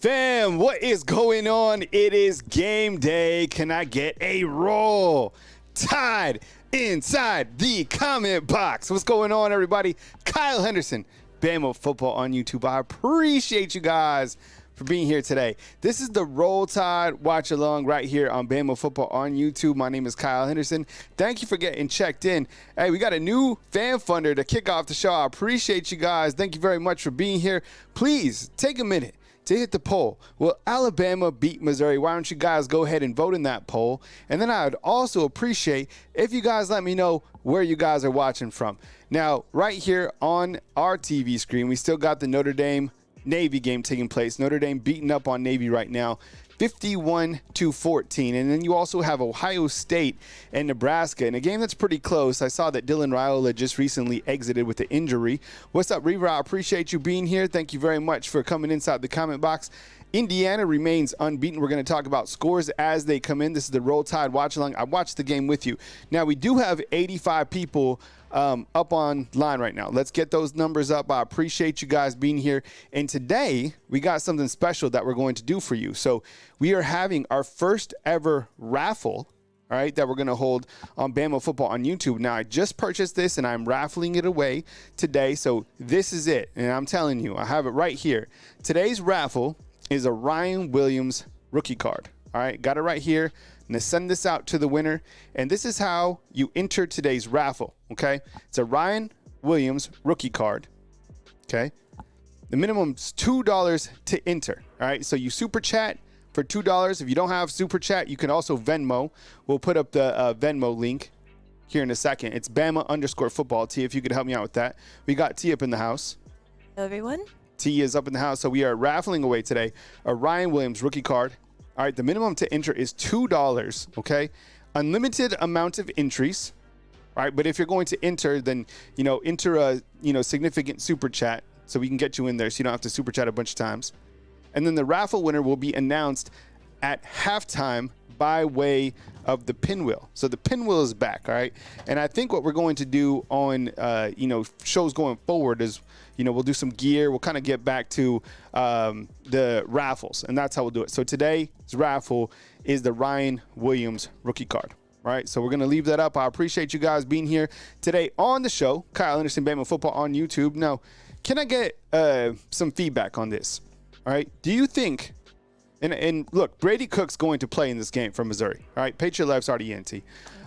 Fam, what is going on? It is game day. Can I get a roll? Tide inside the comment box. What's going on, everybody? Kyle Henderson, Bama Football on YouTube. I appreciate you guys for being here today. This is the Roll Tide Watch Along right here on Bama Football on YouTube. My name is Kyle Henderson. Thank you for getting checked in. Hey, we got a new fan funder to kick off the show. I appreciate you guys. Thank you very much for being here. Please take a minute to hit the poll. Will Alabama beat Missouri? Why don't you guys go ahead and vote in that poll? And then I would also appreciate if you guys let me know where you guys are watching from. Now, right here on our TV screen, we still got the Notre Dame Navy game taking place. Notre Dame beating up on Navy right now, 51-14. And then you also have Ohio State and Nebraska in a game that's pretty close. I saw that Dylan Raiola just recently exited with an injury. What's up, Reaver? I appreciate you being here. Thank you very much for coming inside the comment box. Indiana remains unbeaten. We're going to talk about scores as they come in. This is the Roll Tide Watch Along. I watched the game with you. Now, we do have 85 people up online right now. Let's get those numbers up. I appreciate you guys being here. And today, we got something special that we're going to do for you. So we are having our first ever raffle, all right, that we're going to hold on Bama Football on YouTube. Now, I just purchased this, and I'm raffling it away today. So this is it. And I'm telling you, I have it right here. Today's raffle is a Ryan Williams rookie card. All right, got it right here. I'm going to send this out to the winner, and this is how you enter today's raffle, okay? It's a Ryan Williams rookie card, okay? The minimum is $2 to enter, all right? So you super chat for $2. If you don't have super chat, you can also Venmo. We'll put up the Venmo link here in a second. It's Bama_football. T, if you could help me out with that. We got T up in the house. Hello, everyone. T is up in the house, so we are raffling away today a Ryan Williams rookie card. All right, the minimum to enter is $2, okay? Unlimited amount of entries, all right? But if you're going to enter, then, enter a, significant super chat so we can get you in there so you don't have to super chat a bunch of times. And then the raffle winner will be announced at halftime by way of the pinwheel. So the pinwheel is back, all right? And I think what we're going to do on, shows going forward is, we'll do some gear. We'll kind of get back to the raffles, and that's how we'll do it. So today's raffle is the Ryan Williams rookie card, right? So we're going to leave that up. I appreciate you guys being here today on the show. Kyle Anderson, Bama Football on YouTube. Now, can I get some feedback on this, all right? Do you think, and look, Brady Cook's going to play in this game for Missouri, all right? Patriot Life's already in, T.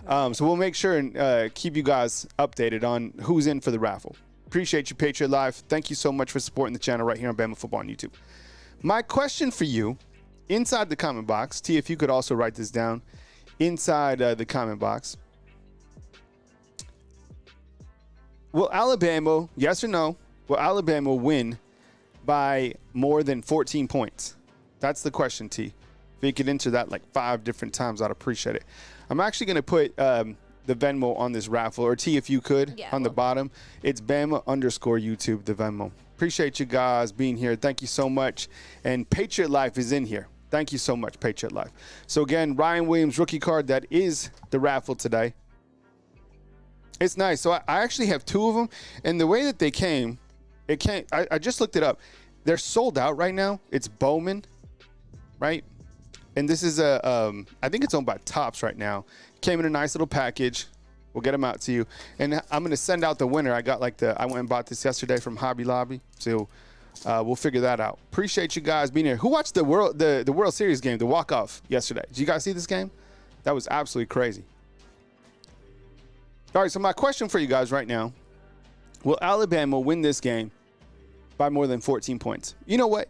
So we'll make sure and keep you guys updated on who's in for the raffle. Appreciate you, Patriot Live. Thank you so much for supporting the channel right here on Bama Football on YouTube. My question for you, inside the comment box, T, if you could also write this down, inside the comment box. Will Alabama, yes or no, will Alabama win by more than 14 points? That's the question, T. If you could enter that like 5 different times, I'd appreciate it. I'm actually going to put the Venmo on this raffle, or T, if you could, on the bottom. It's Bama_YouTube, the Venmo. Appreciate you guys being here. Thank you so much. And Patriot Life is in here. Thank you so much, Patriot Life. So again, Ryan Williams rookie card, that is the raffle today. It's nice. So I actually have 2 of them, and the way that they came, I just looked it up. They're sold out right now. It's Bowman, right? And this is I think it's owned by Topps right now. Came in a nice little package. We'll get them out to you. And I'm going to send out the winner. I went and bought this yesterday from Hobby Lobby. So we'll figure that out. Appreciate you guys being here. Who watched the World Series game, the walk-off yesterday? Did you guys see this game? That was absolutely crazy. All right, so my question for you guys right now, will Alabama win this game by more than 14 points? You know what?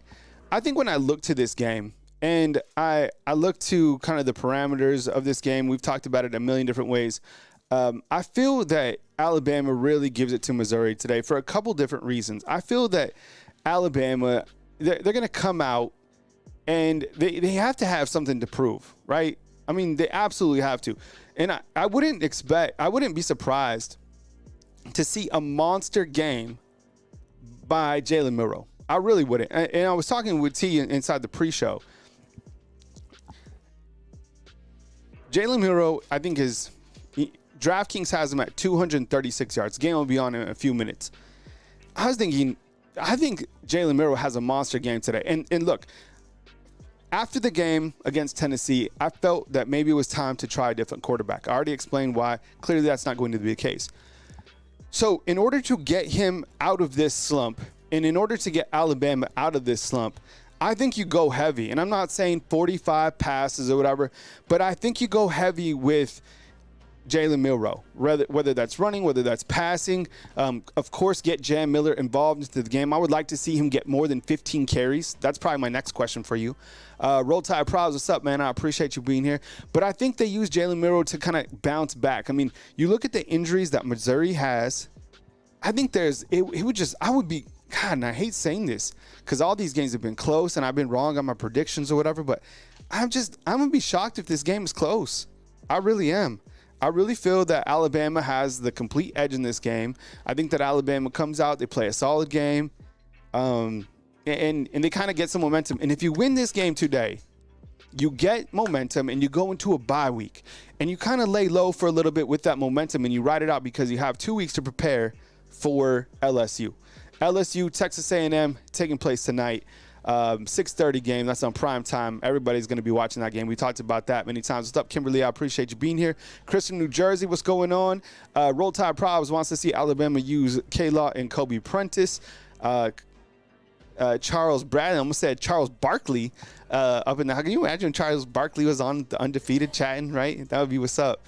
I think when I look to this game, and I look to kind of the parameters of this game. We've talked about it a million different ways. I feel that Alabama really gives it to Missouri today for a couple different reasons. I feel that Alabama, they're going to come out and they have to have something to prove, right? I mean, they absolutely have to. And I wouldn't be surprised to see a monster game by Jalen Milroe. I really wouldn't. And I was talking with T inside the pre-show. Jalen Milroe, I think, DraftKings has him at 236 yards. Game will be on in a few minutes. I think Jalen Milroe has a monster game today. And look, After the game against Tennessee, I felt that maybe it was time to try a different quarterback. I already explained why. Clearly, that's not going to be the case. So in order to get him out of this slump, and in order to get Alabama out of this slump, I think you go heavy. And I'm not saying 45 passes or whatever, but I think you go heavy with Jalen Milroe, whether that's running, whether that's passing. Of course, get Jam Miller involved into the game. I would like to see him get more than 15 carries. That's probably my next question for you. Roll Tide Probs, what's up, man? I appreciate you being here. But I think they use Jalen Milroe to kind of bounce back. I mean, you look at the injuries that Missouri has. I think I would be, God, and I hate saying this because all these games have been close and I've been wrong on my predictions or whatever, but I'm going to be shocked if this game is close. I really am. I really feel that Alabama has the complete edge in this game. I think that Alabama comes out, they play a solid game, and they kind of get some momentum. And if you win this game today, you get momentum and you go into a bye week and you kind of lay low for a little bit with that momentum and you ride it out because you have 2 weeks to prepare for LSU. LSU, Texas A&M, taking place tonight. 6:30 game. That's on prime time. Everybody's going to be watching that game. We talked about that many times. What's up, Kimberly? I appreciate you being here. Chris from New Jersey, what's going on? Roll Tide Probs wants to see Alabama use K-Law and Kobe Prentice. Charles Bradley, I almost said Charles Barkley up in the. Can you imagine Charles Barkley was on the Undefeated chatting, right? That would be what's up.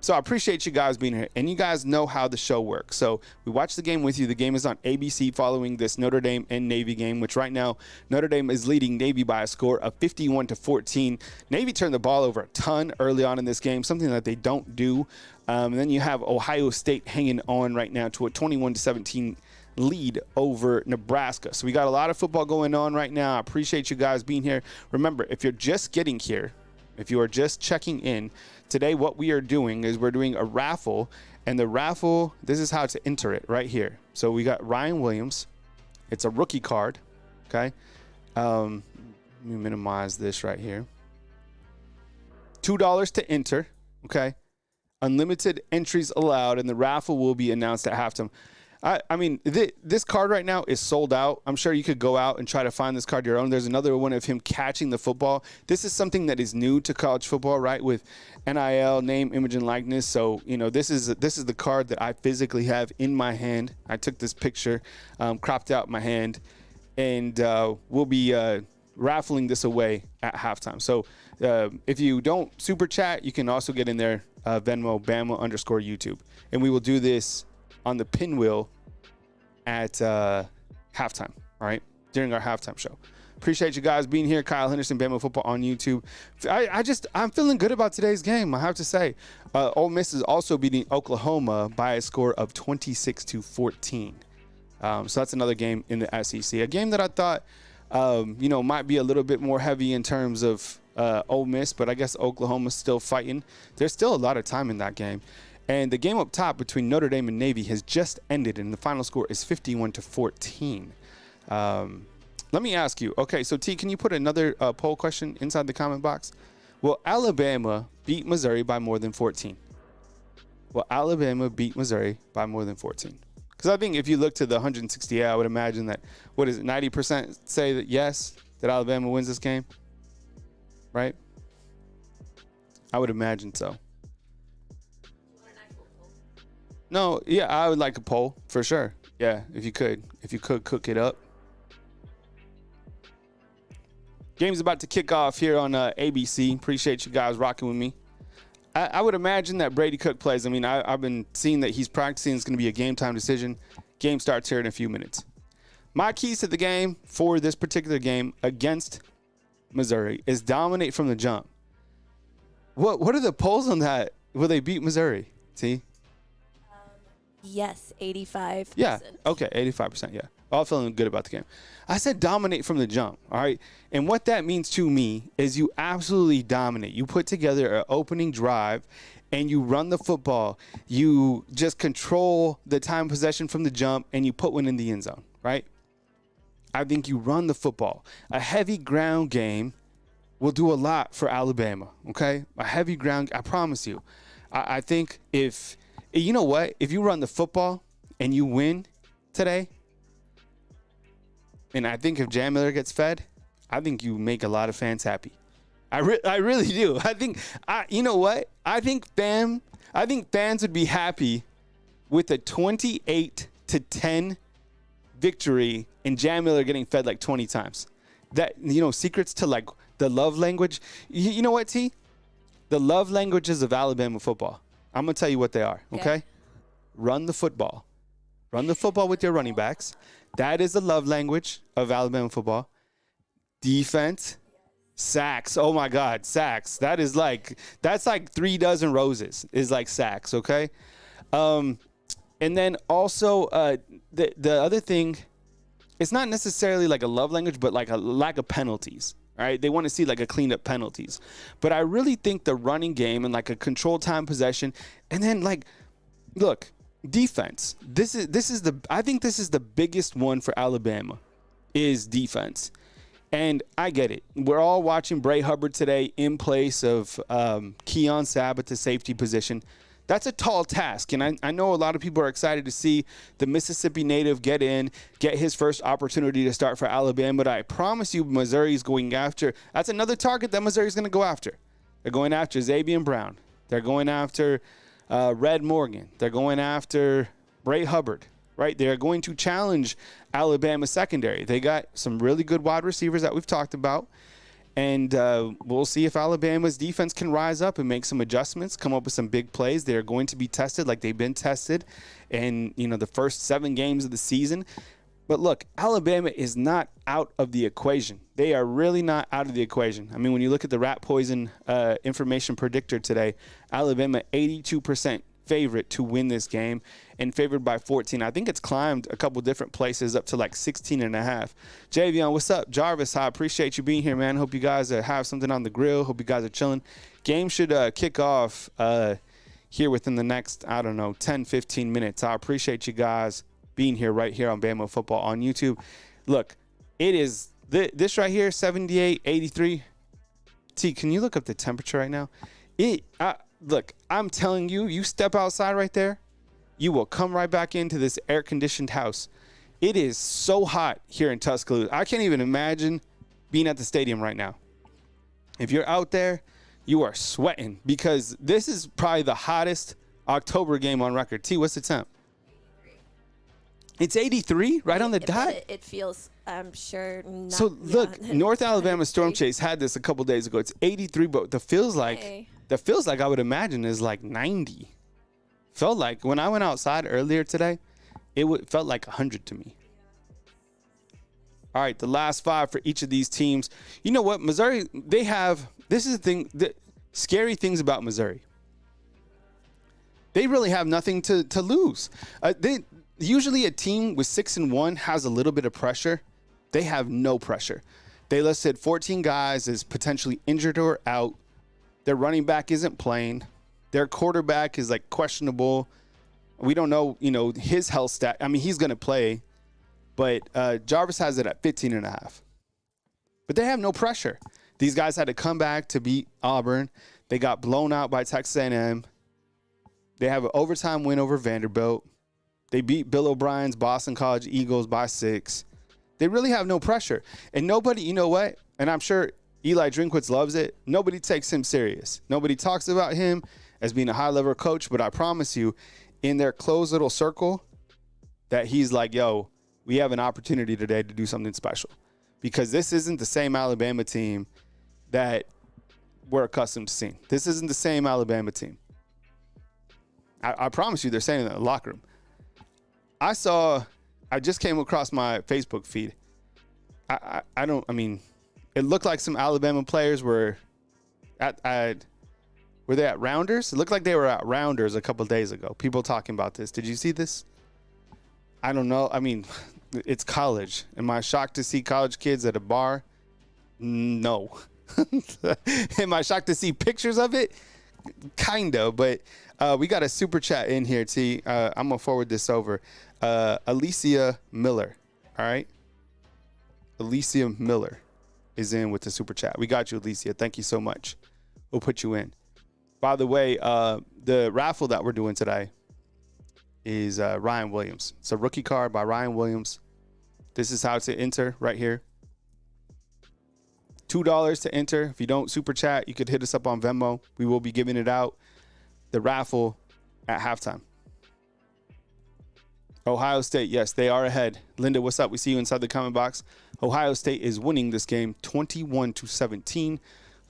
So I appreciate you guys being here, and you guys know how the show works. So we watch the game with you. The game is on ABC following this Notre Dame and Navy game, which right now Notre Dame is leading Navy by a score of 51-14. Navy turned the ball over a ton early on in this game, something that they don't do. And then you have Ohio State hanging on right now to a 21-17 lead over Nebraska. So we got a lot of football going on right now. I appreciate you guys being here. Remember, if you're just getting here, if you are just checking in, today what we are doing is we're doing a raffle, and the raffle, this is how to enter it right here. So we got Ryan Williams. It's a rookie card, okay? Let me minimize this right here. $2 to enter, okay? Unlimited entries allowed, and the raffle will be announced at halftime. I mean, this card right now is sold out. I'm sure you could go out and try to find this card your own. There's another one of him catching the football. This is something that is new to college football, right? With NIL, name, image, and likeness. So, you know, this is the card that I physically have in my hand. I took this picture, cropped out my hand, and we'll be raffling this away at halftime. So if you don't super chat, you can also get in there, Venmo, Bama_YouTube. And we will do this on the pinwheel at halftime, all right, during our halftime show. Appreciate you guys being here. Kyle Henderson, Bama Football on YouTube. I'm feeling good about today's game, I have to say. Ole Miss is also beating Oklahoma by a score of 26-14. So that's another game in the SEC. A game that I thought, might be a little bit more heavy in terms of Ole Miss, but I guess Oklahoma's still fighting. There's still a lot of time in that game. And the game up top between Notre Dame and Navy has just ended, and the final score is 51-14. Let me ask you. Okay, so T, can you put another poll question inside the comment box? Will Alabama beat Missouri by more than 14? Will Alabama beat Missouri by more than 14? Because I think if you look to the 168, I would imagine that, 90% say that yes, that Alabama wins this game, right? I would imagine so. No, yeah, I would like a poll for sure. Yeah, if you could cook it up. Game's about to kick off here on ABC. Appreciate you guys rocking with me. I would imagine that Brady Cook plays. I mean, I've been seeing that he's practicing. It's going to be a game time decision. Game starts here in a few minutes. My keys to the game for this particular game against Missouri is dominate from the jump. What are the polls on that? Will they beat Missouri? See? Yes, 85%. Yeah, okay, 85%, yeah. All feeling good about the game. I said dominate from the jump, all right? And what that means to me is you absolutely dominate. You put together an opening drive, and you run the football. You just control the time possession from the jump, and you put one in the end zone, right? I think you run the football. A heavy ground game will do a lot for Alabama, okay? A heavy ground, I promise you. I think if... You know what? If you run the football and you win today, and I think if Jam Miller gets fed, I think you make a lot of fans happy. I really do. You know what? I think fans would be happy with a 28-10 victory and Jam Miller getting fed like 20 times. That, secrets to like the love language. You know what, T? The love languages of Alabama football. I'm going to tell you what they are, okay? Run the football. Run the football with your running backs. That is the love language of Alabama football. Defense, sacks. Oh, my God, sacks. That's like 3 dozen roses is like sacks, okay? And then also the other thing, it's not necessarily like a love language, but like a lack of penalties. All right, they want to see like a cleaned up penalties. But I really think the running game and like a controlled time possession, and then like, look, defense. I think this is the biggest one for Alabama, is defense. And I get it. We're all watching Bray Hubbard today in place of Keon Sabb at the safety position. That's a tall task, and I know a lot of people are excited to see the Mississippi native get his first opportunity to start for Alabama, but I promise you Missouri's going after – that's another target that Missouri's going to go after. They're going after Xavier Brown. They're going after Red Morgan. They're going after Bray Hubbard, right? They're going to challenge Alabama's secondary. They got some really good wide receivers that we've talked about. And we'll see if Alabama's defense can rise up and make some adjustments, come up with some big plays. They're going to be tested like they've been tested in, the first 7 games of the season. But look, Alabama is not out of the equation. They are really not out of the equation. I mean, when you look at the rat poison information predictor today, Alabama 82% favorite to win this game and favored by 14. I think it's climbed a couple different places up to like 16.5. Javion, what's up? Jarvis, I appreciate you being here, man. Hope you guys have something on the grill. Hope you guys are chilling. Game should kick off here within the next, 10, 15 minutes. I appreciate you guys being here right here on Bama Football on YouTube. Look, it is this right here, 78, 83. T, can you look up the temperature right now? Look, I'm telling you, you step outside right there, you will come right back into this air-conditioned house. It is so hot here in Tuscaloosa. I can't even imagine being at the stadium right now. If you're out there, you are sweating because this is probably the hottest October game on record. T, what's the temp? It's 83 right on the dot. It feels, I'm sure. Not, so, look, North Alabama Storm Chase had this a couple days ago. It's 83, but the feels like I would imagine is like 90. Felt like when I went outside earlier today, felt like 100 to me. All right, the last 5 for each of these teams. You know what? Missouri, this is the thing, the scary things about Missouri. They really have nothing to lose. Usually a team with 6-1 has a little bit of pressure. They have no pressure. They listed 14 guys as potentially injured or out. Their running back isn't playing. Their quarterback is like questionable. We don't know, his health stat. I mean, he's going to play, but Jarvis has it at 15.5. But they have no pressure. These guys had to come back to beat Auburn. They got blown out by Texas A&M. They have an overtime win over Vanderbilt. They beat Bill O'Brien's Boston College Eagles by 6. They really have no pressure. And nobody, you know what? And I'm sure Eli Drinkwitz loves it. Nobody takes him serious. Nobody talks about him as being a high-level coach, but I promise you, in their closed little circle, that he's like, yo, we have an opportunity today to do something special. Because this isn't the same Alabama team that we're accustomed to seeing. This isn't the same Alabama team. I promise you they're saying it in the locker room. I just came across my Facebook feed. It looked like some Alabama players were were they at Rounders? It looked like they were at Rounders a couple of days ago. People talking about this. Did you see this? I don't know. I mean, it's college. Am I shocked to see college kids at a bar? No. Am I shocked to see pictures of it? Kind of, but we got a super chat in here, T. I'm going to forward this over. Alicia Miller, all right? Alicia Miller is in with the super chat. We got you, Alicia. Thank you so much. We'll put you in. By the way, the raffle that we're doing today is Ryan Williams. It's a rookie card by Ryan Williams. This is how to enter right here. $2 to enter. If you don't super chat, you could hit us up on Venmo. We will be giving it out, the raffle, at halftime. Ohio State, yes, they are ahead. Linda, what's up? We see you inside the comment box. Ohio State is winning this game 21-17.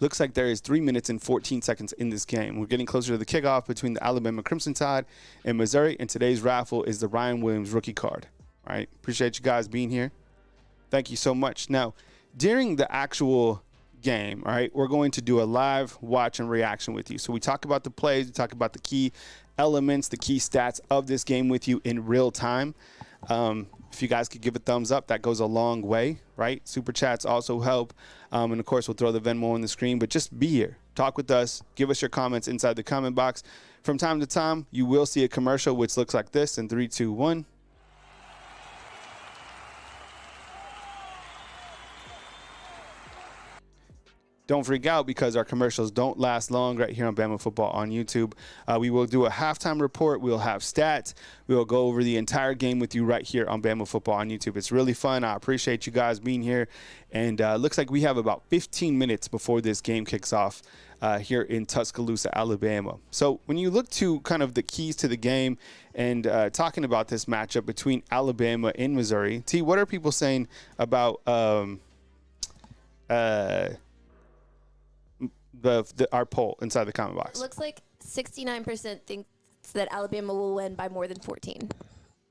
Looks like there is 3 minutes and 14 seconds in this game. We're getting closer to the kickoff between the Alabama Crimson Tide and Missouri, and today's raffle is the Ryan Williams rookie card. All right, appreciate you guys being here. Thank you so much. Now, during the actual game, all right, we're going to do a live watch and reaction with you. So we talk about the plays, we talk about the key elements, the key stats of this game with you in real time. If you guys could give a thumbs up, that goes a long way, right? Super chats also help. And of course, we'll throw the Venmo on the screen, but just be here. Talk with us. Give us your comments inside the comment box. From time to time, you will see a commercial which looks like this in 3, 2, 1. Don't freak out because our commercials don't last long right here on Bama Football on YouTube. We will do a halftime report. We'll have stats. We will go over the entire game with you right here on Bama Football on YouTube. It's really fun. I appreciate you guys being here. And looks like we have about 15 minutes before this game kicks off here in Tuscaloosa, Alabama. So when you look to kind of the keys to the game and talking about this matchup between Alabama and Missouri, T, what are people saying about our poll inside the comment box? It looks like 69% thinks that Alabama will win by more than 14.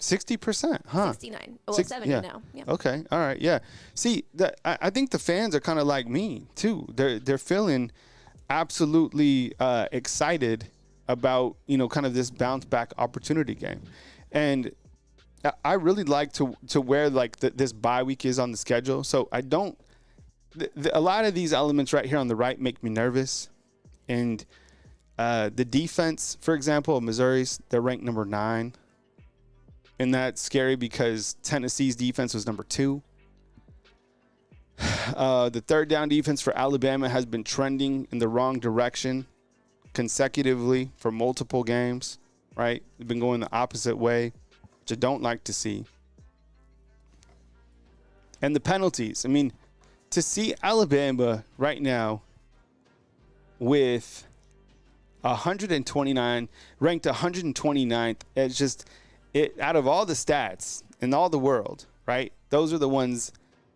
60%, huh? 69. Well, 70 yeah. now. Yeah. Okay. All right. Yeah. See, I think the fans are kind of like me too. They're feeling absolutely excited about, kind of this bounce back opportunity game. And I really like to where like this bye week is on the schedule. So I don't. A lot of these elements right here on the right make me nervous. And the defense, for example, Missouri's, they're ranked number 9. And that's scary because Tennessee's defense was number 2. The third down defense for Alabama has been trending in the wrong direction consecutively for multiple games, right? They've been going the opposite way, which I don't like to see. And the penalties. I mean, to see Alabama right now with 129, ranked 129th, it's just, out of all the stats in all the world, right, those are the ones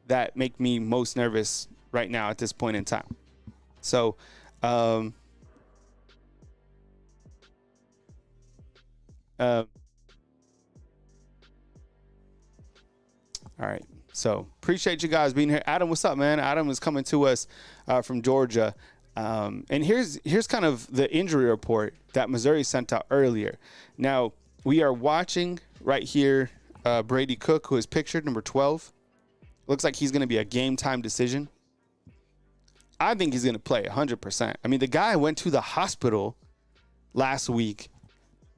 that make me most nervous right now at this point in time. So, all right. So appreciate you guys being here. Adam, what's up, man? Adam is coming to us from Georgia. And here's kind of the injury report that Missouri sent out earlier. Now, we are watching right here Brady Cook, who is pictured, number 12. Looks like he's going to be a game-time decision. I think he's going to play 100%. I mean, the guy went to the hospital last week,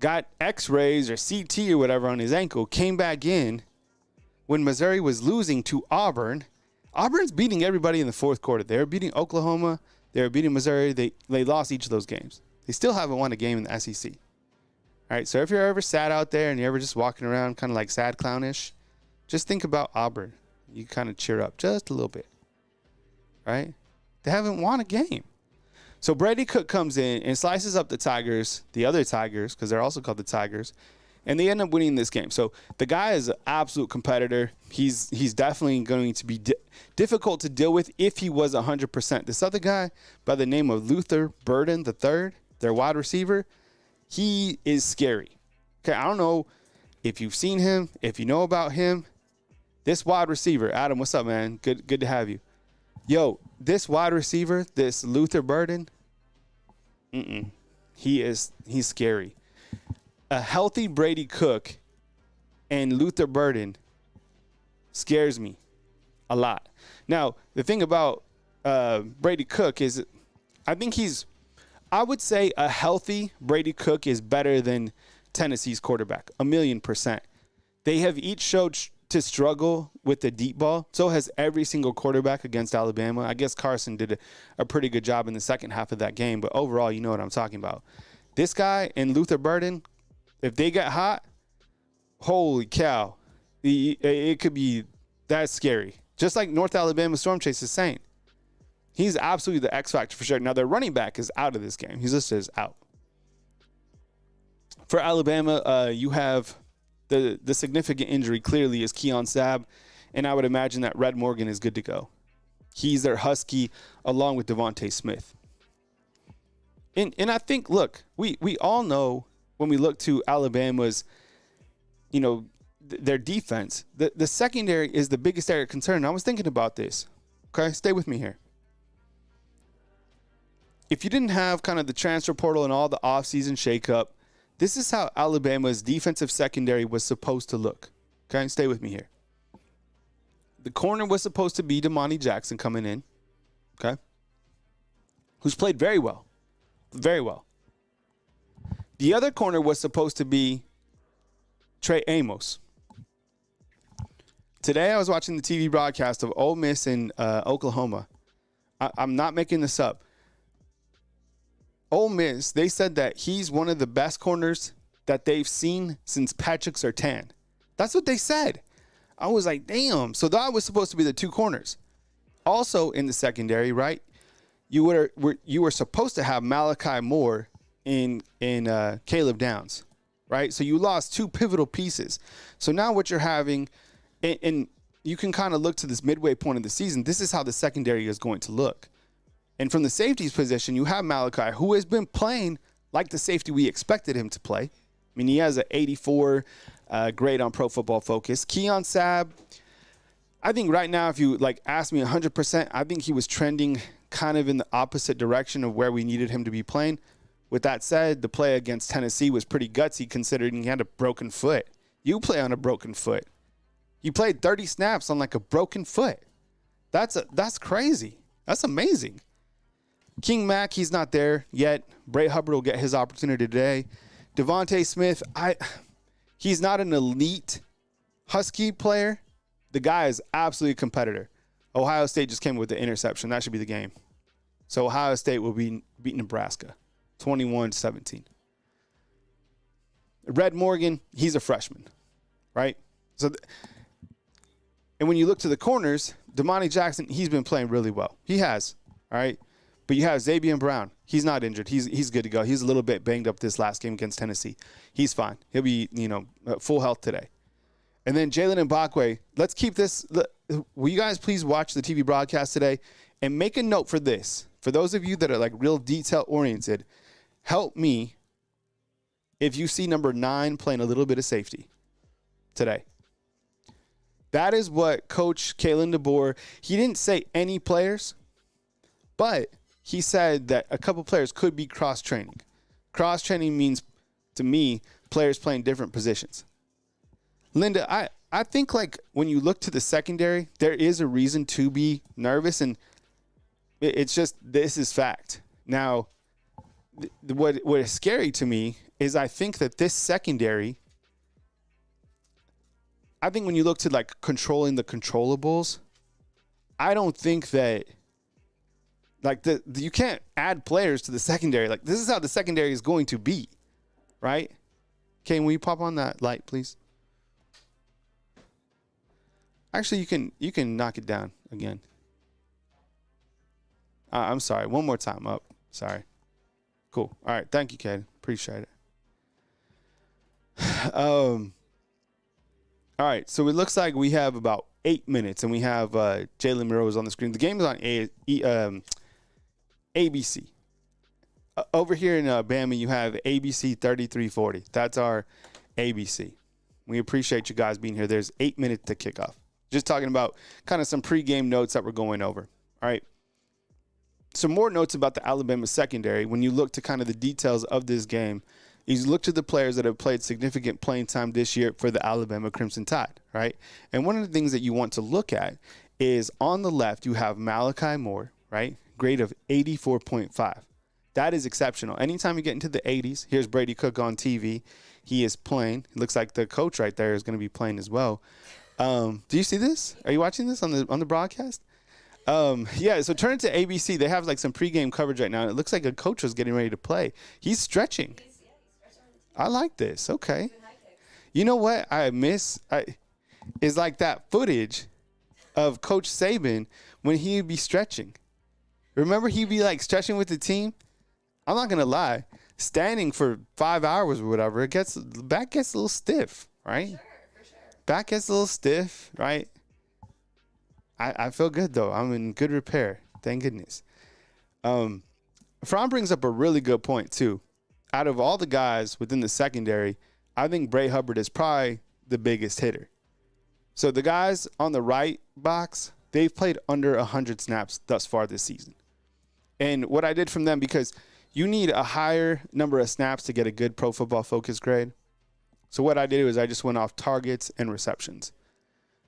got x-rays or CT or whatever on his ankle, came back in when Missouri was losing to Auburn. Auburn's beating everybody in the fourth quarter. They were beating Oklahoma. They were beating Missouri. They lost each of those games. They still haven't won a game in the SEC. All right, so if you're ever sad out there and you're ever just walking around kind of like sad clownish, just think about Auburn. You kind of cheer up just a little bit, right? They haven't won a game. So Brady Cook comes in and slices up the Tigers, the other Tigers, because they're also called the Tigers, and they end up winning this game. So the guy is an absolute competitor. He's definitely going to be difficult to deal with if he was 100%. This other guy by the name of Luther Burden III, their wide receiver, he is scary. Okay, I don't know if you've seen him, if you know about him. This wide receiver, Adam, what's up, man? Good to have you. Yo, this wide receiver, this Luther Burden, he's scary. A healthy Brady Cook and Luther Burden scares me a lot. Now, the thing about Brady Cook is I would say a healthy Brady Cook is better than Tennessee's quarterback, 1,000,000%. They have each showed to struggle with the deep ball. So has every single quarterback against Alabama. I guess Carson did a pretty good job in the second half of that game, but overall, you know what I'm talking about. This guy and Luther Burden, if they get hot, holy cow, it could be that scary. Just like North Alabama Storm Chase is saying. He's absolutely the X factor for sure. Now, their running back is out of this game. He's listed as out. For Alabama, you have the significant injury clearly is Keon Sabb, and I would imagine that Red Morgan is good to go. He's their Husky along with Devontae Smith. And I think, look, we all know when we look to Alabama's, their defense, the secondary is the biggest area of concern. I was thinking about this. Okay, stay with me here. If you didn't have kind of the transfer portal and all the offseason shakeup, this is how Alabama's defensive secondary was supposed to look. Okay, stay with me here. The corner was supposed to be Damani Jackson coming in, okay, who's played very well. Very well. The other corner was supposed to be Trey Amos. Today I was watching the TV broadcast of Ole Miss in Oklahoma. I'm not making this up. Ole Miss, they said that he's one of the best corners that they've seen since Patrick Surtain. That's what they said. I was like, damn. So that was supposed to be the two corners. Also in the secondary, right? You were supposed to have Malachi Moore in Caleb Downs, right? So you lost two pivotal pieces. So now what you're having, and you can kind of look to this midway point of the season, this is how the secondary is going to look. And from the safeties position, you have Malachi, who has been playing like the safety we expected him to play. I mean, he has an 84 grade on Pro Football Focus. Keon Sabb, I think right now, if you ask me 100%, I think he was trending kind of in the opposite direction of where we needed him to be playing. With that said, the play against Tennessee was pretty gutsy considering he had a broken foot. You play on a broken foot. You played 30 snaps on a broken foot. That's crazy. That's amazing. King Mack, he's not there yet. Bray Hubbard will get his opportunity today. Devontae Smith, he's not an elite Husky player. The guy is absolutely a competitor. Ohio State just came with the interception. That should be the game. So Ohio State will beat Nebraska, 21-17. Red Morgan, he's a freshman, right? So, and when you look to the corners, Damani Jackson, he's been playing really well. He has, all right? But you have Xavier Brown. He's not injured. He's good to go. He's a little bit banged up this last game against Tennessee. He's fine. He'll be, full health today. And then Jalen Mbakwe, let's keep this. Will you guys please watch the TV broadcast today and make a note for this? For those of you that are real detail-oriented, help me if you see number 9 playing a little bit of safety today. That is what Coach Kalen DeBoer, he didn't say any players, but he said that a couple players could be cross-training. Cross-training means, to me, players playing different positions. Linda, I think when you look to the secondary, there is a reason to be nervous, and it's just this is fact. Now, what is scary to me is I think that this secondary, I think when you look to controlling the controllables, I don't think that you can't add players to the secondary. This is how the secondary is going to be, right? Kane, will you pop on that light, please? Actually, you can knock it down again. I'm sorry. One more time up. Sorry. Cool. All right. Thank you, Kate. Appreciate it. All right. So it looks like we have about 8 minutes, and we have Jalen Milroe on the screen. The game is on ABC. Over here in Bama, you have ABC 3340. That's our ABC. We appreciate you guys being here. There's 8 minutes to kick off. Just talking about kind of some pregame notes that we're going over. All right. Some more notes about the Alabama secondary. When you look to kind of the details of this game, you look to the players that have played significant playing time this year for the Alabama Crimson Tide, right? And one of the things that you want to look at is on the left, you have Malachi Moore, right? Grade of 84.5. That is exceptional. Anytime you get into the 80s, here's Brady Cook on TV. He is playing. It looks like the coach right there is going to be playing as well. Do you see this? Are you watching this on the broadcast? Yeah, so turn it to ABC. They have some pregame coverage right now, and it looks like a coach was getting ready to play. He's stretching. I like this. Okay. You know what I miss? Is that footage of Coach Saban when he'd be stretching. Remember, he'd be like stretching with the team. I'm not gonna lie, standing for 5 hours or whatever, back gets a little stiff, right? For sure. Back gets a little stiff, right? I feel good though. I'm in good repair. Thank goodness. Fran brings up a really good point too. Out of all the guys within the secondary, I think Bray Hubbard is probably the biggest hitter. So the guys on the right box, they've played under 100 snaps thus far this season. And what I did from them, because you need a higher number of snaps to get a good Pro Football Focus grade. So what I did was I just went off targets and receptions.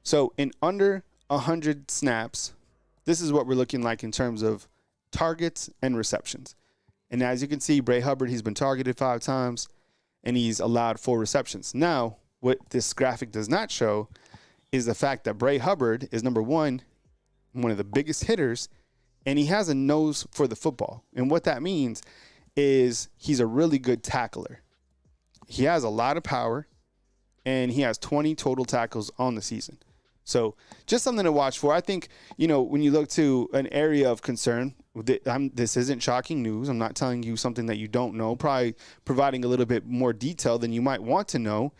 So in under 100 snaps, this is what we're looking like in terms of targets and receptions. And as you can see, Bray Hubbard, he's been targeted 5 times, and he's allowed 4 receptions. Now, what this graphic does not show is the fact that Bray Hubbard is, number one of the biggest hitters, and he has a nose for the football. And what that means is he's a really good tackler. He has a lot of power, and he has 20 total tackles on the season. So just something to watch for. I think, when you look to an area of concern, this isn't shocking news. I'm not telling you something that you don't know, probably providing a little bit more detail than you might want to know.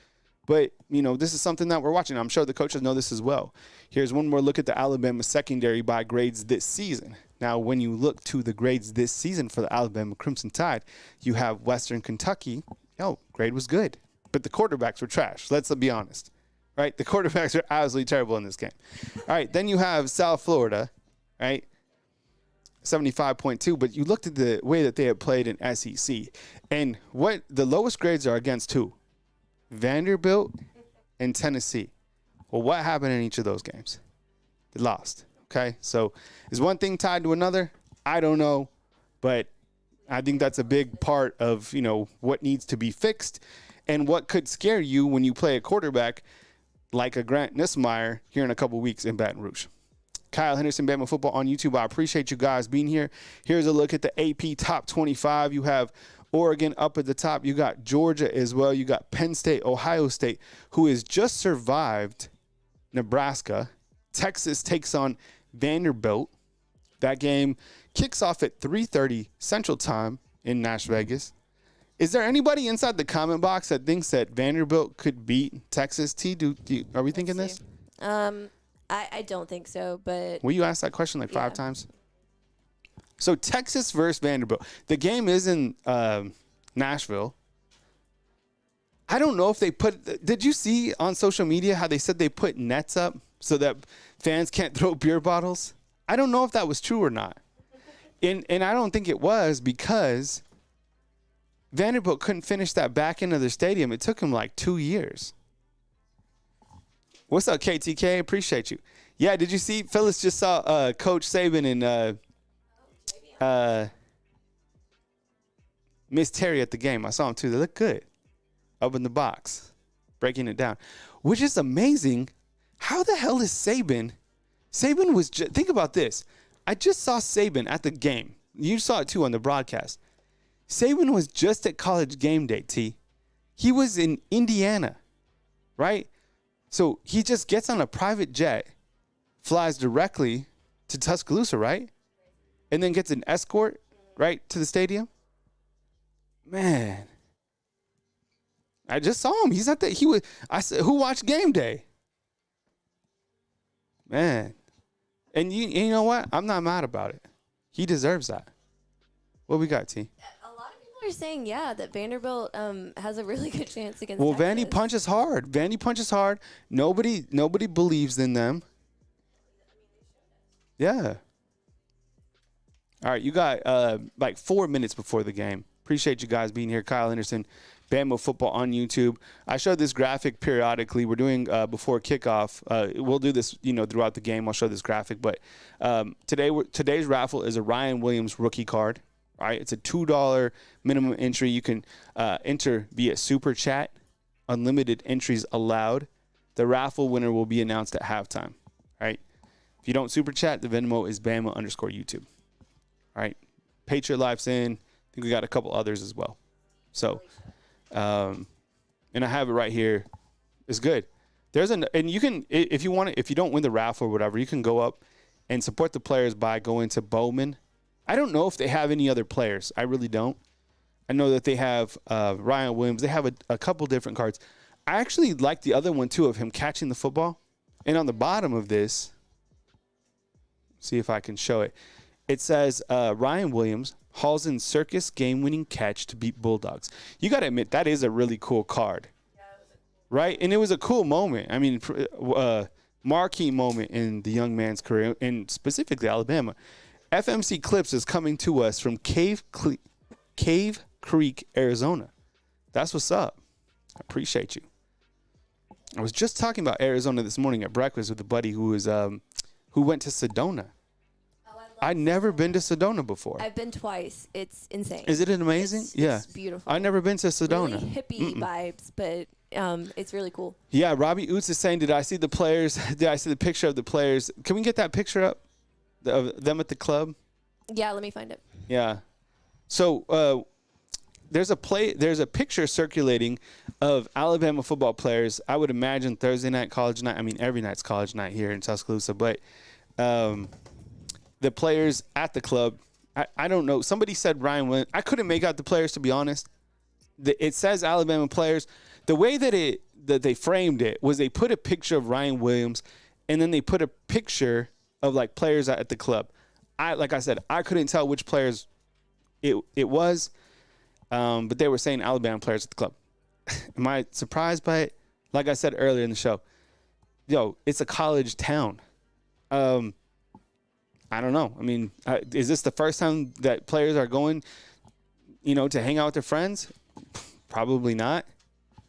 But, this is something that we're watching. I'm sure the coaches know this as well. Here's one more look at the Alabama secondary by grades this season. Now, when you look to the grades this season for the Alabama Crimson Tide, you have Western Kentucky. Grade was good. But the quarterbacks were trash. Let's be honest. Right? The quarterbacks are absolutely terrible in this game. All right. Then you have South Florida, right? 75.2. But you looked at the way that they had played in SEC. And what the lowest grades are against who? Vanderbilt and Tennessee. Well, what happened in each of those games? They lost. Okay, so is one thing tied to another? I don't know, but I think that's a big part of, what needs to be fixed and what could scare you when you play a quarterback like a Grant Nussmeier here in a couple weeks in Baton Rouge. Kyle Henderson, Bama Football on YouTube. I appreciate you guys being here. Here's a look at the AP Top 25. You have Oregon up at the top. You got Georgia as well. You got Penn State, Ohio State, who has just survived Nebraska. Texas takes on Vanderbilt. That game kicks off at 3:30 Central Time in Nash Vegas. Is there anybody inside the comment box that thinks that Vanderbilt could beat Texas? Are we thinking this? I don't think so, but Will you ask that question like 5 times? So Texas versus Vanderbilt. The game is in Nashville. I don't know if they did you see on social media how they said they put nets up so that fans can't throw beer bottles? I don't know if that was true or not. And I don't think it was, because Vanderbilt couldn't finish that back end of their stadium. It took them like 2 years. What's up, KTK? Appreciate you. Yeah, did you see? Phyllis just saw Coach Saban and Miss Terry at the game. I saw them too. They look good up in the box, breaking it down, which is amazing. How the hell is Saban? Saban was think about this. I just saw Saban at the game. You saw it too on the broadcast. Saban was just at College Game Day, T. He was in Indiana, right? So he just gets on a private jet, flies directly to Tuscaloosa, right? And then gets an escort right to the stadium. Man, I just saw him. He's at the. I said, who watched Game Day? Man, and you know what? I'm not mad about it. He deserves that. What we got, T? a lot of people are saying, that Vanderbilt has a really good chance against Well, Texas. Vandy punches hard. Vandy punches hard. Nobody believes in them. Yeah. All right, you got like 4 minutes before the game. Appreciate you guys being here. Kyle Henderson, Bama Football on YouTube. I show this graphic periodically. We're doing before kickoff. We'll do this, throughout the game. I'll show this graphic. But today's raffle is a Ryan Williams rookie card. All right, it's a $2 minimum entry. You can enter via Super Chat. Unlimited entries allowed. The raffle winner will be announced at halftime. All right. If you don't Super Chat, the Venmo is Bama_YouTube. All right. Patriot Life's in. I think we got a couple others as well. So, and I have it right here. It's good. And you can, if you want to, if you don't win the raffle or whatever, you can go up and support the players by going to Bowman I don't know if they have any other players. I really don't. I know that they have Ryan Williams. They have a couple different cards. I actually like the other one, too, of him catching the football. And on the bottom of this, see if I can show it. It says Ryan Williams hauls in circus game-winning catch to beat Bulldogs. You got to admit, that is a really cool card. Right? And it was a cool moment. I mean, marquee moment in the young man's career, and specifically Alabama. FMC Clips is coming to us from Cave Creek, Arizona. That's what's up. I appreciate you. I was just talking about Arizona this morning at breakfast with a buddy who went to Sedona. I'd never been to Sedona before. I've been twice. It's insane. Is it amazing? It's beautiful. I've never been to Sedona. Really hippie vibes, but it's really cool. Yeah, Robbie Oots is saying, did I see the players? Did I see the picture of the players? Can we get that picture up of them at the club? Yeah, let me find it. Yeah. So there's a picture circulating of Alabama football players. I would imagine Thursday night, college night. I mean, every night's college night here in Tuscaloosa, but the players at the club, I don't know. Somebody said Ryan Williams. I couldn't make out the players, to be honest. It says Alabama players. The way that they framed it was they put a picture of Ryan Williams, and then they put a picture of like players at the club. Like I said, I couldn't tell which players it was, but they were saying Alabama players at the club. Am I surprised by it? Like I said earlier in the show, it's a college town. I don't know. I mean, is this the first time that players are going, to hang out with their friends? Probably not.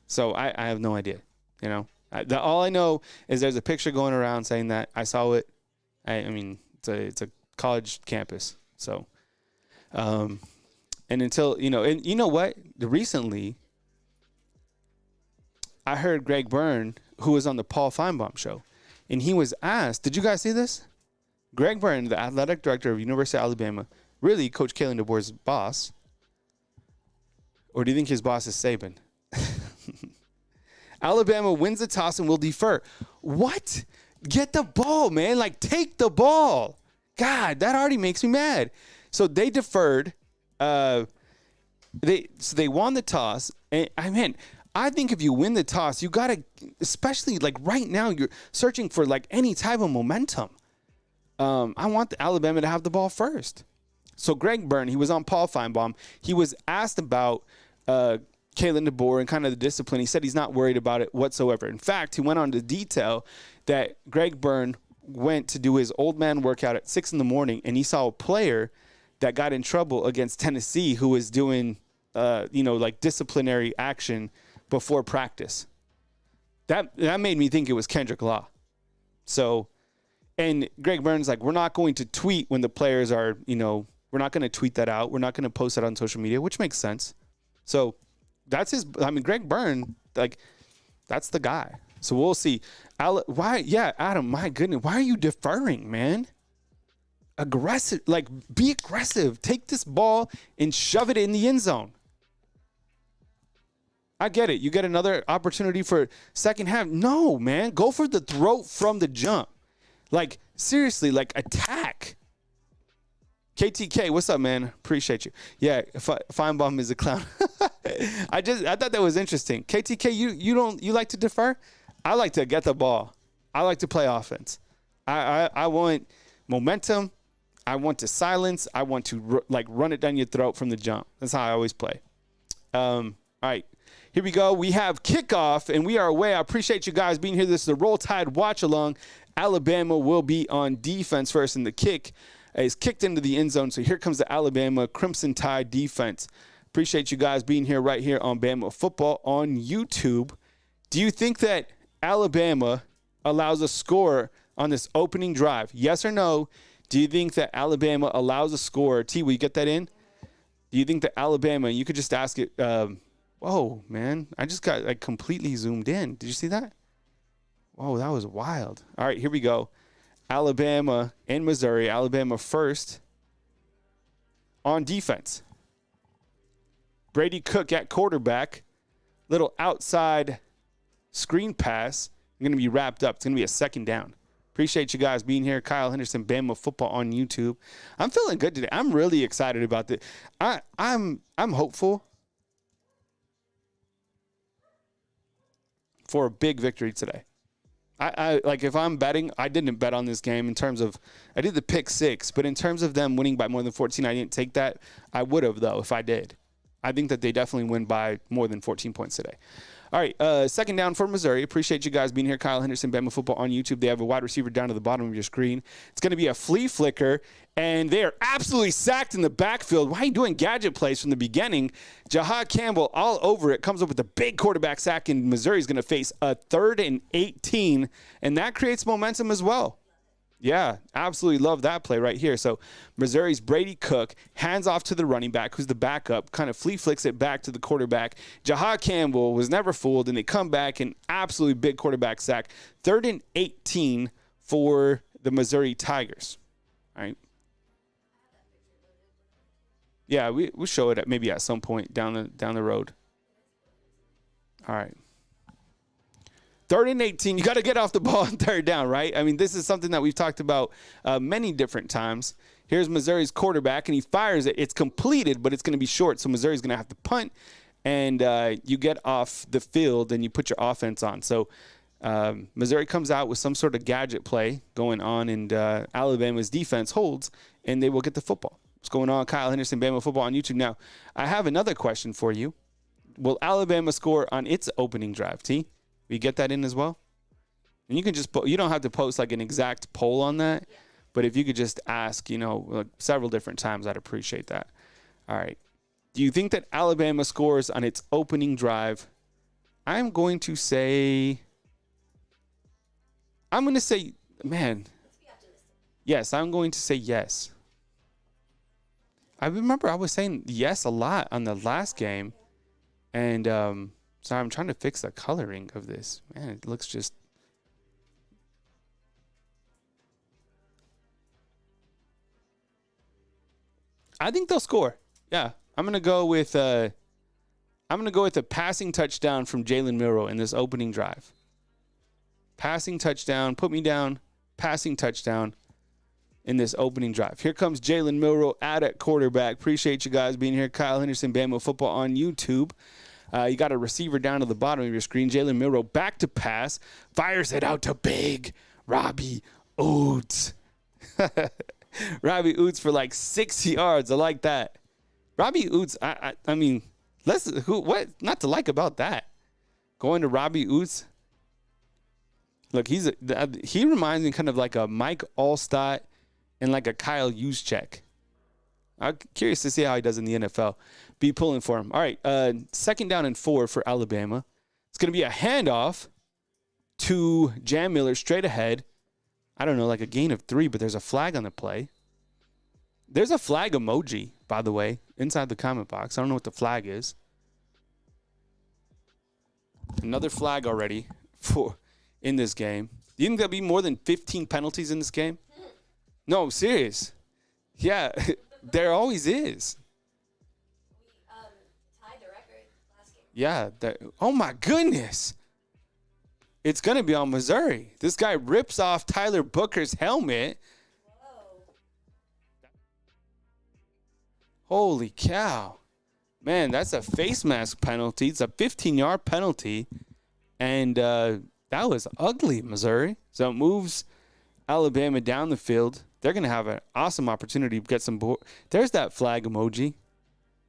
So I have no idea. All I know is there's a picture going around saying that. I saw it. I mean, it's a college campus. So, and until and you know what? Recently, I heard Greg Byrne, who was on the Paul Feinbaum show, and he was asked, "Did you guys see this?" Greg Byrne, the athletic director of University of Alabama, really Coach Kalen DeBoer's boss, or do you think his boss is Saban? Alabama wins the toss and will defer. What? Get the ball, man. Like, take the ball. God, that already makes me mad. So they deferred. They won the toss. And I think if you win the toss, you got to, especially like right now, you're searching for like any type of momentum. I want the Alabama to have the ball first. So Greg Byrne, he was on Paul Feinbaum. He was asked about Kalen DeBoer and kind of the discipline. He said he's not worried about it whatsoever. In fact, he went on to detail that Greg Byrne went to do his old man workout at 6 in the morning, and he saw a player that got in trouble against Tennessee who was doing, like disciplinary action before practice. That made me think it was Kendrick Law. So, and Greg Byrne's like, we're not going to tweet when the players are, we're not going to tweet that out. We're not going to post it on social media, which makes sense. So that's Greg Byrne, like, that's the guy. So we'll see. Why? Yeah, Adam, my goodness. Why are you deferring, man? Aggressive. Like, be aggressive. Take this ball and shove it in the end zone. I get it. You get another opportunity for second half. No, man. Go for the throat from the jump. Like, seriously, like, attack. KTK, what's up, man? Appreciate you. Yeah, Feinbaum is a clown. I thought that was interesting. KTK, you like to defer? I like to get the ball. I like to play offense. I want momentum. I want to silence. I want to run it down your throat from the jump. That's how I always play. All right. Here we go. We have kickoff, and we are away. I appreciate you guys being here. This is the Roll Tide Watch Along. Alabama will be on defense first, and the kick is kicked into the end zone. So here comes the Alabama Crimson Tide defense. Appreciate you guys being here right here on Bama Football on YouTube. Do you think that Alabama allows a score on this opening drive? Yes or no? Do you think that Alabama allows a score? T, will you get that in? Do you think that Alabama, you could just ask it, whoa, man, I just got completely zoomed in. Did you see that? Whoa, that was wild. All right, here we go. Alabama and Missouri. Alabama first on defense. Brady Cook at quarterback. Little outside screen pass. Going to be wrapped up. It's going to be a second down. Appreciate you guys being here. Kyle Henderson, Bama Football on YouTube. I'm feeling good today. I'm really excited about this. I'm hopeful for a big victory today. I like, if I'm betting, I didn't bet on this game in terms of, I did the pick 6, but in terms of them winning by more than 14, I didn't take that. I would have, though, if I did. I think that they definitely win by more than 14 points today. All right, second down for Missouri. Appreciate you guys being here. Kyle Henderson, Bama Football on YouTube. They have a wide receiver down to the bottom of your screen. It's going to be a flea flicker, and they are absolutely sacked in the backfield. Why are you doing gadget plays from the beginning? Jahad Campbell all over it, comes up with a big quarterback sack, and Missouri is going to face a 3rd and 18, and that creates momentum as well. Yeah, absolutely love that play right here. So Missouri's Brady Cook hands off to the running back, who's the backup, kind of flea flicks it back to the quarterback. Jahad Campbell was never fooled, and they come back and absolutely big quarterback sack. 3rd and 18 for the Missouri Tigers. All right. Yeah, we'll show it maybe at some point down the road. All right. 3rd and 18, you got to get off the ball on 3rd down, right? I mean, this is something that we've talked about many different times. Here's Missouri's quarterback, and he fires it. It's completed, but it's going to be short, so Missouri's going to have to punt, and you get off the field, and you put your offense on. So Missouri comes out with some sort of gadget play going on, and Alabama's defense holds, and they will get the football. What's going on? Kyle Henderson, Bama Football on YouTube. Now, I have another question for you. Will Alabama score on its opening drive, T? We get that in as well? And you can just you don't have to post like an exact poll on that, but if you could just ask, like several different times, I'd appreciate that. All right. Do you think that Alabama scores on its opening drive? I'm going to say, man. Yes, I'm going to say yes. I remember I was saying yes a lot on the last game, and sorry, I'm trying to fix the coloring of this. Man, it looks just... I think they'll score. Yeah, I'm gonna go with a passing touchdown from Jalen Milroe in this opening drive. Passing touchdown, put me down. Passing touchdown in this opening drive. Here comes Jalen Milroe at quarterback. Appreciate you guys being here. Kyle Henderson, Bama Football on YouTube. You got a receiver down to the bottom of your screen. Jalen Milroe back to pass. Fires it out to big Robbie Oots. Robbie Oots for like 60 yards. I like that. Robbie Oots, I mean, what not to like about that? Going to Robbie Oots. Look, he reminds me kind of like a Mike Allstott and like a Kyle Juszczyk. I'm curious to see how he does in the NFL. Be pulling for him. All right, 2nd down and 4 for Alabama. It's going to be a handoff to Jam Miller straight ahead. I don't know, like a gain of 3, but there's a flag on the play. There's a flag emoji, by the way, inside the comment box. I don't know what the flag is. Another flag already in this game. Do you think there'll be more than 15 penalties in this game? No, serious. Yeah, there always is. Yeah. Oh, my goodness. It's going to be on Missouri. This guy rips off Tyler Booker's helmet. Whoa. Holy cow. Man, that's a face mask penalty. It's a 15-yard penalty. And that was ugly, Missouri. So it moves Alabama down the field. They're going to have an awesome opportunity to get some board. There's that flag emoji.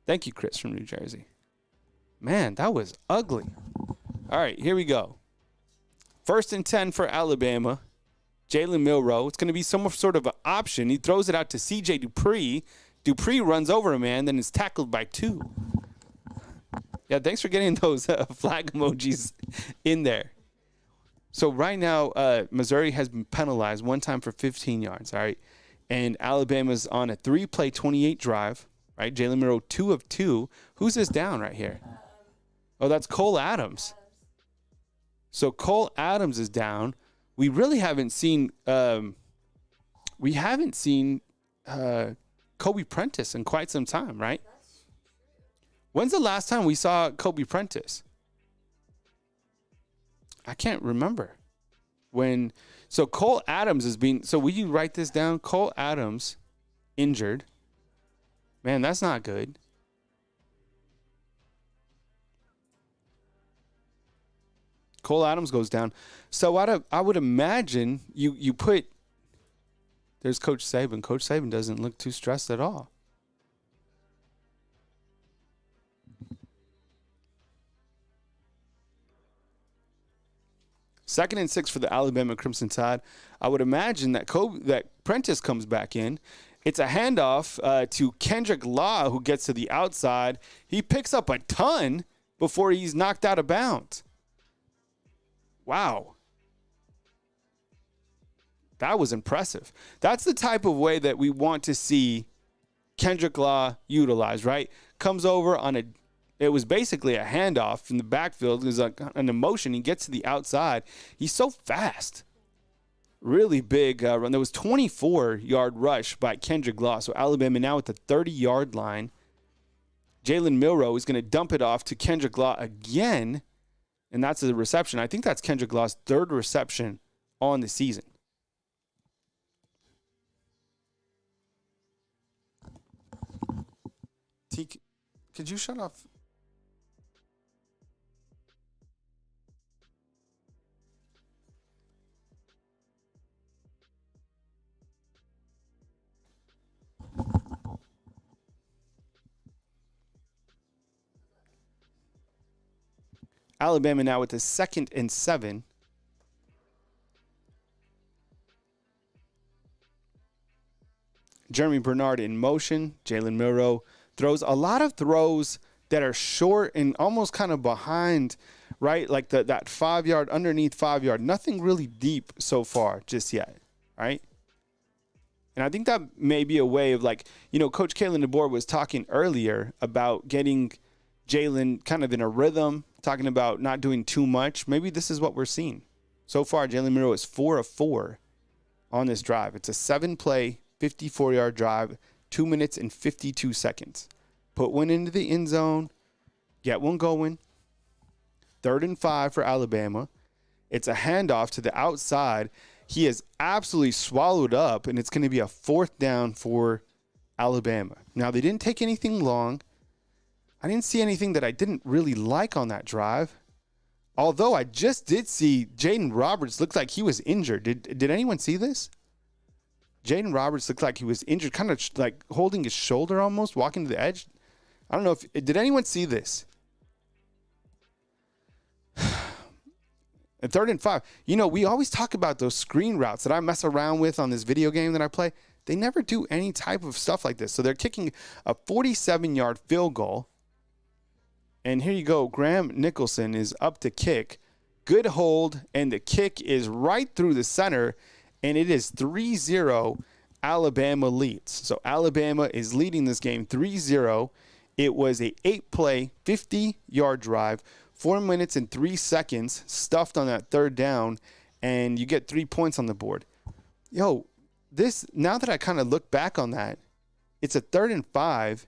Thank you, Chris from New Jersey. Man, that was ugly. All right, here we go. 1st and 10 for Alabama. Jalen Milroe. It's going to be some sort of an option. He throws it out to C.J. Dupree. Dupree runs over a man, then is tackled by 2. Yeah, thanks for getting those flag emojis in there. So right now, Missouri has been penalized one time for 15 yards, all right? And Alabama's on a 3-play, 28 drive, right? Jalen Milroe, 2 of 2. Who's this down right here? Oh, that's Cole Adams. So Cole Adams is down. We really haven't seen Kobe Prentice in quite some time, right? When's the last time we saw Kobe Prentice? I can't remember. So Cole Adams is being. So will you write this down? Cole Adams injured. Man, that's not good. Cole Adams goes down. So I would imagine you put. There's Coach Saban. Coach Saban doesn't look too stressed at all. Second and 6 for the Alabama Crimson Tide. I would imagine that Prentice comes back in. It's a handoff to Kendrick Law, who gets to the outside. He picks up a ton before he's knocked out of bounds. Wow. That was impressive. That's the type of way that we want to see Kendrick Law utilized, right? Comes over on it was basically a handoff from the backfield. It was like an emotion. He gets to the outside. He's so fast. Really big run. There was 24-yard rush by Kendrick Law. So Alabama now at the 30-yard line. Jalen Milroe is going to dump it off to Kendrick Law again. And that's a reception. I think that's Kendrick Law's third reception on the season. Could you shut off? Alabama now with the 2nd and 7. Jeremy Bernard in motion. Jalen Milroe throws a lot of throws that are short and almost kind of behind, right? Like that 5-yard, underneath 5-yard. Nothing really deep so far just yet, right? And I think that may be a way of Coach Kalen DeBoer was talking earlier about getting Jalen kind of in a rhythm, talking about not doing too much. Maybe this is what we're seeing. So far, Jalen Milroe is 4 of 4 on this drive. It's a 7-play, 54-yard drive, 2 minutes and 52 seconds. Put one into the end zone, get one going. 3rd and 5 for Alabama. It's a handoff to the outside. He is absolutely swallowed up, and it's going to be a 4th down for Alabama. Now, they didn't take anything long. I didn't see anything that I didn't really like on that drive. Although I just did see Jaden Roberts look like he was injured. Did anyone see this? Jaden Roberts looked like he was injured, kind of like holding his shoulder almost, walking to the edge. I don't know did anyone see this? At 3rd and 5, we always talk about those screen routes that I mess around with on this video game that I play. They never do any type of stuff like this. So they're kicking a 47-yard field goal. And here you go. Graham Nicholson is up to kick. Good hold, and the kick is right through the center, and it is 3-0 Alabama leads. So Alabama is leading this game 3-0. It was a 8-play, 50-yard drive, 4 minutes and 3 seconds stuffed on that 3rd down, and you get 3 points on the board. Now that I kind of look back on that, it's a 3rd and 5.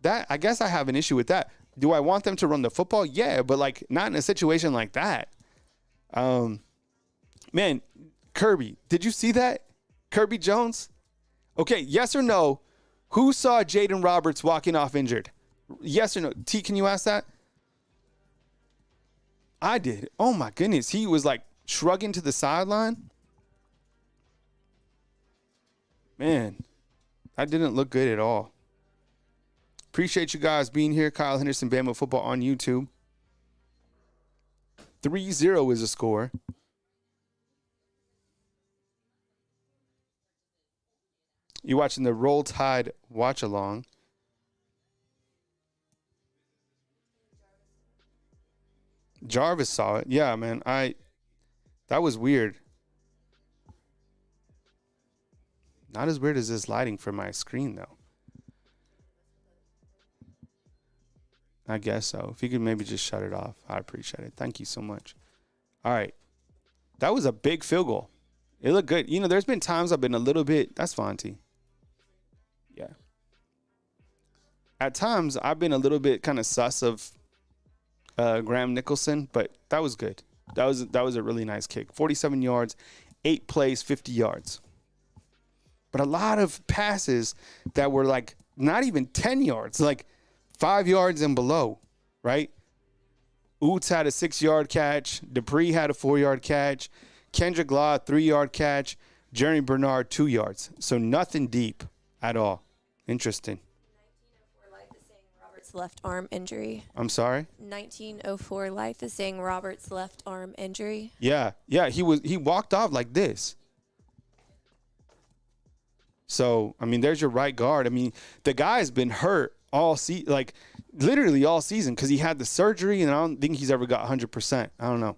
That I guess I have an issue with that. Do I want them to run the football? Yeah, but not in a situation like that. Man, Kirby, did you see that? Kirby Jones? Okay, yes or no? Who saw Jaden Roberts walking off injured? Yes or no? T, can you ask that? I did. Oh my goodness. He was shrugging to the sideline. Man, that didn't look good at all. Appreciate you guys being here. Kyle Henderson, Bama Football on YouTube. 3-0 is the score. You're watching the Roll Tide watch along. Jarvis saw it. Yeah, man. That was weird. Not as weird as this lighting for my screen, though. I guess so. If you could maybe just shut it off, I appreciate it. Thank you so much. All right. That was a big field goal. It looked good. There's been times I've been a little bit. That's fine, T. Yeah. At times, I've been a little bit kind of sus of Graham Nicholson, but that was good. That was a really nice kick. 47 yards, 8 plays, 50 yards. But a lot of passes that were like not even 10 yards, like 5 yards and below, right? Oots had a 6-yard catch. Dupree had a 4-yard catch. Kendrick Law, 3-yard catch. Jeremy Bernard, 2 yards. So nothing deep at all. Interesting. 1904 life is saying Robert's left arm injury. I'm sorry? 1904 life is saying Robert's left arm injury. Yeah. He walked off like this. So, I mean, there's your right guard. I mean, the guy's been hurt all season, like literally all season, because he had the surgery, and I don't think he's ever got 100%. I don't know.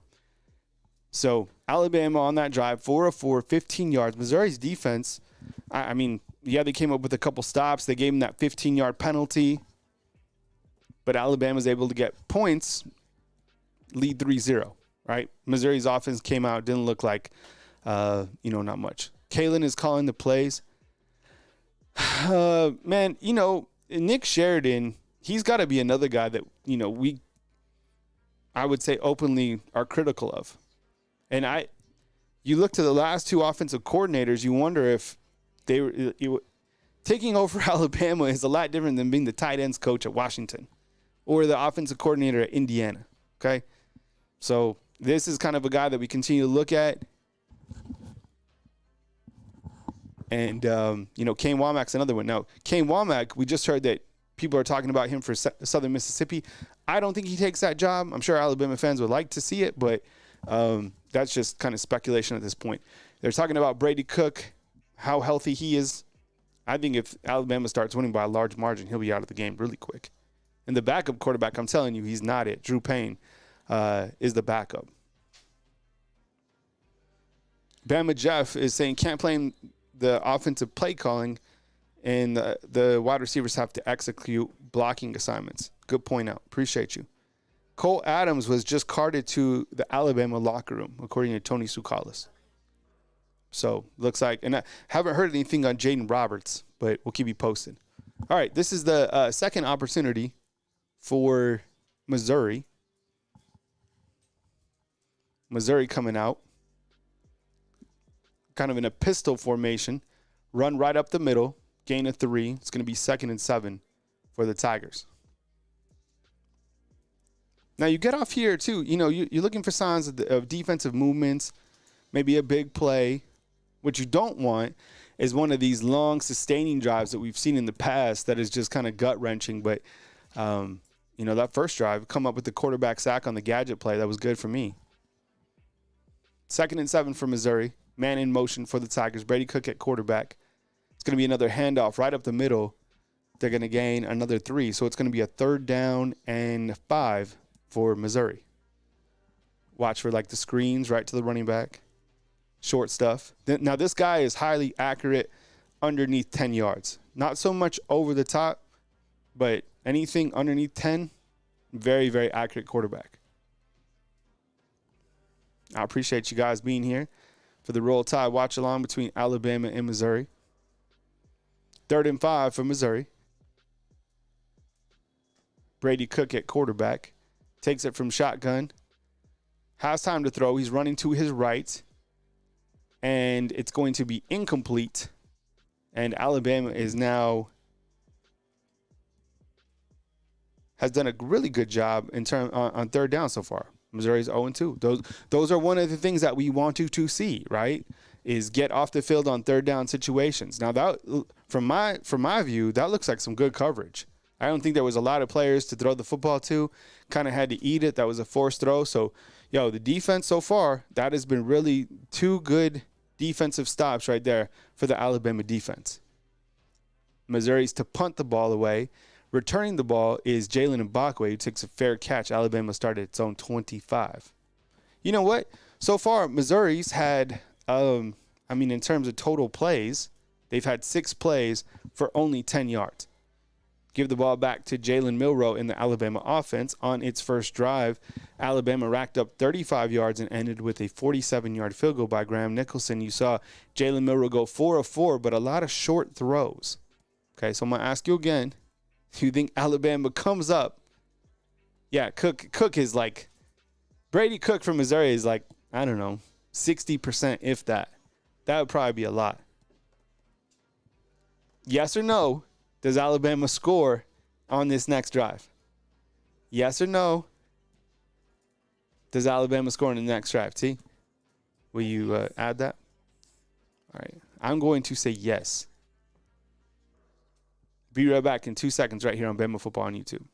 So, Alabama on that drive, 4 of 4, 15 yards. Missouri's defense, I mean, yeah, they came up with a couple stops. They gave him that 15-yard penalty. But Alabama's able to get points, lead 3-0, right? Missouri's offense came out, didn't look like, not much. Kalen is calling the plays. Man, Nick Sheridan, he's got to be another guy that, I would say openly are critical of. And you look to the last two offensive coordinators, you wonder if they were taking over Alabama is a lot different than being the tight ends coach at Washington or the offensive coordinator at Indiana. Okay. So this is kind of a guy that we continue to look at. And, Kane Womack's another one. Now, Kane Womack, we just heard that people are talking about him for Southern Mississippi. I don't think he takes that job. I'm sure Alabama fans would like to see it, but that's just kind of speculation at this point. They're talking about Brady Cook, how healthy he is. I think if Alabama starts winning by a large margin, he'll be out of the game really quick. And the backup quarterback, I'm telling you, he's not it. Drew Payne is the backup. Bama Jeff is saying can't blame the offensive play calling, and the wide receivers have to execute blocking assignments. Good point out. Appreciate you. Cole Adams was just carted to the Alabama locker room, according to Tony Tsoukalas. So, looks like, and I haven't heard anything on Jaden Roberts, but we'll keep you posted. All right, this is the second opportunity for Missouri. Missouri coming out. Kind of in a pistol formation, run right up the middle, gain of 3. It's going to be 2nd and 7 for the Tigers. Now, you get off here, too. You're looking for signs of defensive movements, maybe a big play. What you don't want is one of these long, sustaining drives that we've seen in the past that is just kind of gut-wrenching. But, that first drive, come up with the quarterback sack on the gadget play. That was good for me. 2nd and 7 for Missouri. Man in motion for the Tigers. Brady Cook at quarterback. It's going to be another handoff right up the middle. They're going to gain another 3. So it's going to be a 3rd down and 5 for Missouri. Watch for the screens right to the running back. Short stuff. Now this guy is highly accurate underneath 10 yards. Not so much over the top, but anything underneath 10, very, very accurate quarterback. I appreciate you guys being here for the Roll Tide watch along between Alabama and Missouri. 3rd and 5 for Missouri. Brady Cook at quarterback. Takes it from shotgun. Has time to throw. He's running to his right. And it's going to be incomplete. And Alabama is now has done a really good job on 3rd down so far. Missouri's 0-2. Those are one of the things that we want you to see, right? Is get off the field on 3rd down situations. Now that from my view, that looks like some good coverage. I don't think there was a lot of players to throw the football to. Kind of had to eat it. That was a forced throw. So, the defense so far, that has been really 2 good defensive stops right there for the Alabama defense. Missouri's to punt the ball away. Returning the ball is Jalen Mbakwe, who takes a fair catch. Alabama started its own 25. You know what? So far, Missouri's had, in terms of total plays, they've had 6 plays for only 10 yards. Give the ball back to Jalen Milroe in the Alabama offense. On its first drive, Alabama racked up 35 yards and ended with a 47-yard field goal by Graham Nicholson. You saw Jalen Milroe go 4 of 4, but a lot of short throws. Okay, so I'm going to ask you again. Do you think Alabama comes up? Yeah, Cook is Brady Cook from Missouri is like, I don't know, 60%, if that. That would probably be a lot. Yes or no, does Alabama score on this next drive? Yes or no, does Alabama score on the next drive? T, will you add that? All right. I'm going to say yes. Be right back in 2 seconds right here on Bama Football on YouTube.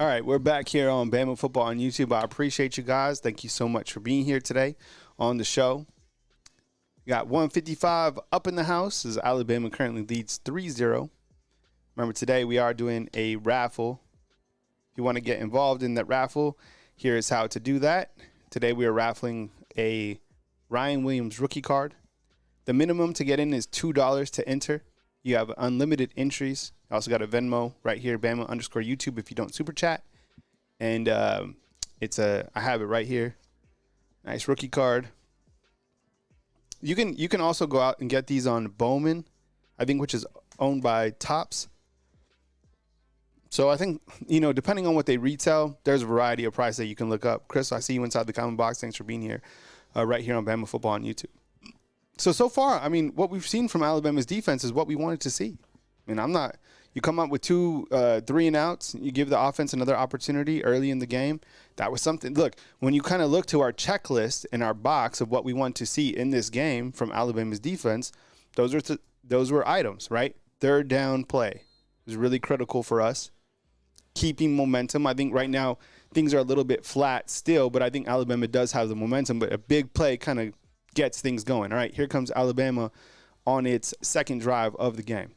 All right, we're back here on Bama Football on YouTube. I appreciate you guys. Thank you so much for being here today on the show. We got 155 up in the house as Alabama currently leads 3-0. Remember, today we are doing a raffle. If you want to get involved in that raffle, here is how to do that. Today we are raffling a Ryan Williams rookie card. The minimum to get in is $2 to enter. You have unlimited entries. I also got a Venmo right here, Bama_YouTube, if you don't super chat. And I have it right here. Nice rookie card. You can also go out and get these on Bowman, I think, which is owned by Topps. So I think, depending on what they retail, there's a variety of price that you can look up. Chris, I see you inside the comment box. Thanks for being here, right here on Bama Football on YouTube. So far, I mean, what we've seen from Alabama's defense is what we wanted to see. I mean, you come up with 2 3-and-outs, you give the offense another opportunity early in the game. That was something. Look, when you kind of look to our checklist and our box of what we want to see in this game from Alabama's defense, those were items, right? Third down play was really critical for us. Keeping momentum. I think right now things are a little bit flat still, but I think Alabama does have the momentum, but a big play kind of gets things going. All right, here comes Alabama on its second drive of the game.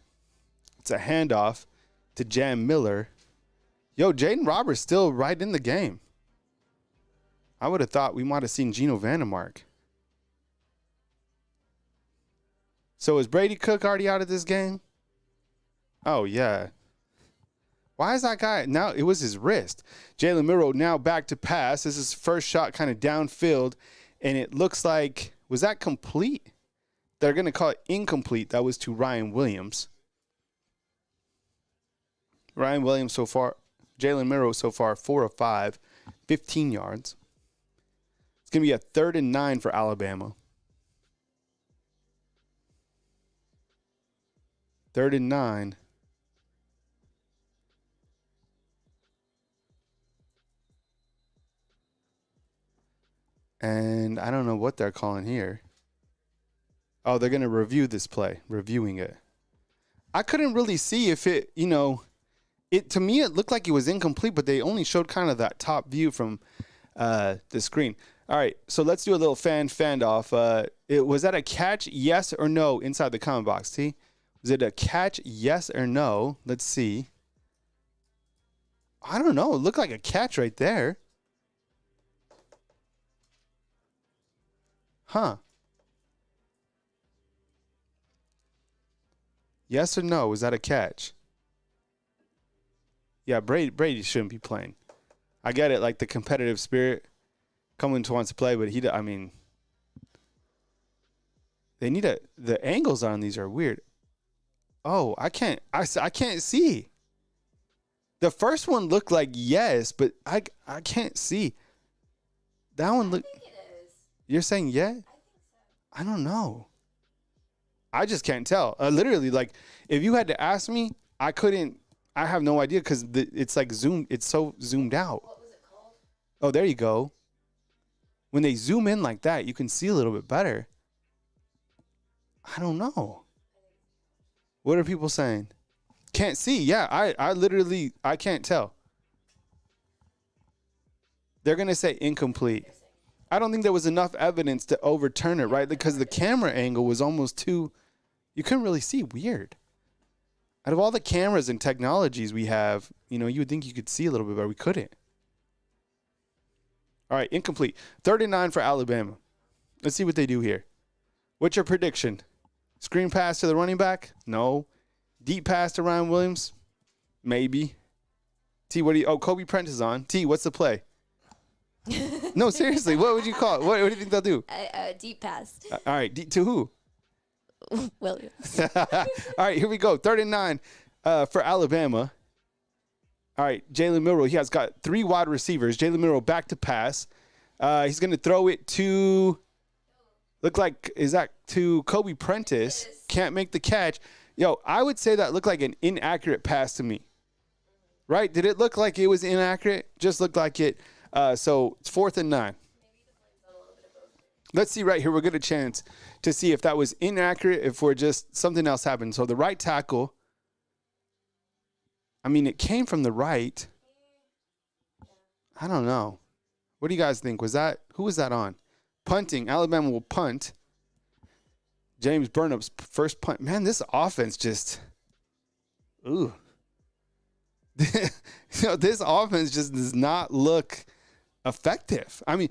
It's a handoff to Jam Miller. Yo, Jaden Roberts still right in the game. I would have thought we might have seen Geno Vandermark. So is Brady Cook already out of this game? Oh, yeah. Why is that guy? Now it was his wrist. Jalen Milroe now back to pass. This is first shot kind of downfield, and it looks like, was that complete? They're going to call it incomplete. That was to Ryan Williams. Ryan Williams so far, Jalen Milroe so far, 4 of 5, 15 yards. It's going to be a 3rd and 9 for Alabama. 3rd and 9. And I don't know what they're calling here. Oh, they're going to review this play, reviewing it. I couldn't really see if it, to me, it looked like it was incomplete, but they only showed kind of that top view from the screen. All right, so let's do a little fan-off. Was that a catch, yes or no, inside the comment box, T? Was it a catch, yes or no? Let's see. I don't know. It looked like a catch right there. Huh. Yes or no? Was that a catch? Yeah, Brady shouldn't be playing. I get it, like the competitive spirit. Cummins wants to play, but they need the angles on these are weird. Oh, I can't see. The first one looked like yes, but I can't see. That one looked. You're saying yeah? I think so. I don't know. I just can't tell. Literally, like, if you had to ask me, I couldn't. I have no idea because it's like zoomed. It's so zoomed out. What was it called? Oh, there you go. When they zoom in like that, you can see a little bit better. I don't know. What are people saying? Can't see. Yeah, I literally, I can't tell. They're going to say incomplete. I don't think there was enough evidence to overturn it, right? Because the camera angle was almost too, you couldn't really see. Weird. Out of all the cameras and technologies we have, you know, you would think you could see a little bit better. We couldn't. All right, incomplete. 39 for Alabama. Let's see what they do here. What's your prediction? Screen pass to the running back? No. Deep pass to Ryan Williams? Maybe. T, what do you, oh, Kobe Prentice is on. T, what's the play? No, seriously, what would you call it? What do you think they'll do? Deep pass. All right, to who? Williams. All right, here we go. 39 for Alabama. All right, Jalen Milroe. He has got 3 wide receivers. Jalen Milroe back to pass. He's going to throw it to, look like, is that to Kobe Prentice? Can't make the catch. Yo, I would say that looked like an inaccurate pass to me. Right? Did it look like it was inaccurate? Just looked like it. So it's 4th and 9. Let's see right here. We'll get a chance to see if that was inaccurate, if we're just something else happened. So the right tackle, I mean, it came from the right. I don't know. What do you guys think? Was that, who was that on? Punting. Alabama will punt. James Burnup's first punt. Man, this offense just, ooh. You know, this offense just does not look effective. I mean,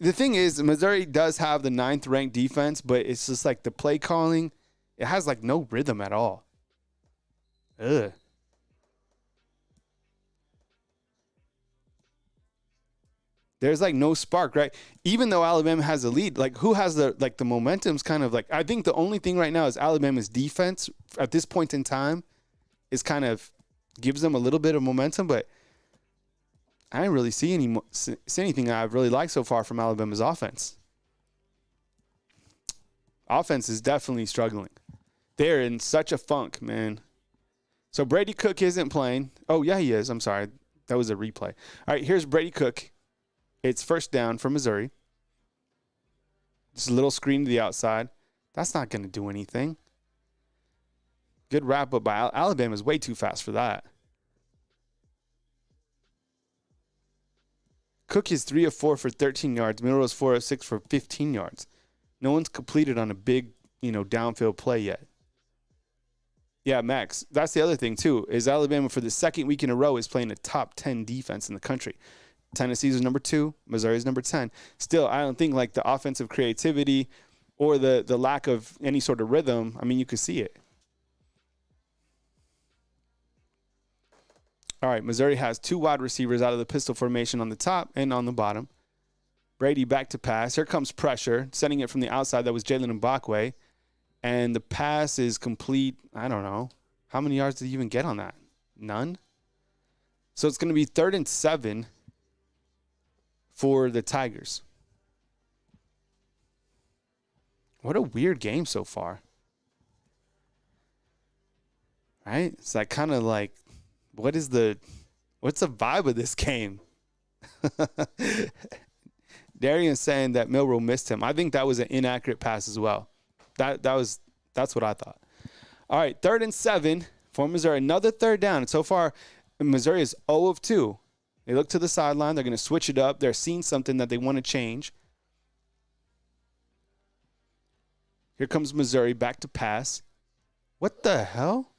the thing is, Missouri does have the 9th ranked defense, but it's just like the play calling, it has like no rhythm at all. Ugh. There's like no spark, right? Even though Alabama has the lead, like who has the momentum's kind of like, I think the only thing right now is Alabama's defense at this point in time is kind of gives them a little bit of momentum, but I didn't really see anything I've really liked so far from Alabama's offense. Offense is definitely struggling. They're in such a funk, man. So Brady Cook isn't playing. Oh, yeah, he is. I'm sorry. That was a replay. All right, here's Brady Cook. It's first down for Missouri. Just a little screen to the outside. That's not going to do anything. Good wrap up by Alabama's way too fast for that. Cook is 3 of 4 for 13 yards. Milroe is 4 of 6 for 15 yards. No one's completed on a big, downfield play yet. Yeah, Max, that's the other thing too, is Alabama for the second week in a row is playing a top 10 defense in the country. Tennessee's number 2, Missouri's number 10. Still, I don't think like the offensive creativity or the lack of any sort of rhythm, I mean, you could see it. All right, Missouri has 2 wide receivers out of the pistol formation on the top and on the bottom. Brady back to pass. Here comes pressure, sending it from the outside. That was Jalen Mbakwe. And the pass is complete. I don't know. How many yards did he even get on that? None? So it's going to be 3rd and 7 for the Tigers. What a weird game so far. Right? It's like kind of like, what's the vibe of this game? Darian's saying that Milroe missed him. I think that was an inaccurate pass as well. That's what I thought. All right, 3rd and 7 for Missouri. Another 3rd down. And so far, Missouri is 0 of 2. They look to the sideline. They're going to switch it up. They're seeing something that they want to change. Here comes Missouri back to pass. What the hell?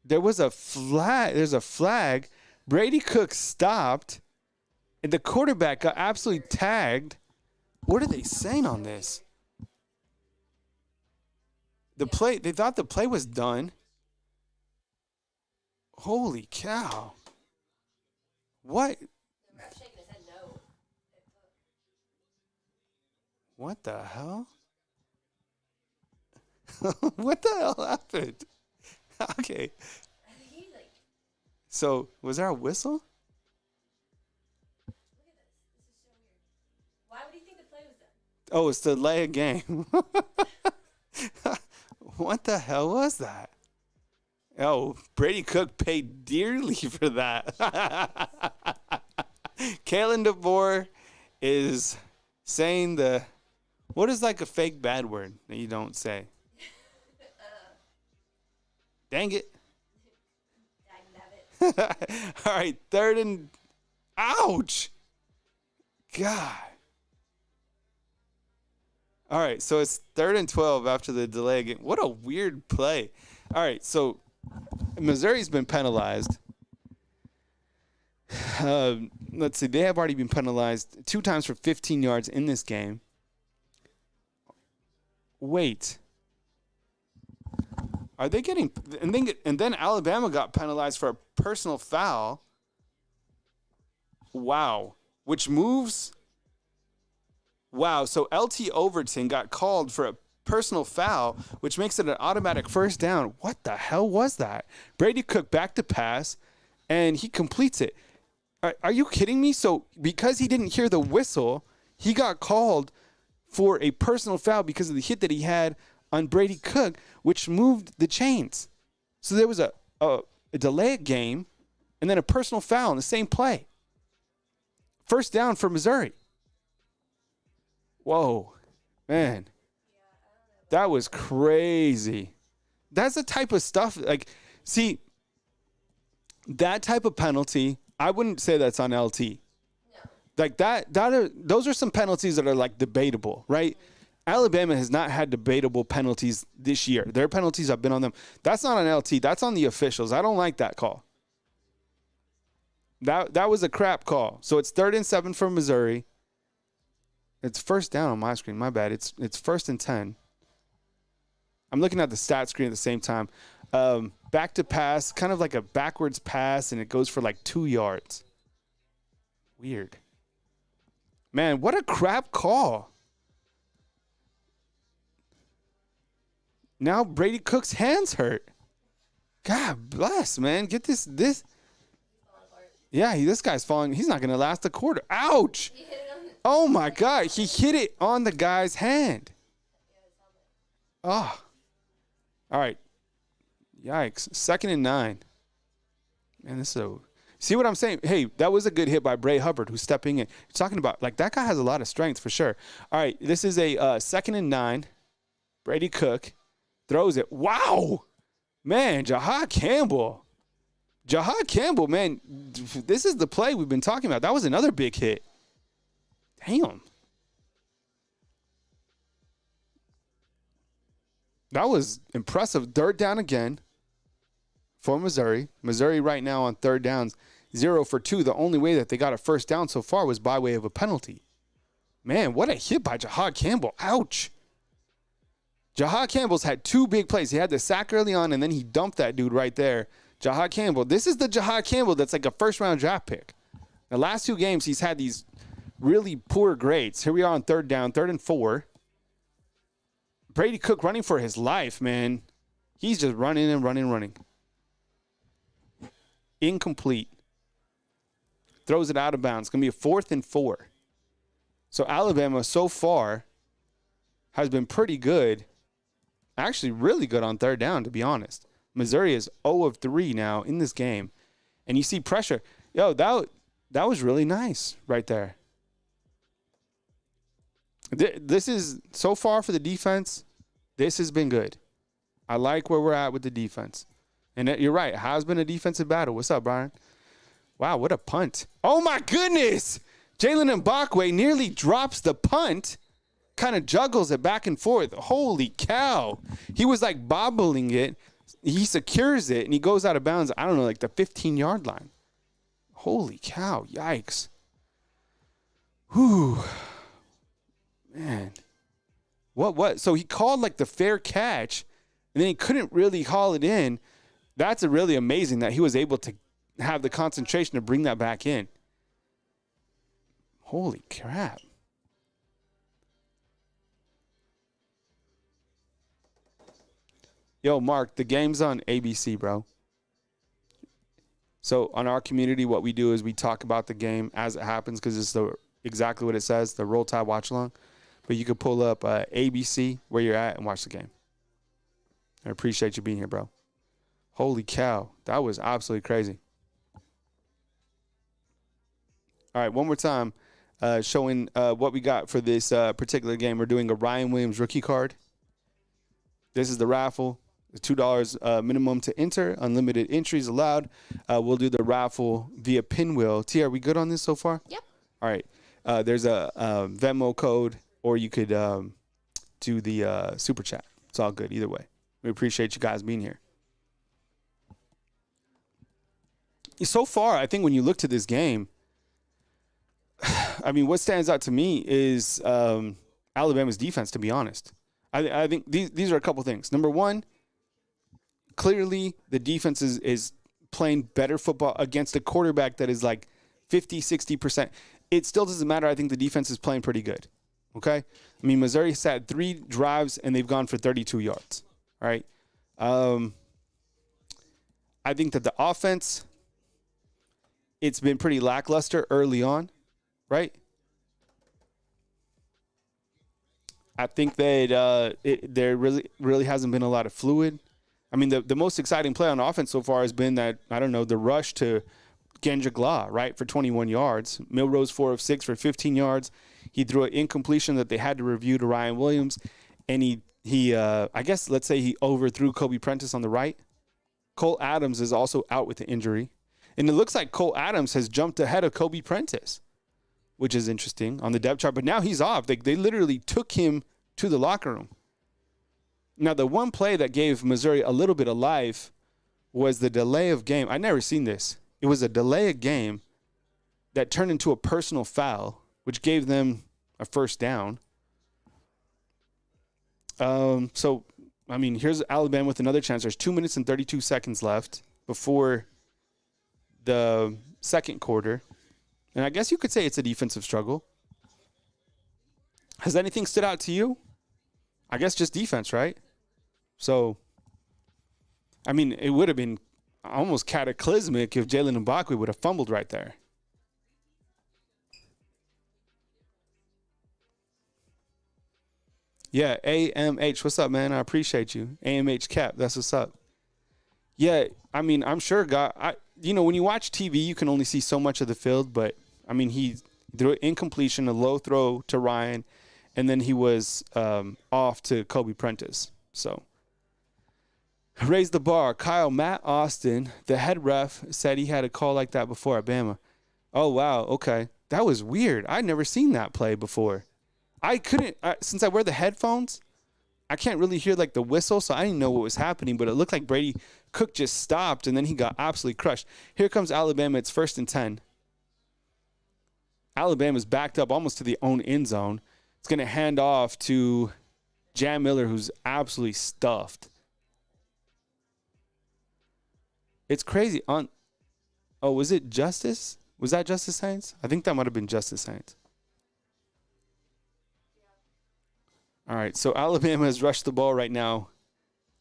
There was a flag. There's a flag. Brady Cook stopped, and the quarterback got absolutely tagged. What are they saying on this? They thought the play was done. Holy cow. What? What the hell? What the hell happened? Okay. So, was there a whistle? Look at this. This is so weird. Why would he Oh, it's delay a game. What the hell was that? Oh, Brady Cook paid dearly for that. Kalen DeVore is saying what is like a fake bad word that you don't say? Dang it. All right, third and ouch. God. All right, so it's 3rd and 12 after the delay game. What a weird play. All right, so Missouri's been penalized. Let's see. They have already been penalized 2 times for 15 yards in this game. Wait. Are they getting – and then Alabama got penalized for a personal foul. Wow. Which moves – wow, so LT Overton got called for a personal foul, which makes it an automatic first down. What the hell was that? Brady Cook back to pass, and he completes it. Are you kidding me? So because he didn't hear the whistle, he got called for a personal foul because of the hit that he had on Brady Cook, which moved the chains. So there was a delay game and then a personal foul in the same play. First down for Missouri. Whoa, man, that was crazy. That's the type of stuff, like, see, that type of penalty, I wouldn't say that's on LT. No. Like those are some penalties that are like debatable, right? Mm-hmm. Alabama has not had debatable penalties this year. Their penalties have been on them. That's not on LT. That's on the officials. I don't like that call. That was a crap call. So it's 3rd and 7 for Missouri. It's first down on my screen. My bad. It's 1st and 10. I'm looking at the stat screen at the same time. Back to pass, kind of like a backwards pass, and it goes for like 2 yards. Weird. Man, what a crap call. Now Brady Cook's hands hurt. God bless, man. Get this. Yeah, this guy's falling. He's not going to last a quarter. Ouch. Oh, my God. He hit it on the guy's hand. Oh. All right. Yikes. 2nd and 9. Man, this is so. See what I'm saying? Hey, that was a good hit by Bray Hubbard, who's stepping in. You're talking about, like, that guy has a lot of strength for sure. All right. This is a 2nd and 9. Brady Cook throws it. Wow. Man, Jahad Campbell. Man, this is the play we've been talking about. That was another big hit. Damn. That was impressive. 3rd down again for Missouri. Missouri right now on 3rd downs, 0 for 2. The only way that they got a first down so far was by way of a penalty. Man, what a hit by Jahad Campbell. Ouch. Jahad Campbell's had 2 big plays. He had the sack early on, and then he dumped that dude right there. Jahad Campbell. This is the Jahad Campbell that's like a first-round draft pick. The last 2 games, he's had these really poor grades. Here we are on 3rd down, 3rd and 4. Brady Cook running for his life, man. He's just running and running. Incomplete. Throws it out of bounds. It's going to be a 4th and 4. So Alabama so far has been pretty good. Actually really good on 3rd down, to be honest. Missouri is 0 of 3 now in this game. And you see pressure. Yo, that was really nice right there. This is, so far for the defense, this has been good. I like where we're at with the defense. And you're right, it has been a defensive battle. What's up, Brian? Wow, what a punt. Oh, my goodness. Jalen Mbakwe nearly drops the punt, kind of juggles it back and forth. Holy cow. He was like bobbling it. He secures it, and he goes out of bounds, I don't know, like the 15-yard line. Holy cow. Yikes. Whew. Man. What? So he called like the fair catch, and then he couldn't really haul it in. That's really amazing that he was able to have the concentration to bring that back in. Holy crap. Yo, Mark, the game's on ABC, bro. So on our community, what we do is we talk about the game as it happens because it's exactly what it says, the Roll Tide Watch Along. but you could pull up ABC where you're at and watch the game. I appreciate you being here, bro. Holy cow. That was absolutely crazy. All right, one more time, showing what we got for this particular game. We're doing a Ryan Williams rookie card. This is the raffle. $2 minimum to enter. Unlimited entries allowed. We'll do the raffle via pinwheel. T, are we good on this so far? Yep. All right. There's a Venmo code, or you could do the super chat. It's all good either way. We appreciate you guys being here. So far, I think when you look to this game, I mean, what stands out to me is Alabama's defense, to be honest. I think these are a couple things. Number one, clearly the defense is playing better football against a quarterback that is like 50, 60%. It still doesn't matter. I think the defense is playing pretty good. Okay? I mean, Missouri sat 3 drives, and they've gone for 32 yards. All right? I think that the offense, it's been pretty lackluster early on, right? I think that there really hasn't been a lot of fluid. I mean, the most exciting play on offense so far has been that, I don't know, the rush to Kendrick Law, right, for 21 yards. Milroe's 4 of 6 for 15 yards. He threw an incompletion that they had to review to Ryan Williams, and he I guess, let's say he overthrew Kobe Prentice on the right. Cole Adams is also out with the injury. And it looks like Cole Adams has jumped ahead of Kobe Prentice, which is interesting on the depth chart. But now he's off. They literally took him to the locker room. Now, the one play that gave Missouri a little bit of life was the delay of game. I'd never seen this. It was a delay of game that turned into a personal foul, which gave them a first down. So, I mean, here's Alabama with another chance. There's 2 minutes and 32 seconds left before the second quarter. And I guess you could say it's a defensive struggle. Has anything stood out to you? I guess just defense, right? So, I mean, it would have been almost cataclysmic if Jalen Mbakwe would have fumbled right there. Yeah, AMH, what's up, man? I appreciate you. AMH Cap, that's what's up. Yeah, I mean, I'm sure when you watch TV, you can only see so much of the field, but, I mean, he threw an incompletion, a low throw to Ryan, and then he was off to Kobe Prentice. So, raise the bar. Matt Austin, the head ref, said he had a call like that before at Bama. Oh, wow, okay. That was weird. I'd never seen that play before. I couldn't, since I wear the headphones, I can't really hear like the whistle, so I didn't know what was happening, but it looked like Brady Cook just stopped, and then he got absolutely crushed. Here comes Alabama. It's 1st and 10. Alabama's backed up almost to the own end zone. It's going to hand off to Jam Miller, who's absolutely stuffed. It's crazy. Was it Justice? Was that Justice Haynes? I think that might have been Justice Haynes. All right, so Alabama has rushed the ball right now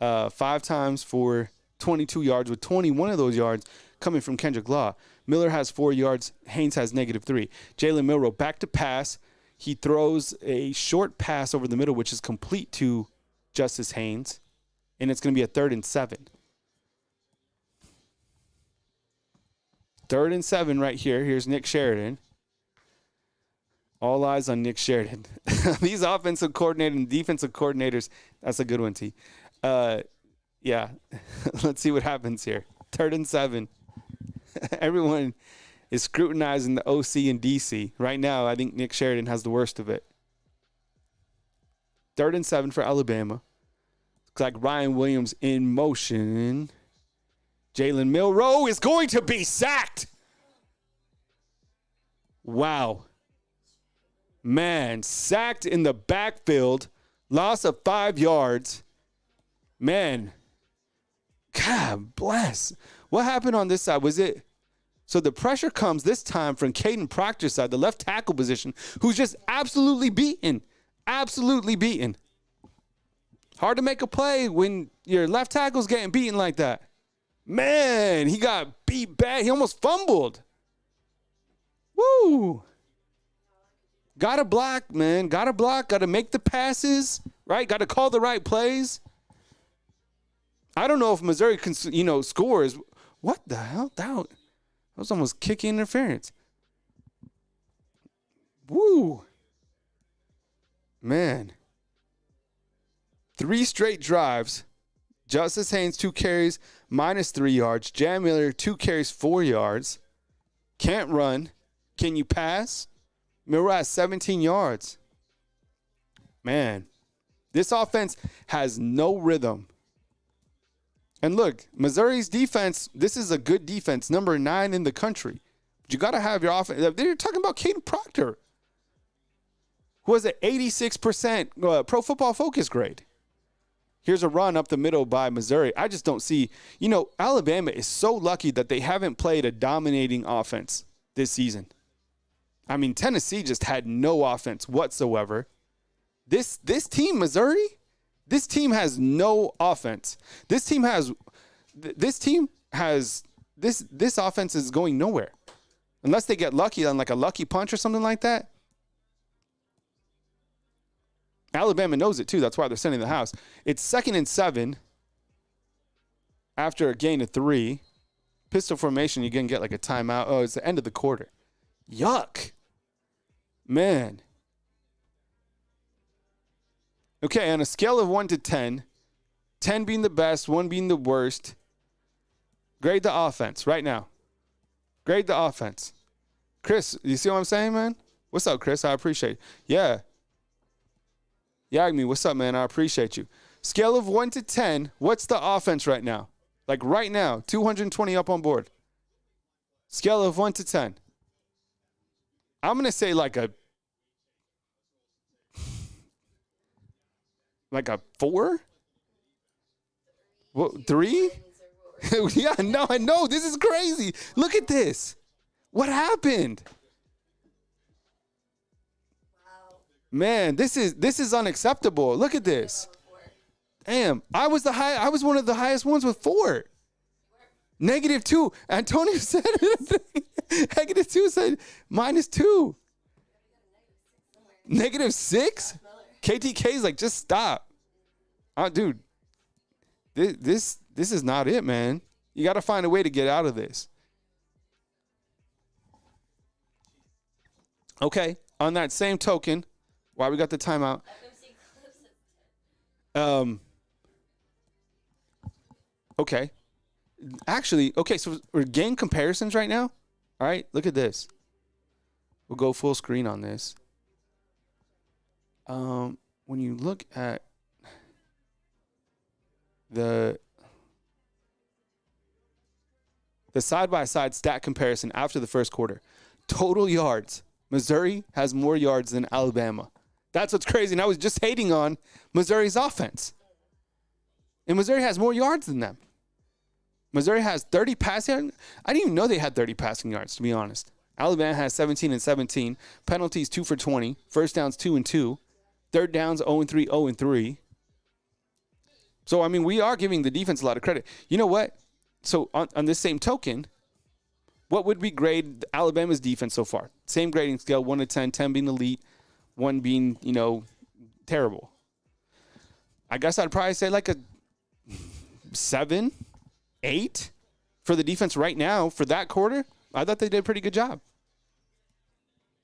5 times for 22 yards, with 21 of those yards coming from Kendrick Law. Miller has 4 yards. Haynes has -3. Jalen Milroe back to pass. He throws a short pass over the middle, which is complete to Justice Haynes, and it's going to be a 3rd and 7. 3rd and 7 right here. Here's Nick Sheridan. All eyes on Nick Sheridan. These offensive coordinators and defensive coordinators, that's a good one, T. Yeah, let's see what happens here. 3rd and 7. Everyone is scrutinizing the OC and DC. Right now, I think Nick Sheridan has the worst of it. 3rd and 7 for Alabama. Looks like Ryan Williams in motion. Jalen Milroe is going to be sacked. Wow. Man, sacked in the backfield. Loss of 5 yards. Man, God bless. What happened on this side? Was it? So the pressure comes this time from Caden Proctor's side, the left tackle position, who's just absolutely beaten. Absolutely beaten. Hard to make a play when your left tackle's getting beaten like that. Man, he got beat bad. He almost fumbled. Woo. Got to block, man. Got to block. Got to make the passes, right? Got to call the right plays. I don't know if Missouri can, scores. What the hell? That was almost kicking interference. Woo. Man. 3 straight drives. Justice Haynes, 2 carries, -3 yards. Jan Miller, 2 carries, 4 yards. Can't run. Can you pass? Milroe has 17 yards. Man, this offense has no rhythm. And look, Missouri's defense, this is a good defense, number 9 in the country. But you got to have your offense. They're talking about Caden Proctor, who has an 86% Pro Football Focus grade. Here's a run up the middle by Missouri. I just don't see, Alabama is so lucky that they haven't played a dominating offense this season. I mean, Tennessee just had no offense whatsoever. This team, Missouri, this team has no offense. This offense is going nowhere. Unless they get lucky on like a lucky punch or something like that. Alabama knows it too. That's why they're sending the house. It's 2nd and 7 after a gain of 3. Pistol formation, you're going to get like a timeout. Oh, it's the end of the quarter. Yuck. Man. Okay, on a scale of 1 to 10, 10 being the best, 1 being the worst, grade the offense right now. Grade the offense. Chris, you see what I'm saying, man? What's up, Chris? I appreciate it. Yeah. Yagmi, what's up, man? I appreciate you. Scale of 1 to 10, what's the offense right now? Like right now, 220 up on board. Scale of 1 to 10. I'm going to say like a 4? What, 3? Yeah, no, I know. This is crazy. Look at this. What happened? Man, this is unacceptable. Look at this. Damn, I was one of the highest ones with 4. -2. Antonio said -2 said -2. -6? KTK's like, just stop. Dude, this is not it, man. You got to find a way to get out of this. Okay, on that same token, why we got the timeout? Okay. Actually, okay, so we're game comparisons right now. All right, look at this. We'll go full screen on this. When you look at the side-by-side stat comparison after the first quarter, total yards, Missouri has more yards than Alabama. That's what's crazy. And I was just hating on Missouri's offense. And Missouri has more yards than them. Missouri has 30 passing yards. I didn't even know they had 30 passing yards, to be honest. Alabama has 17 and 17. Penalties 2 for 20. First downs 2 and 2. Third downs 0 and 3, 0 and 3. So, I mean, we are giving the defense a lot of credit. You know what? So, on this same token, what would we grade Alabama's defense so far? Same grading scale, 1 to 10, 10 being elite, 1 being, terrible. I guess I'd probably say like a 7, 8 for the defense right now for that quarter. I thought they did a pretty good job.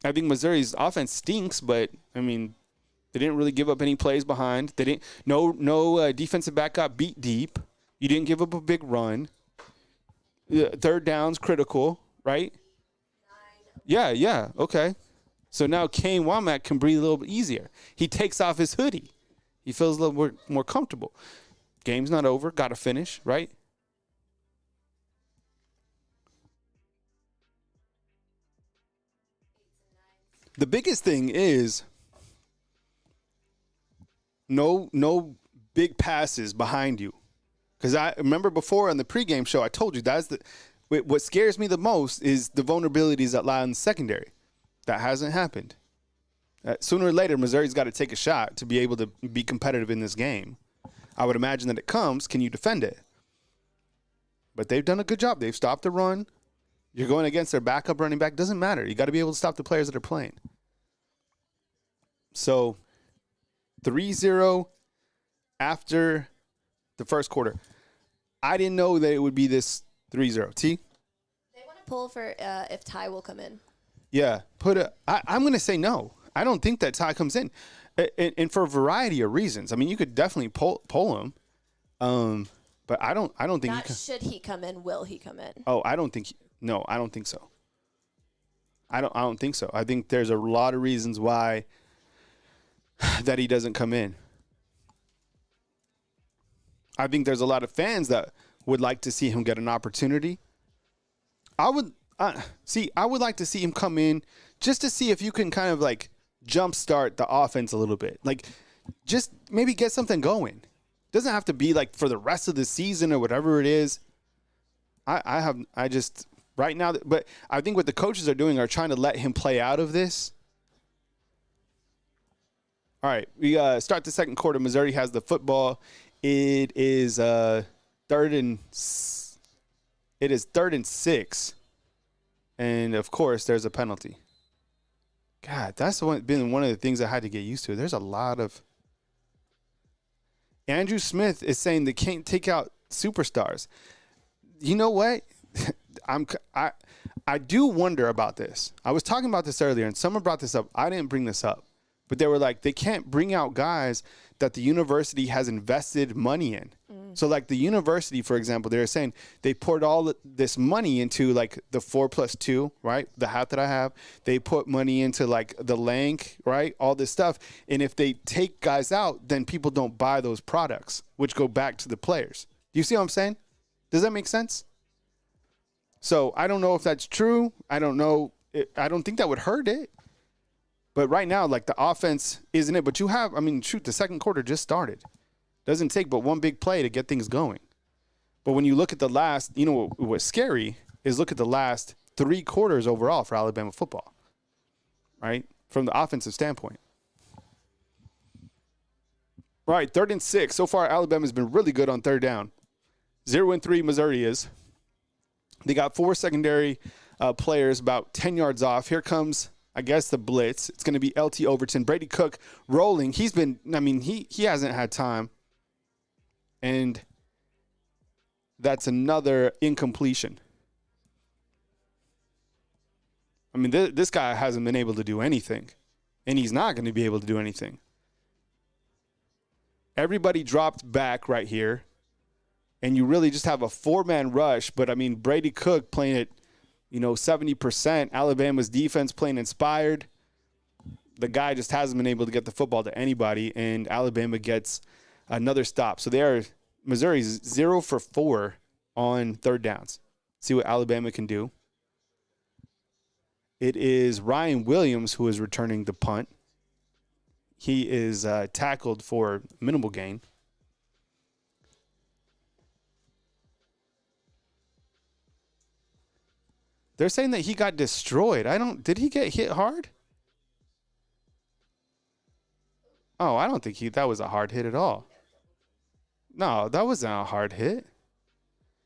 I think Missouri's offense stinks, but, I mean, they didn't really give up any plays behind. They didn't. No defensive back got beat deep. You didn't give up a big run. Third down's critical, right? 9. Yeah, okay. So now Kane Womack can breathe a little bit easier. He takes off his hoodie. He feels a little more comfortable. Game's not over. Got to finish, right? The biggest thing is no big passes behind you. Because I remember before on the pregame show, I told you what scares me the most is the vulnerabilities that lie in the secondary. That hasn't happened. Sooner or later, Missouri's got to take a shot to be able to be competitive in this game. I would imagine that it comes. Can you defend it? But they've done a good job. They've stopped the run. You're going against their backup running back. Doesn't matter. You got to be able to stop the players that are playing. So 3-0 after the first quarter. I didn't know that it would be this 3-0. T? They want to pull for if Ty will come in. Yeah. I'm going to say no. I don't think that Ty comes in. And for a variety of reasons. I mean, you could definitely pull him. But I don't think Not should he come in, will he come in? Oh, I don't think so. I don't think so. I think there's a lot of reasons why that he doesn't come in. I think there's a lot of fans that would like to see him get an opportunity. I would like to see him come in just to see if you can kind of like jumpstart the offense a little bit. Like just maybe get something going. Doesn't have to be like for the rest of the season or whatever it is. Right now, but I think what the coaches are doing are trying to let him play out of this. All right, we start the second quarter. Missouri has the football. It is third and 6, and of course, there's a penalty. God, that's been one of the things I had to get used to. There's a lot of. Andrew Smith is saying they can't take out superstars. You know what? I do wonder about this. I was talking about this earlier, and someone brought this up. I didn't bring this up, but they were like, they can't bring out guys that the university has invested money in. So like the university, for example, they were saying they poured all this money into like the 4+2, right? The hat that I have. They put money into like the Lank, right? All this stuff. And if they take guys out, then people don't buy those products, which go back to the players. Do you see what I'm saying? Does that make sense? So I don't know if that's true. I don't know. I don't think that would hurt it. But right now, like the offense isn't it. But you have, the second quarter just started. Doesn't take but one big play to get things going. But when you look at the last, what's scary is look at the last 3 quarters overall for Alabama football, right? From the offensive standpoint. All right, 3rd and 6. So far, Alabama's been really good on third down. 0-3 Missouri is. They got 4 secondary players about 10 yards off. Here comes, I guess, the blitz. It's going to be LT Overton. Brady Cook rolling. He's been, he hasn't had time. And that's another incompletion. This guy hasn't been able to do anything. And he's not going to be able to do anything. Everybody dropped back right here. And you really just have a 4-man rush. But, Brady Cook playing at, 70%. Alabama's defense playing inspired. The guy just hasn't been able to get the football to anybody. And Alabama gets another stop. So Missouri's 0 for 4 on third downs. See what Alabama can do. It is Ryan Williams who is returning the punt. He is tackled for minimal gain. They're saying that he got destroyed. Did he get hit hard? Oh, I don't think that was a hard hit at all. No, that wasn't a hard hit.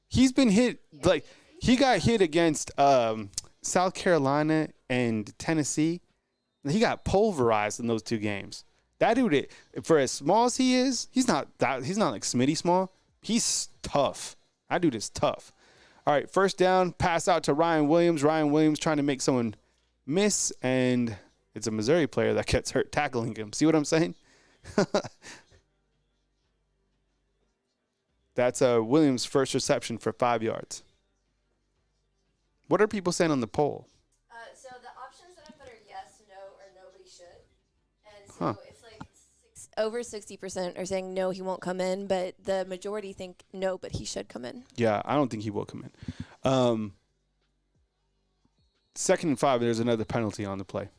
He's been hit, he got hit against South Carolina and Tennessee. He got pulverized in those 2 games. That dude, for as small as he is, he's not like Smitty small. He's tough. That dude is tough. All right, first down, pass out to Ryan Williams. Ryan Williams trying to make someone miss, and it's a Missouri player that gets hurt tackling him. See what I'm saying? That's Williams' first reception for 5 yards. What are people saying on the poll? So the options that I put are yes, no, or nobody should. And so it's like over 60% are saying no, he won't come in, but the majority think no, but he should come in. Yeah, I don't think he will come in. 2nd and 5, there's another penalty on the play.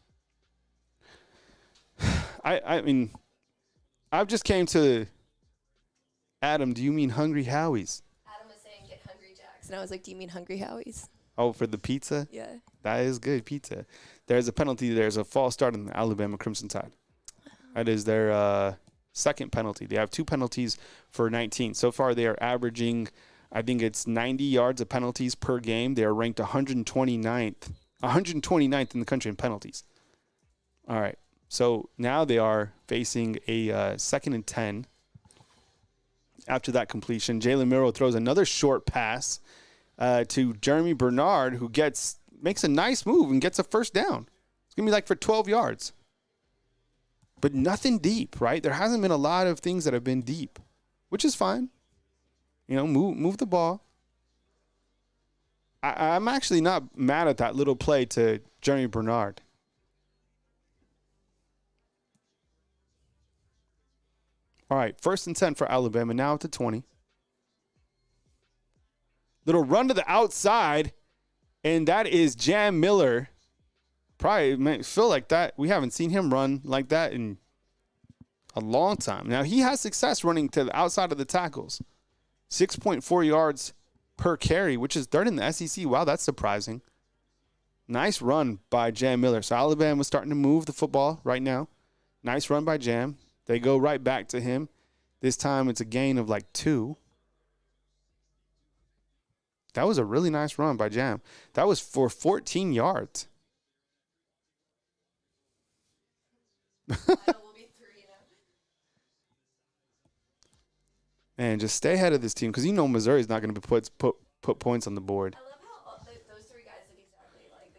I've just came to Adam, do you mean Hungry Howie's? Adam was saying get Hungry Jacks, and I was like, do you mean Hungry Howie's? Oh, for the pizza? Yeah. That is good pizza. There's a penalty. There's a false start on the Alabama Crimson Tide. That is their second penalty. They have 2 penalties for 19. So far, they are averaging, I think it's 90 yards of penalties per game. They are ranked 129th in the country in penalties. All right. So now they are facing a 2nd and 10 after that completion. Jalen Milroe throws another short pass to Jeremy Bernard, who makes a nice move and gets a first down. It's going to be like for 12 yards. But nothing deep, right? There hasn't been a lot of things that have been deep, which is fine. You know, move the ball. I'm actually not mad at that little play to Jeremy Bernard. All right, 1st and 10 for Alabama, now at the 20. Little run to the outside, and that is Jam Miller. Probably feel like that. We haven't seen him run like that in a long time. Now, he has success running to the outside of the tackles. 6.4 yards per carry, which is 3rd in the SEC. Wow, that's surprising. Nice run by Jam Miller. So Alabama's starting to move the football right now. Nice run by Jam. They go right back to him. This time it's a gain of like 2. That was a really nice run by Jam. That was for 14 yards. Man, just stay ahead of this team because you know Missouri's not going to put points on the board. I love how those 3 guys look exactly like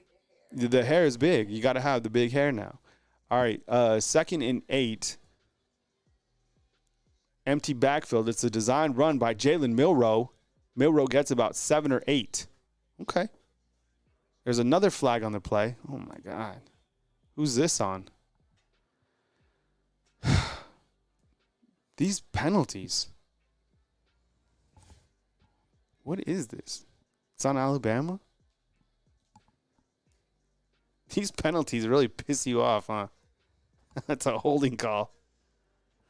the hair. The hair is big. You got to have the big hair now. All right, 2nd and 8. Empty backfield. It's a design run by Jalen Milroe. Milroe gets about 7 or 8. Okay. There's another flag on the play. Oh, my God. Who's this on? These penalties. What is this? It's on Alabama? These penalties really piss you off, huh? That's a holding call.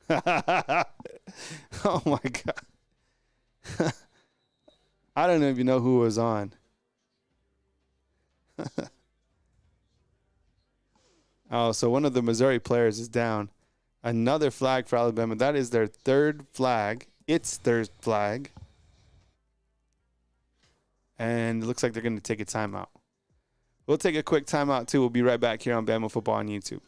Oh, my God. I don't even know who was on. Oh, so one of the Missouri players is down. Another flag for Alabama. That is their 3rd flag. It's their flag. And it looks like they're going to take a timeout. We'll take a quick timeout, too. We'll be right back here on Bama Football on YouTube.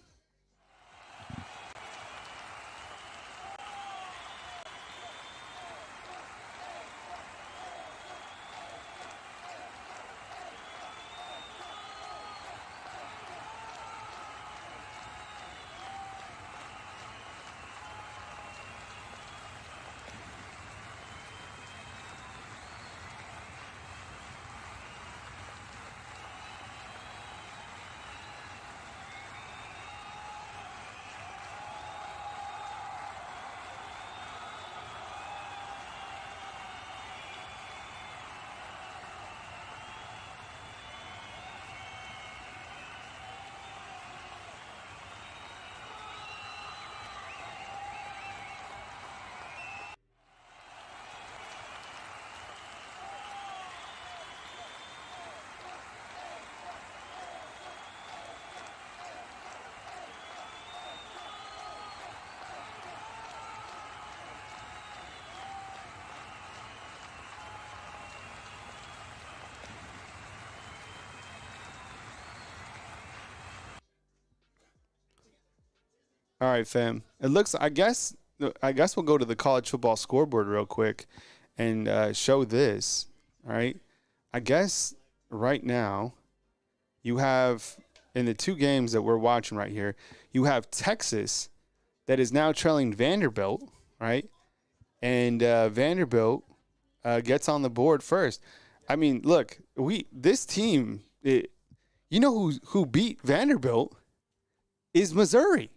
All right, fam. It looks, I guess we'll go to the college football scoreboard real quick and show this. All right. I guess right now you have, in the 2 games that we're watching right here, you have Texas that is now trailing Vanderbilt, right? And Vanderbilt gets on the board first. I mean, look, this team, you know who beat Vanderbilt is Missouri.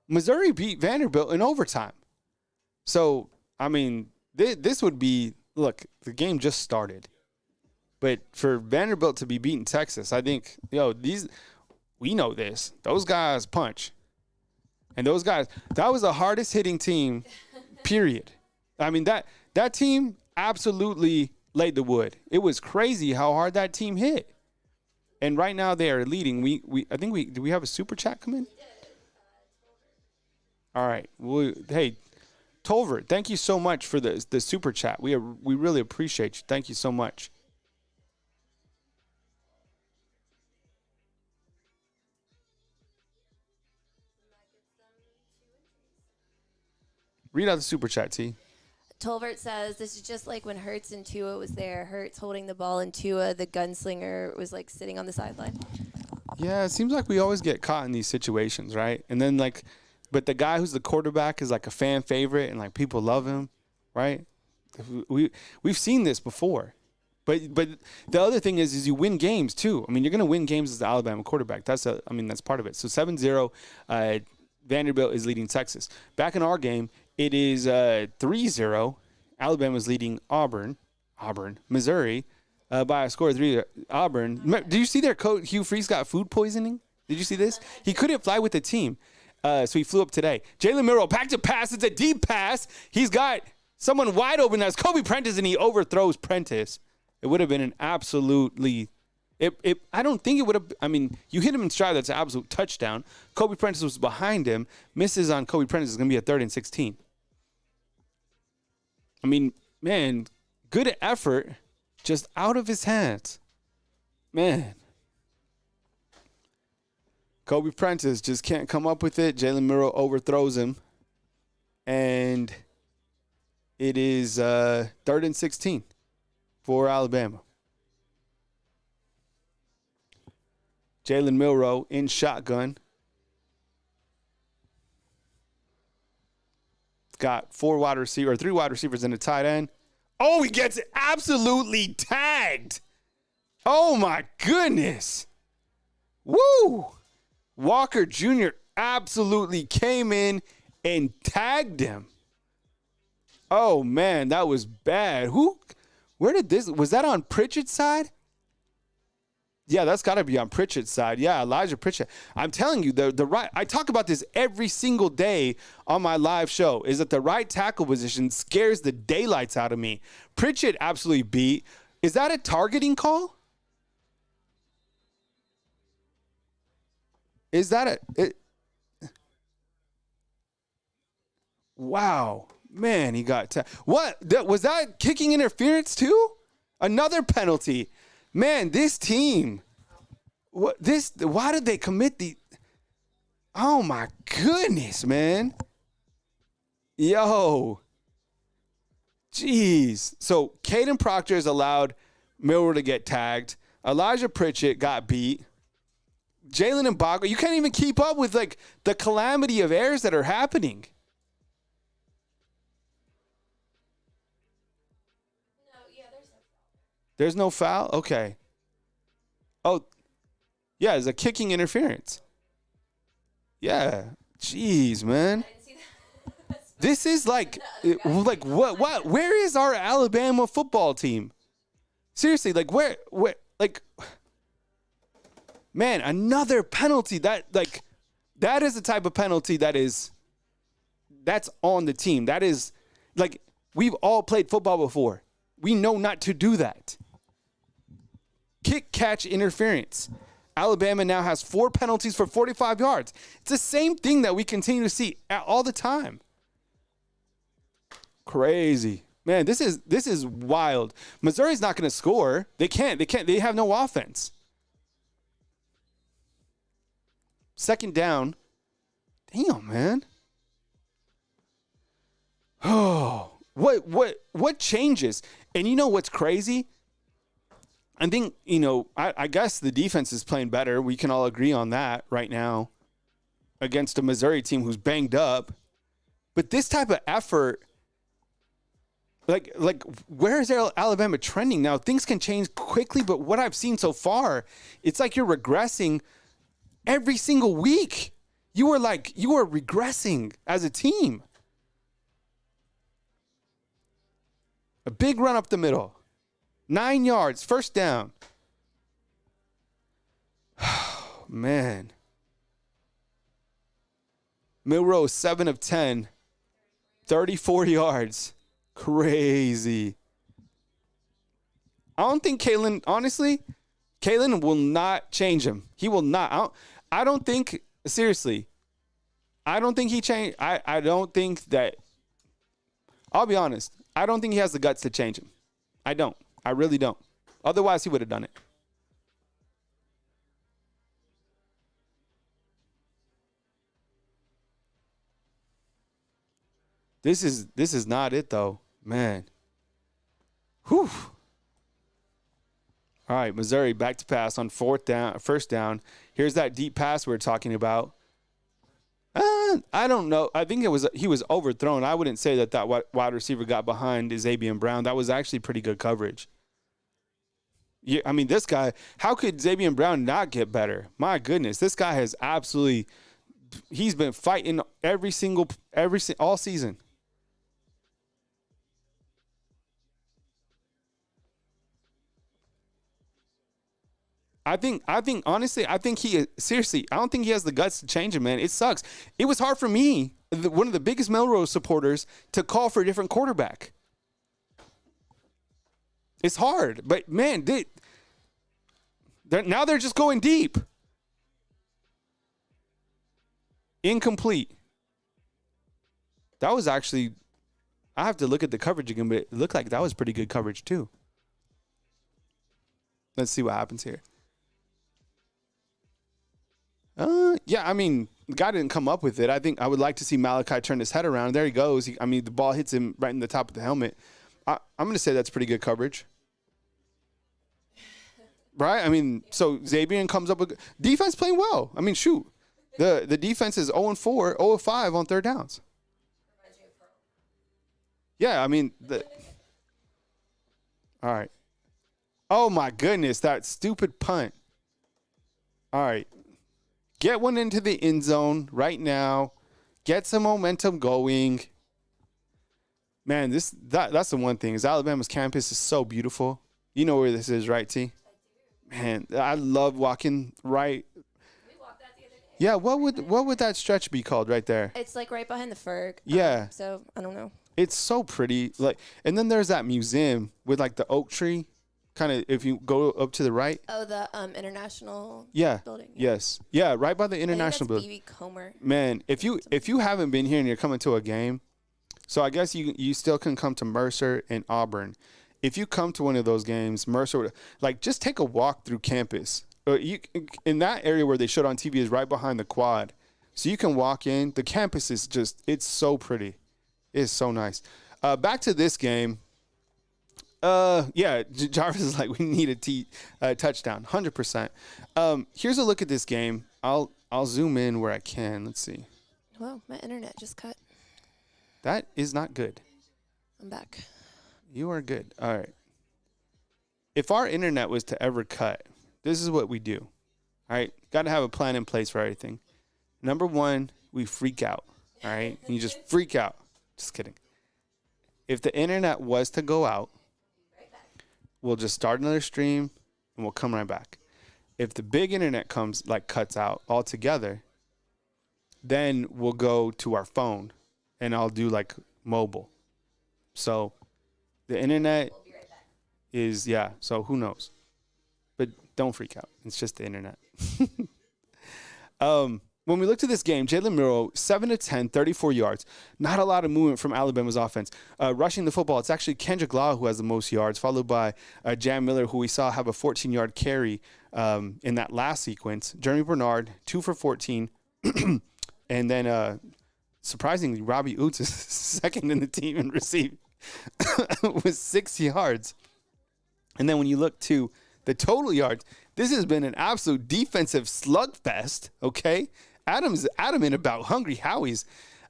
Missouri beat Vanderbilt in overtime. So, I mean, this would be, look, the game just started. But for Vanderbilt to be beating Texas, I think, we know this. Those guys punch. And those guys, that was the hardest hitting team, period. I mean, that team absolutely laid the wood. It was crazy how hard that team hit. And right now they are leading. Do we have a super chat come in? All right. Hey, Tolver, thank you so much for the super chat. We really appreciate you. Thank you so much. Read out the super chat, T. Tolbert says, this is just like when Hurts and Tua was there. Hurts holding the ball and Tua, the gunslinger, was like sitting on the sideline. Yeah, it seems like we always get caught in these situations, right? And then but the guy who's the quarterback is like a fan favorite and like people love him, right? We've seen this before. But the other thing is you win games too. I mean, you're going to win games as the Alabama quarterback. That's part of it. So 7-0, Vanderbilt is leading Texas. Back in our game, it is 3-0. Alabama's leading Missouri, by a score of 3. Auburn. Did you see their coach Hugh Freeze got food poisoning? Did you see this? He couldn't fly with the team, so he flew up today. Jalen Milroe back to pass. It's a deep pass. He's got someone wide open. That's Kobe Prentice, and he overthrows Prentice. It would have been an absolutely I don't think it would have. I mean, you hit him in stride. That's an absolute touchdown. Kobe Prentice was behind him. Misses on Kobe Prentice is going to be a 3rd and 16. I mean, man, good effort, just out of his hands. Man. Kobe Prentice just can't come up with it. Jalen Milroe overthrows him. And it is 3rd and 16 for Alabama. Jalen Milroe in shotgun. Got 3 wide receivers and a tight end. Oh, he gets absolutely tagged. Oh, my goodness. Woo. Walker Jr. absolutely came in and tagged him. Oh, man, that was bad. Was that on Pritchett's side? Yeah, that's got to be on Pritchett's side. Yeah, Elijah Pritchett. I'm telling you, the right. I talk about this every single day on my live show. Is that the right tackle position scares the daylights out of me? Pritchett absolutely beat. Is that a targeting call? Is that Wow, man, he got what? Was that kicking interference too? Another penalty. Man, this team, why did they commit oh my goodness, man. Yo. Jeez. So Caden Proctor has allowed Milroe to get tagged. Elijah Pritchett got beat. Jalen Mbagwa, you can't even keep up with like the calamity of errors that are happening. There's no foul? Okay. Oh, yeah, it's a kicking interference. Yeah. Jeez, man. This is like what? Where is our Alabama football team? Seriously, like where, man, another penalty that is the type of penalty that's on the team. That is like, we've all played football before. We know not to do that. Kick catch interference. Alabama now has 4 penalties for 45 yards. It's the same thing that we continue to see all the time. Crazy. Man, this is wild. Missouri's not going to score. They can't. They have no offense. 2nd down. Damn, man. Oh, what changes? And you know what's crazy? I think, I guess the defense is playing better. We can all agree on that right now against a Missouri team who's banged up. But this type of effort, like where is Alabama trending now? Things can change quickly, but what I've seen so far, it's like you're regressing every single week. You are regressing as a team. A big run up the middle. 9 yards, 1st down. Man. Milroe, 7 of 10. 34 yards. Crazy. I don't think Kalen will not change him. He will not. I don't think, seriously, I don't think he changed. I don't think that, I'll be honest, I don't think he has the guts to change him. I don't. I really don't. Otherwise, he would have done it. This is not it though, man. Whew. All right, Missouri back to pass on first down. Here's that deep pass we're talking about. I don't know. I think he was overthrown. I wouldn't say that wide receiver got behind Xavier Brown. That was actually pretty good coverage. Yeah, I mean, this guy, how could Xavier Brown not get better? My goodness, this guy has absolutely, he's been fighting all season. I think honestly, I don't think he has the guts to change him, man. It sucks. It was hard for me, one of the biggest Milroe supporters, to call for a different quarterback. It's hard, but man, now they're just going deep. Incomplete. That was actually, I have to look at the coverage again, but it looked like that was pretty good coverage too. Let's see what happens here. Yeah, I mean, the guy didn't come up with it. I think I would like to see Malachi turn his head around. There he goes. The ball hits him right in the top of the helmet. I'm going to say that's pretty good coverage. Right? I mean, so Xavier comes up with defense playing well. I mean, shoot. The defense is 0-4, 0-5 on third downs. Yeah, I mean, all right. Oh, my goodness, that stupid punt. All right. Get one into the end zone right now. Get some momentum going. Man, that's the one thing is Alabama's campus is so beautiful. You know where this is, right, T? Man, I love walking right. We walked that the other day. Yeah, what would that stretch be called right there? It's like right behind the Ferg. Yeah. So I don't know. It's so pretty. And then there's that museum with like the oak tree. Kind of, if you go up to the right. Oh, the International building. Yes. Yeah, right by the International building. B.B. Comer. Man, if you haven't been here and you're coming to a game, so I guess you still can come to Mercer and Auburn. If you come to one of those games, Mercer, just take a walk through campus. In that area where they showed on TV is right behind the quad. So you can walk in. The campus is it's so pretty. It's so nice. Back to this game. Jarvis is like, we need a touchdown, 100%. Here's a look at this game. I'll zoom in where I can. Let's see. Well, my internet just cut. That is not good. I'm back. You are good. All right. If our internet was to ever cut, this is what we do. All right. Got to have a plan in place for everything. Number one, we freak out. All right. And you just freak out. Just kidding. If the internet was to go out, we'll just start another stream and we'll come right back. If the big internet cuts out altogether, then we'll go to our phone and I'll do mobile. So the internet is, so who knows? But don't freak out. It's just the internet. When we looked at this game, Jalen Milroe, 7 of 10, 34 yards. Not a lot of movement from Alabama's offense. Rushing the football, it's actually Kendrick Law who has the most yards, followed by Jam Miller, who we saw have a 14-yard carry in that last sequence. Jeremy Bernard, 2 for 14. And then, surprisingly, Robbie Oots is second in the team in receiving with 6 yards. And then when you look to the total yards, this has been an absolute defensive slugfest, okay? Adam's adamant about Hungry Howie's.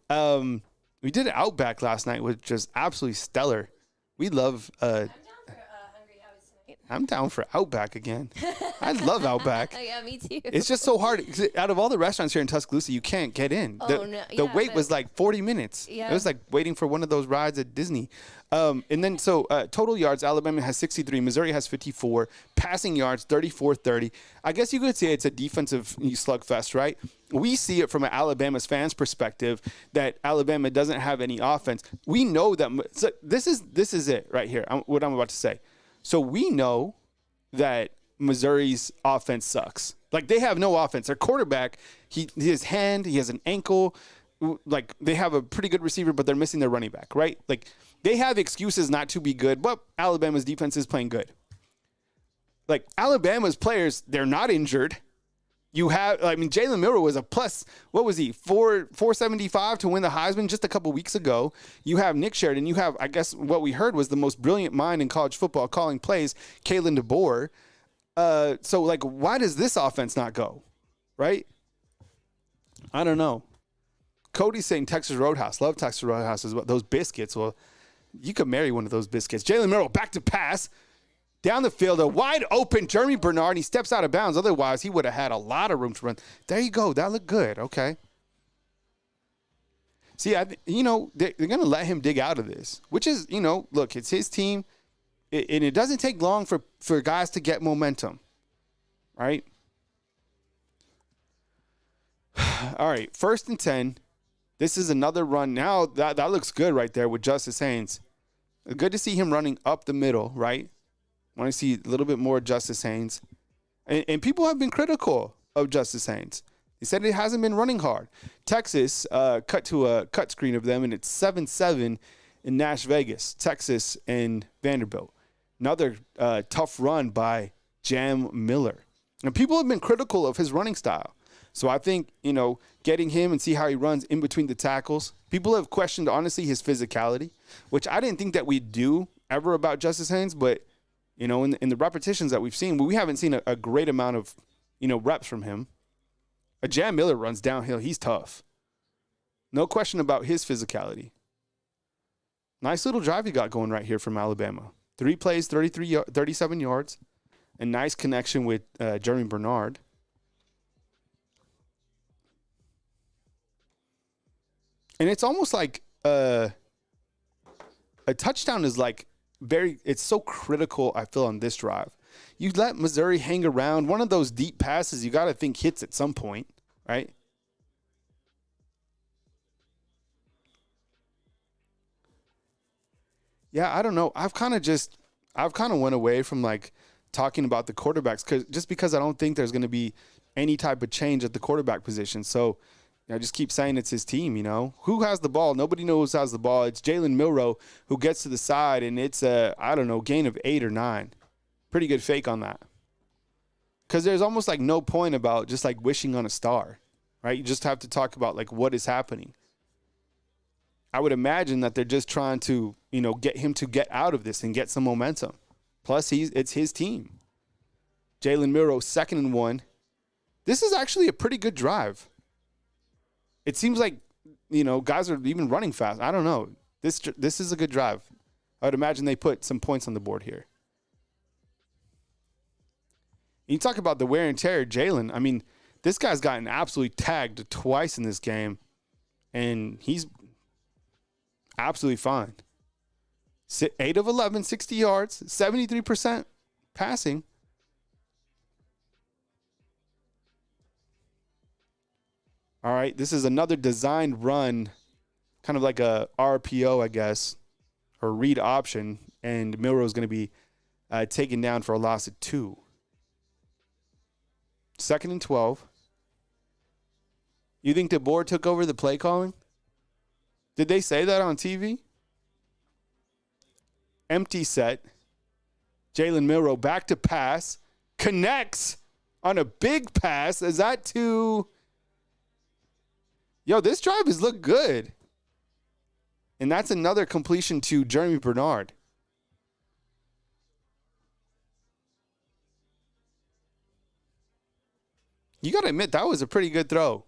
We did an Outback last night, which was absolutely stellar. We love I'm down for Outback again. I love Outback. Yeah, me too. It's just so hard. Out of all the restaurants here in Tuscaloosa, you can't get in. The wait was 40 minutes. Yeah. It was like waiting for one of those rides at Disney. And then total yards, Alabama has 63. Missouri has 54. Passing yards, 34-30. I guess you could say it's a defensive slugfest, right? We see it from an Alabama's fans' perspective that Alabama doesn't have any offense. We know that. So this is it right here, what I'm about to say. So we know that Missouri's offense sucks. They have no offense. Their quarterback, he has hand, he has an ankle. They have a pretty good receiver, but they're missing their running back, right? They have excuses not to be good, but Alabama's defense is playing good. Alabama's players, they're not injured. You have, I mean, Jalen Milroe was a plus, what was he, 475 to win the Heisman just a couple weeks ago. You have Nick Sheridan. You have, I guess, what we heard was the most brilliant mind in college football calling plays, Kalen DeBoer. So, like, why does this offense not go, right? I don't know. Cody's saying Texas Roadhouse. Love Texas Roadhouse as well. Those biscuits. Well, you could marry one of those biscuits. Jalen Milroe back to pass. Down the field, a wide open Jeremy Bernard. He steps out of bounds. Otherwise, he would have had a lot of room to run. There you go. That looked good. Okay. See, they're going to let him dig out of this, which is, look, it's his team. And it doesn't take long for guys to get momentum, right? All right, 1st and 10. This is another run. Now, that looks good right there with Justice Haynes. Good to see him running up the middle, right? Want to see a little bit more Justice Haynes. And people have been critical of Justice Haynes. He said it hasn't been running hard. Texas cut to a cut screen of them, and it's 7-7 in Nash Vegas, Texas and Vanderbilt. Another tough run by Jam Miller. And people have been critical of his running style. So I think, getting him and see how he runs in between the tackles. People have questioned, honestly, his physicality, which I didn't think that we'd do ever about Justice Haynes, but in the repetitions that we've seen, we haven't seen a great amount of, reps from him. A Jam Miller runs downhill. He's tough. No question about his physicality. Nice little drive he got going right here from Alabama. 3 plays, 37 yards. A nice connection with Jeremy Bernard. And it's almost like a touchdown is like, it's so critical, I feel, on this drive. You let Missouri hang around. One of those deep passes you got to think hits at some point, right? Yeah, I don't know. I've kind of went away from like talking about the quarterbacks because I don't think there's going to be any type of change at the quarterback position. So I just keep saying it's his team, Who has the ball? Nobody knows who has the ball. It's Jalen Milroe who gets to the side, and it's a, gain of 8 or 9. Pretty good fake on that. Because there's almost like no point about just like wishing on a star, right? You just have to talk about like what is happening. I would imagine that they're just trying to, get him to get out of this and get some momentum. Plus, it's his team. Jalen Milroe, 2nd and 1. This is actually a pretty good drive. It seems like, guys are even running fast. I don't know. This is a good drive. I would imagine they put some points on the board here. You talk about the wear and tear, Jalen. I mean, this guy's gotten absolutely tagged twice in this game, and he's absolutely fine. 8 of 11, 60 yards, 73% passing. All right, this is another designed run, kind of like a RPO, I guess, or read option, and Milroe is going to be taken down for a loss of 2. 2nd and 12. You think the board took over the play calling? Did they say that on TV? Empty set. Jalen Milroe back to pass. Connects on a big pass. Is that to... Yo, this drive has looked good. And that's another completion to Jeremy Bernard. You got to admit, that was a pretty good throw.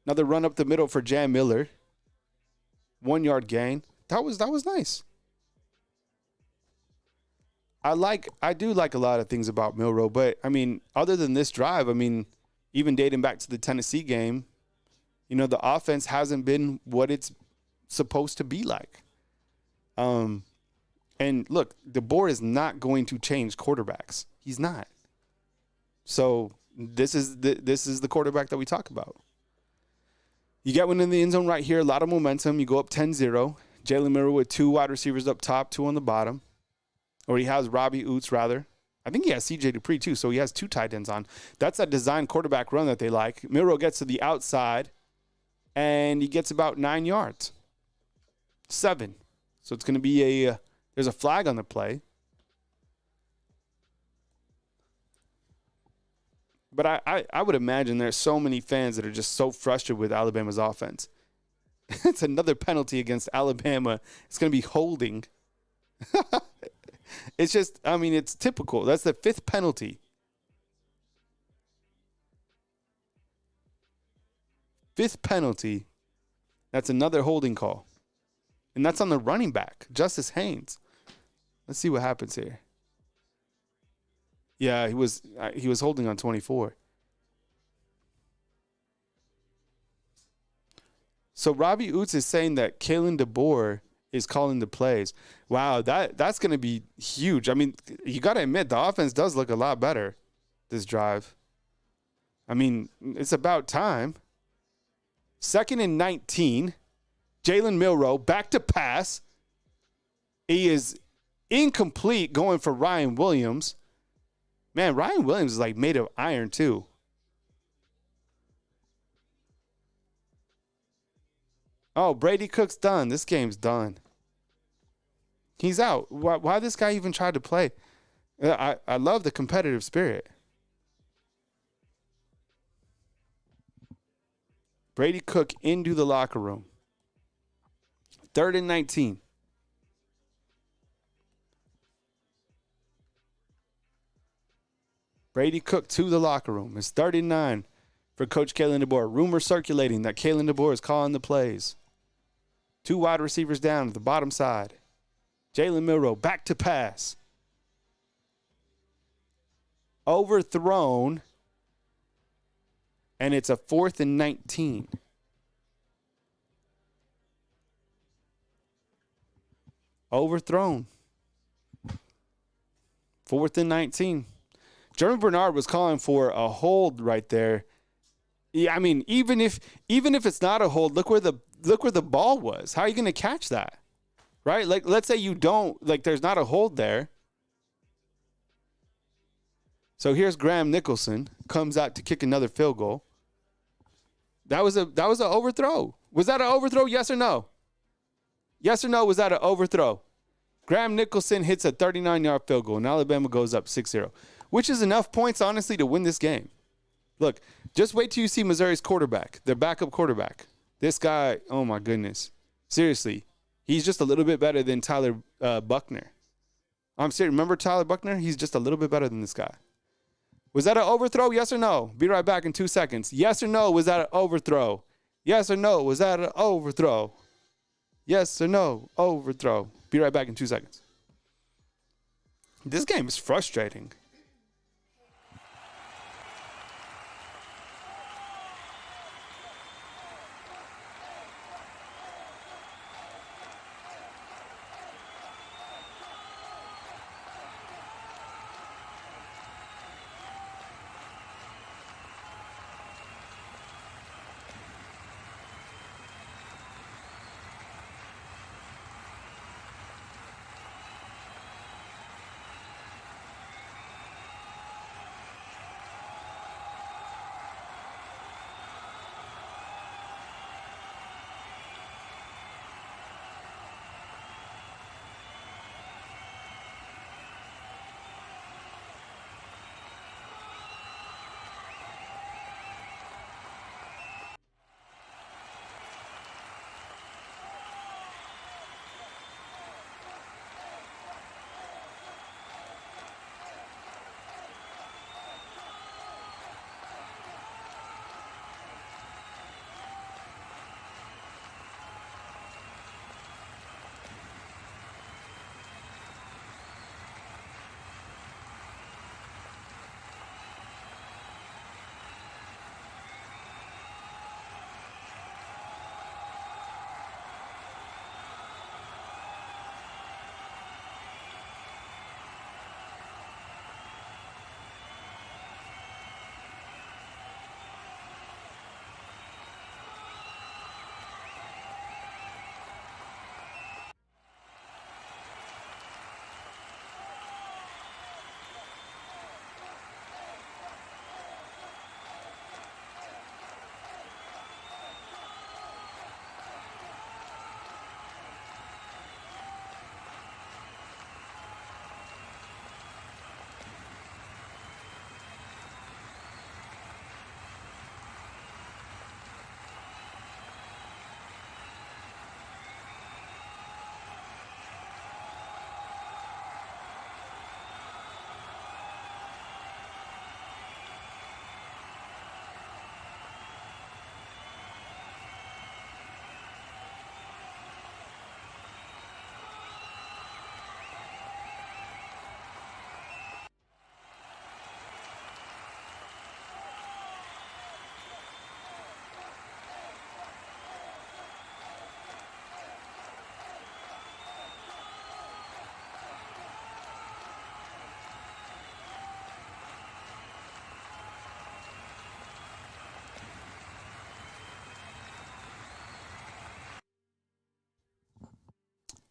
Another run up the middle for Jam Miller. 1 yard gain. That was nice. I do like a lot of things about Milroe, but I mean, other than this drive, I mean, even dating back to the Tennessee game, the offense hasn't been what it's supposed to be like. And look, DeBoer is not going to change quarterbacks. He's not. So this is the quarterback that we talk about. You get one in the end zone right here, a lot of momentum. You go up 10-0. Jalen Milroe with 2 wide receivers up top, 2 on the bottom. Or he has Robbie Oots, rather. I think he has C.J. Dupree, too, so he has 2 tight ends on. That's that design quarterback run that they like. Milroe gets to the outside, and he gets about 9 yards. 7. So it's going to be there's a flag on the play. But I would imagine there's so many fans that are just so frustrated with Alabama's offense. It's another penalty against Alabama. It's going to be holding. It's just, I mean, it's typical. That's the 5th penalty. 5th penalty. That's another holding call. And that's on the running back, Justice Haynes. Let's see what happens here. Yeah, he was holding on 24. So Robbie Oots is saying that Kalen DeBoer is calling the plays. Wow, that's going to be huge. I mean, you got to admit, the offense does look a lot better this drive. I mean, it's about time. 2nd and 19. Jalen Milroe back to pass. He is incomplete going for Ryan Williams. Man, Ryan Williams is like made of iron too. Oh, Brady Cook's done. This game's done. He's out. Why this guy even tried to play? I love the competitive spirit. Brady Cook into the locker room. 3rd and 19. Brady Cook to the locker room. It's 3rd and 9 for Coach Kalen DeBoer. Rumor circulating that Kalen DeBoer is calling the plays. 2 wide receivers down at the bottom side. Jalen Milroe back to pass. Overthrown. And it's a 4th and 19. Overthrown. 4th and 19. Jeremy Bernard was calling for a hold right there. Yeah, I mean, even if it's not a hold, look where the ball was. How are you going to catch that? Right? Like, let's say you don't, like, there's not a hold there. So here's Graham Nicholson, comes out to kick another field goal. That was an overthrow. Was that an overthrow? Yes or no? Yes or no? Was that an overthrow? Graham Nicholson hits a 39-yard field goal, and Alabama goes up 6-0, which is enough points, honestly, to win this game. Look, just wait till you see Missouri's quarterback, their backup quarterback. This guy, oh my goodness. Seriously, he's just a little bit better than Tyler Buckner. I'm serious. Remember Tyler Buckner? He's just a little bit better than this guy. Was that an overthrow? Yes or no? Be right back in 2 seconds. Yes or no? Was that an overthrow? Yes or no? Was that an overthrow? Yes or no? Overthrow. Be right back in 2 seconds. This game is frustrating.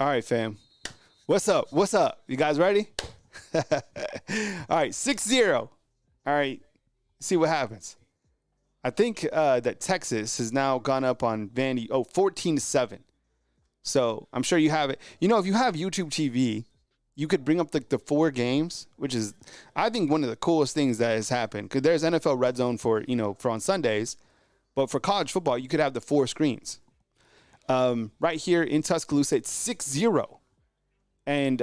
All right, fam. What's up? What's up? You guys ready? All right, 6-0. All right, see what happens. I think that Texas has now gone up on Vandy, 14-7. So I'm sure you have it. You know, if you have YouTube TV, you could bring up the 4 games, which is, I think, one of the coolest things that has happened. Because there's NFL Red Zone for on Sundays. But for college football, you could have the 4 screens. Right here in Tuscaloosa, it's 6-0. And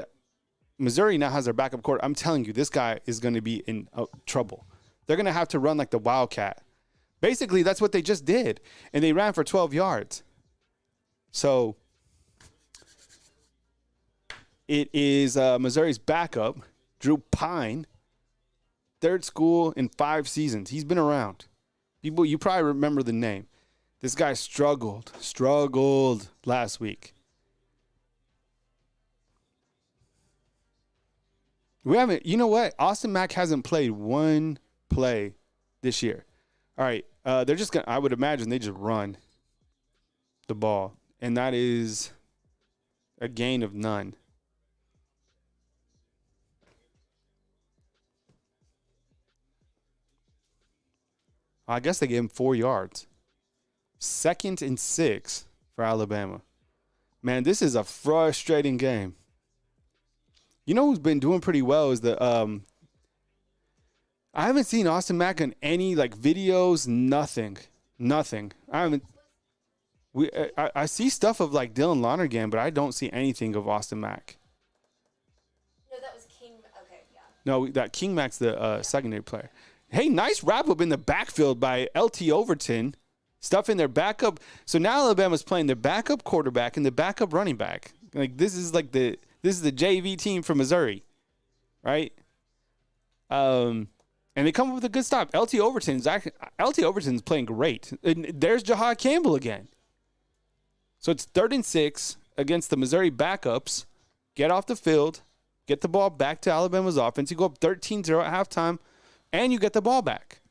Missouri now has their backup quarterback. I'm telling you, this guy is going to be in trouble. They're going to have to run like the Wildcat. Basically, that's what they just did. And they ran for 12 yards. So it is Missouri's backup, Drew Pine, third school in 5 seasons. He's been around. People, you probably remember the name. This guy struggled last week. We haven't, you know what? Austin Mack hasn't played one play this year. All right, they're just going to, I would imagine they just run the ball. And that is a gain of none. I guess they gave him 4 yards. 2nd and 6 for Alabama. Man, this is a frustrating game. You know who's been doing pretty well is the I haven't seen Austin Mack in any videos, nothing. I haven't I see stuff of Dylan Lonergan, but I don't see anything of Austin Mack. No, that was King. Okay, yeah. No, that King Mack's the secondary player. Hey, nice wrap up in the backfield by LT Overton. Stuff in their backup. So now Alabama's playing their backup quarterback and the backup running back. This is the JV team from Missouri, right? And they come up with a good stop. LT Overton's playing great. And there's Jahad Campbell again. So it's 3rd and 6 against the Missouri backups. Get off the field, get the ball back to Alabama's offense. You go up 13-0 at halftime, and you get the ball back.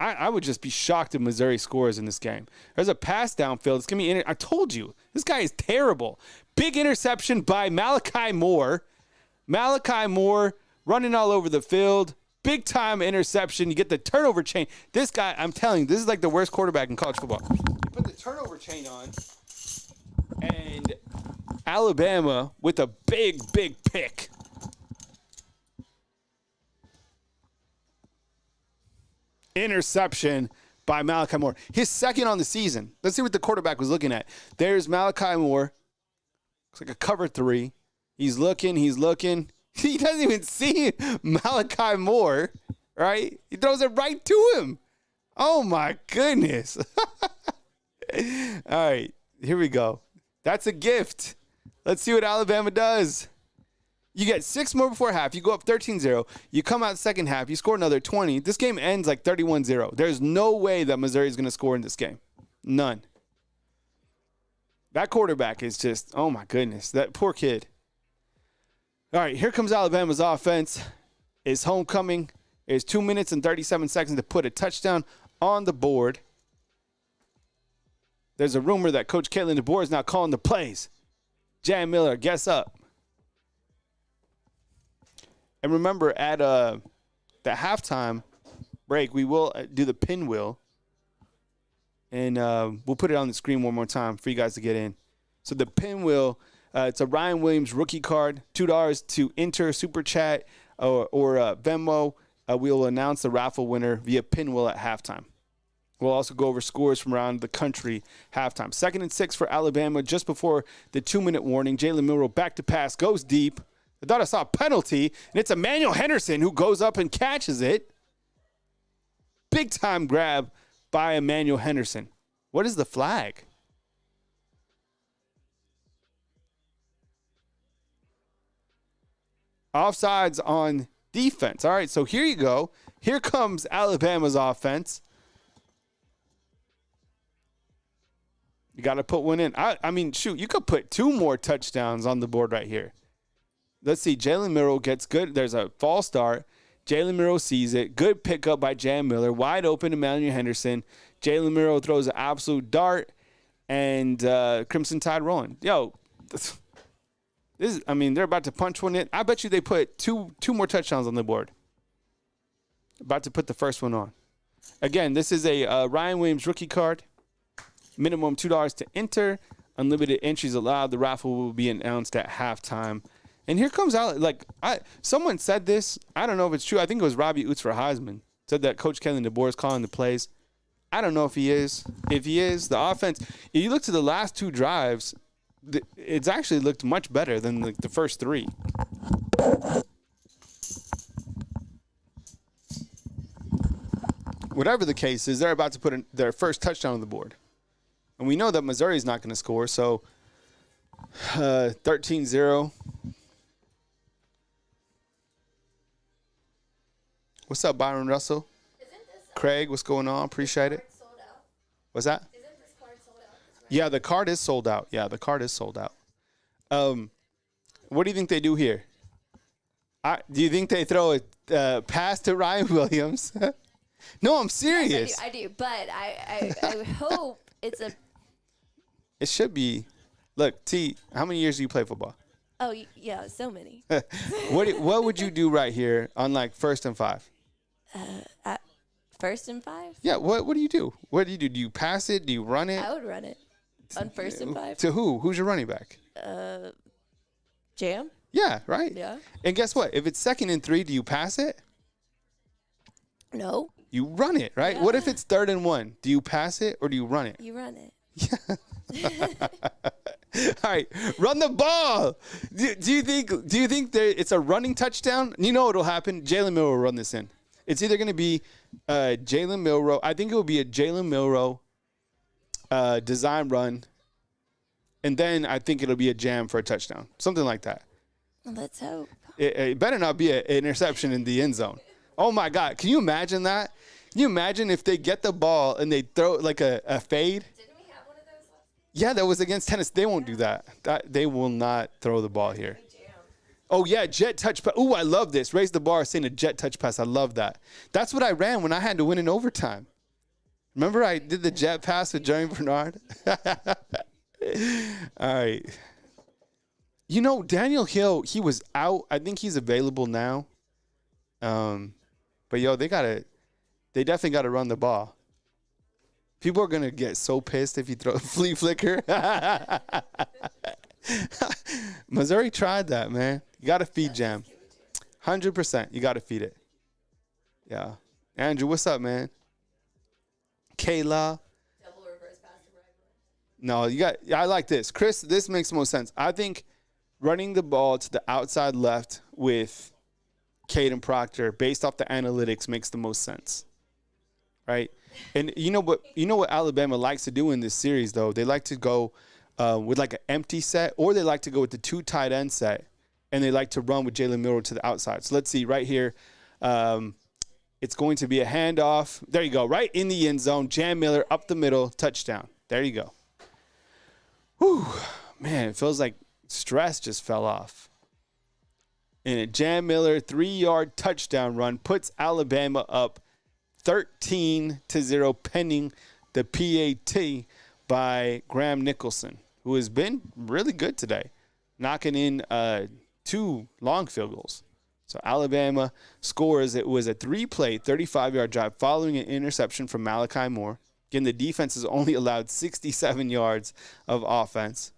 I would just be shocked if Missouri scores in this game. There's a pass downfield. It's going to be I told you, this guy is terrible. Big interception by Malachi Moore. Malachi Moore running all over the field. Big time interception. You get the turnover chain. This guy, I'm telling you, this is like the worst quarterback in college football. You put the turnover chain on, and Alabama with a big pick. Interception by Malachi Moore. His 2nd on the season. Let's see what the quarterback was looking at. There's Malachi Moore. Looks like a cover 3. He's looking. He doesn't even see Malachi Moore, right? He throws it right to him. Oh, my goodness. All right, here we go. That's a gift. Let's see what Alabama does. You get 6 more before half. You go up 13-0. You come out second half. You score another 20. This game ends 31-0. There's no way that Missouri is going to score in this game. None. That quarterback is just, oh, my goodness. That poor kid. All right, here comes Alabama's offense. It's homecoming. It's 2 minutes and 37 seconds to put a touchdown on the board. There's a rumor that Coach Caitlin DeBoer is now calling the plays. Jan Miller, guess up. And remember, at the halftime break, we will do the pinwheel. And we'll put it on the screen one more time for you guys to get in. So the pinwheel, it's a Ryan Williams rookie card, $2 to enter Super Chat or Venmo. We'll announce the raffle winner via pinwheel at halftime. We'll also go over scores from around the country halftime. 2nd and 6 for Alabama just before the 2-minute warning. Jalen Milroe back to pass, goes deep. I thought I saw a penalty, and it's Emmanuel Henderson who goes up and catches it. Big time grab by Emmanuel Henderson. What is the flag? Offsides on defense. All right, so here you go. Here comes Alabama's offense. You got to put one in. I mean, shoot, you could put 2 more touchdowns on the board right here. Let's see. Jalen Milroe gets good. There's a false start. Jalen Milroe sees it. Good pickup by Jan Miller. Wide open Emmanuel Henderson. Jalen Milroe throws an absolute dart. and Crimson Tide rolling. Yo, they're about to punch one in. I bet you they put two more touchdowns on the board. About to put the first one on. Again, this is a Ryan Williams rookie card. Minimum $2 to enter. Unlimited entries allowed. The raffle will be announced at halftime. And here comes out, someone said this. I don't know if it's true. I think it was Robbie Oots for Heisman. Said that Coach Kellen DeBoer is calling the plays. I don't know if he is. If he is, the offense, if you look to the last 2 drives, it's actually looked much better than the first 3. Whatever the case is, they're about to put their first touchdown on the board. And we know that Missouri's not going to score, so 13-0. What's up, Byron Russell? Craig, what's going on? Appreciate it. What's that? Isn't this card sold out? Yeah, the card is sold out. What do you think they do here? Do you think they throw a pass to Ryan Williams? No, I'm serious. Yes, I do, but I hope it's a. It should be. Look, T, how many years do you play football? Oh, yeah, so many. What would you do right here on 1st and 5? At 1st and 5? Yeah, what do you do? What do you do? Do you pass it? Do you run it? I would run it on 1st and 5. To who? Who's your running back? Jam? Yeah, right? Yeah. And guess what? If it's 2nd and 3, do you pass it? No. You run it, right? Yeah. What if it's 3rd and 1? Do you pass it or do you run it? You run it. All right, run the ball. Do you think it's a running touchdown? You know what'll happen? Jalen Milroe will run this in. It's either going to be Jalen Milroe. I think it will be a Jalen Milroe design run, and then I think it'll be a jam for a touchdown, something like that. Let's hope. It better not be an interception in the end zone. Oh my God, can you imagine that? Can you imagine if they get the ball and they throw like a fade? Yeah, that was against Tennessee. They won't do that. They will not throw the ball here. Oh, yeah, jet touch pass. Ooh, I love this. Raise the bar, saying a jet touch pass. I love that. That's what I ran when I had to win in overtime. Remember I did the jet pass with Jeremy Bernard? All right. You know, Daniel Hill, he was out. I think he's available now. But, yo, they definitely got to run the ball. People are going to get so pissed if you throw a flea flicker. Missouri tried that, man. You got to feed Jam. 100%. You got to feed it. Yeah. Andrew, what's up, man? Kayla. Double reverse pass to No, I like this. Chris, this makes the most sense. I think running the ball to the outside left with Caden Proctor based off the analytics makes the most sense. Right? And you know what Alabama likes to do in this series, though? They like to go with like an empty set, or they like to go with the 2 tight end set, and they like to run with Jalen Milroe to the outside. So let's see right here. It's going to be a handoff. There you go. Right in the end zone. Jam Miller up the middle. Touchdown. There you go. Whew. Man, it feels like stress just fell off. And a Jam Miller 3-yard touchdown run puts Alabama up 13-0 pending the PAT by Graham Nicholson, who has been really good today, knocking in 2 long field goals. So Alabama scores. It was a 3-play, 35-yard drive following an interception from Malachi Moore. Again, the defense has only allowed 67 yards of offense,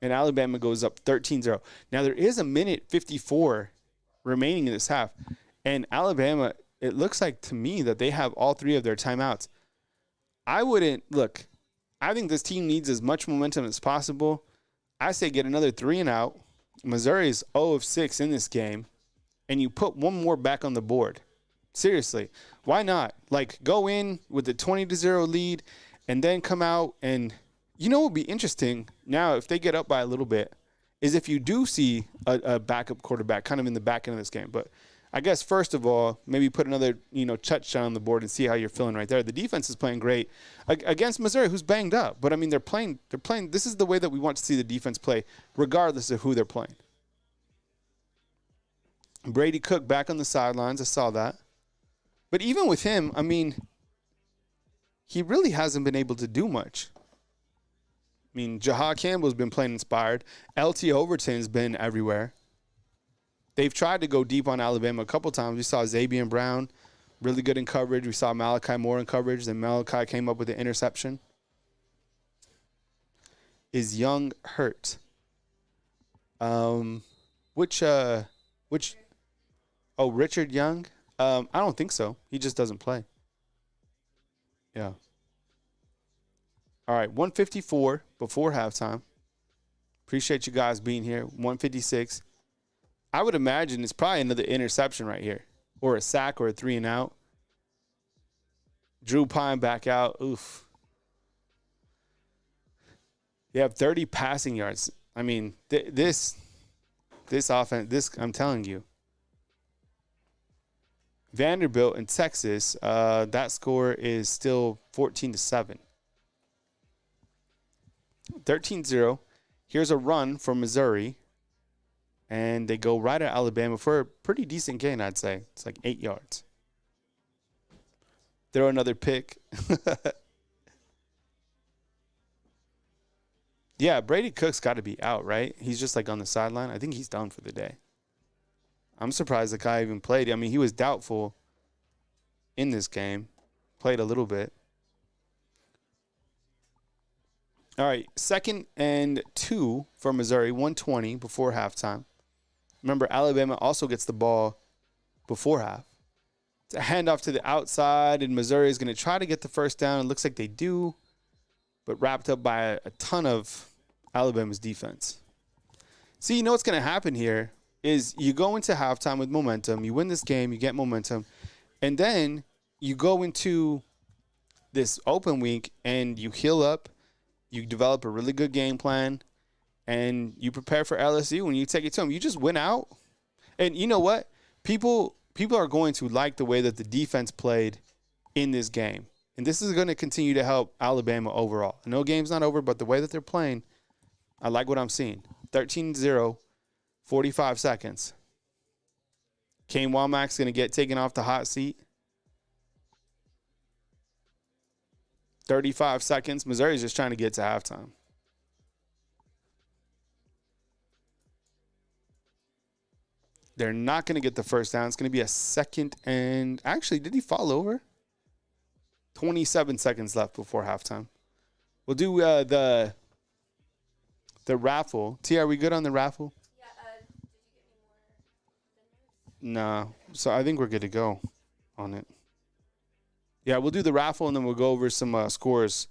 and Alabama goes up 13-0. Now, there is a minute 54 remaining in this half, and Alabama, it looks like to me that they have all 3 of their timeouts. I think this team needs as much momentum as possible. I say get another 3 and out. Missouri is 0 of 6 in this game, and you put 1 more back on the board. Seriously, why not? Go in with the 20-0 lead and then come out, and you know what would be interesting now if they get up by a little bit is if you do see a backup quarterback kind of in the back end of this game. But I guess first of all, maybe put another touchdown on the board and see how you're feeling right there. The defense is playing great against Missouri, who's banged up. But I mean, they're playing. This is the way that we want to see the defense play, regardless of who they're playing. Brady Cook back on the sidelines. I saw that. But even with him, I mean, he really hasn't been able to do much. I mean, Jahad Campbell's been playing inspired. LT Overton's been everywhere. They've tried to go deep on Alabama a couple times. We saw Xavier Brown really good in coverage. We saw Malachi Moore in coverage. Then Malachi came up with an interception. Is Young hurt? Which? Oh, Richard Young? I don't think so. He just doesn't play. Yeah. All right, 154 before halftime. Appreciate you guys being here. 156. I would imagine it's probably another interception right here, or a sack or a 3 and out. Drew Pine back out. Oof. You have 30 passing yards. I mean, this offense, I'm telling you. Vanderbilt in Texas, that score is still 14-7. 13-0. Here's a run from Missouri. And they go right at Alabama for a pretty decent gain, I'd say. It's like 8 yards. Throw another pick. Yeah, Brady Cook's got to be out, right? He's just like on the sideline. I think he's done for the day. I'm surprised the guy even played. I mean, he was doubtful in this game. Played a little bit. All right, 2nd and 2 for Missouri, 1:20 before halftime. Remember, Alabama also gets the ball before half. It's a handoff to the outside, and Missouri is going to try to get the first down. It looks like they do, but wrapped up by a ton of Alabama's defense. See, you know what's going to happen here is you go into halftime with momentum. You win this game, you get momentum, and then you go into this open week and you heal up. You develop a really good game plan, and you prepare for LSU when you take it to them. You just win out. And you know what? People are going to like the way that the defense played in this game. And this is going to continue to help Alabama overall. I know game's not over, but the way that they're playing, I like what I'm seeing. 13-0, 45 seconds. Kane Womack's going to get taken off the hot seat. 35 seconds. Missouri's just trying to get to halftime. They're not going to get the first down. It's going to be a 2nd and... Actually, did he fall over? 27 seconds left before halftime. We'll do the raffle. T, are we good on the raffle? Yeah, did you get any more? No. So I think we're good to go on it. Yeah, we'll do the raffle, and then we'll go over some scores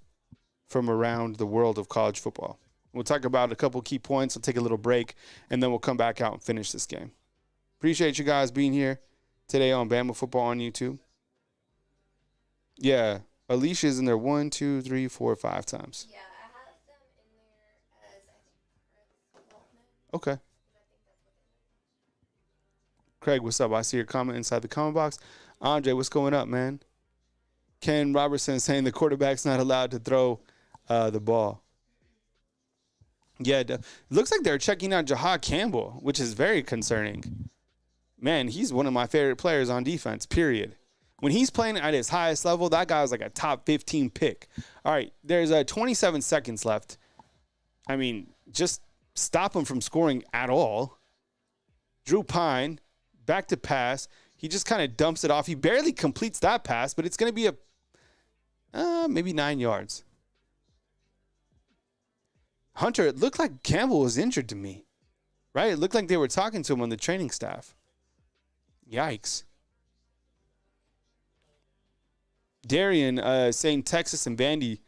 from around the world of college football. We'll talk about a couple key points. We'll take a little break, and then we'll come back out and finish this game. Appreciate you guys being here today on Bama Football on YouTube. Yeah, Alicia's in there 1, 2, 3, 4, 5 times. Yeah, I have them in there as, I think, Okay. Craig, what's up? I see your comment inside the comment box. Andre, what's going up, man? Ken Robertson saying the quarterback's not allowed to throw the ball. Yeah, it looks like they're checking out Jahad Campbell, which is very concerning. Man, he's one of my favorite players on defense, period. When he's playing at his highest level, that guy was like a top 15 pick. All right, there's 27 seconds left. I mean, just stop him from scoring at all. Drew Pine, back to pass. He just kind of dumps it off. He barely completes that pass, but it's going to be maybe 9 yards. Hunter, it looked like Campbell was injured to me, right? It looked like they were talking to him on the training staff. Yikes. Darian saying Texas and Vandy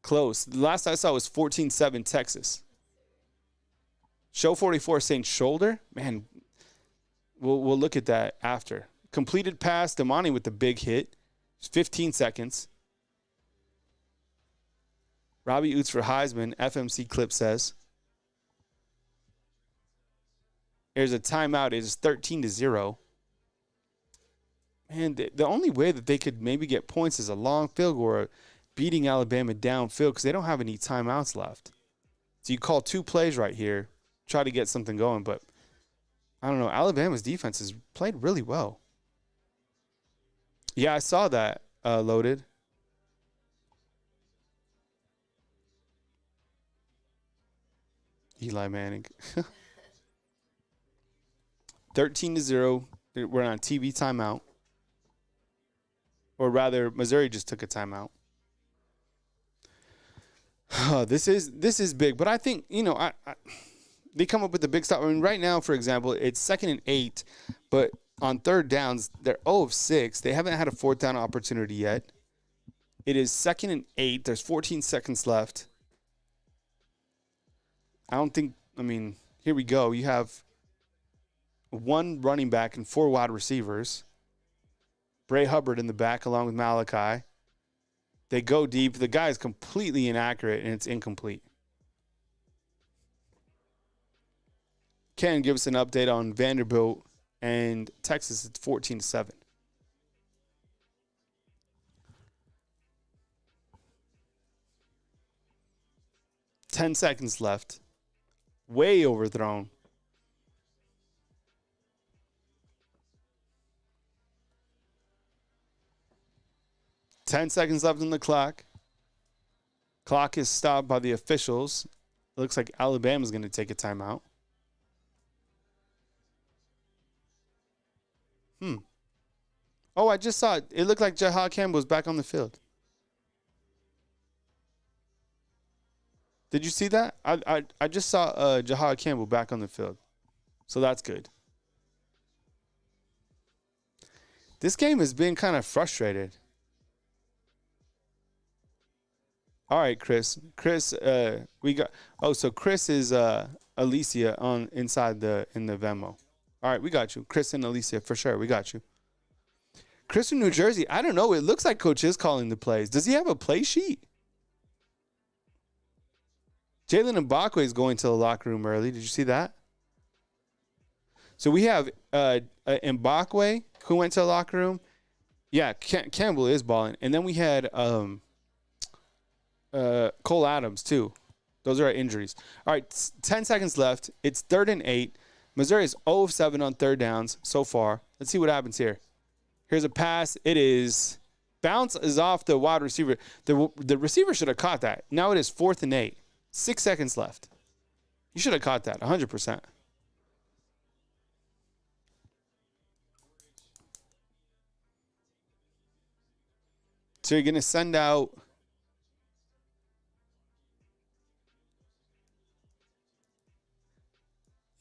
close. The last I saw was 14-7 Texas. Show 44 saying shoulder. Man, we'll look at that after. Completed pass, Damani with the big hit. 15 seconds. Robbie Oots for Heisman, FMC clip says. There's a timeout. It is 13-0. Man, the only way that they could maybe get points is a long field goal or beating Alabama downfield because they don't have any timeouts left. So you call 2 plays right here, try to get something going. But I don't know. Alabama's defense has played really well. Yeah, I saw that loaded. Eli Manning. 13-0. We're on a TV timeout. Or rather, Missouri just took a timeout. This is big, but I think, they come up with the big stop. I mean, right now, for example, it's 2nd and 8, but on third downs, they're 0 of 6. They haven't had a fourth down opportunity yet. It is 2nd and 8. There's 14 seconds left. Here we go. You have one running back and 4 wide receivers. Bray Hubbard in the back along with Malachi. They go deep. The guy is completely inaccurate, and it's incomplete. Ken, give us an update on Vanderbilt and Texas. It's 14-7. Ten seconds left. Way overthrown. Ten seconds left on the clock. Clock is stopped by the officials. It looks like Alabama's going to take a timeout. Oh, I just saw it. It looked like Jahad Campbell was back on the field. Did you see that? I just saw Jahad Campbell back on the field. So that's good. This game has been kind of frustrated. All right, Chris. Chris, so Chris is Alicia in the Venmo. All right, we got you. Chris and Alicia, for sure. We got you. Chris from New Jersey, I don't know. It looks like Coach is calling the plays. Does he have a play sheet? Jalen Mbakwe is going to the locker room early. Did you see that? So we have Mbakwe who went to the locker room. Yeah, Campbell is balling. And then we had Cole Adams, too. Those are our injuries. All right, 10 seconds left. It's 3rd and 8. Missouri is 0 of 7 on third downs so far. Let's see what happens here. Here's a pass. It is bounce is off the wide receiver. The receiver should have caught that. Now it is 4th and 8. 6 seconds left. You should have caught that 100%. So you're going to send out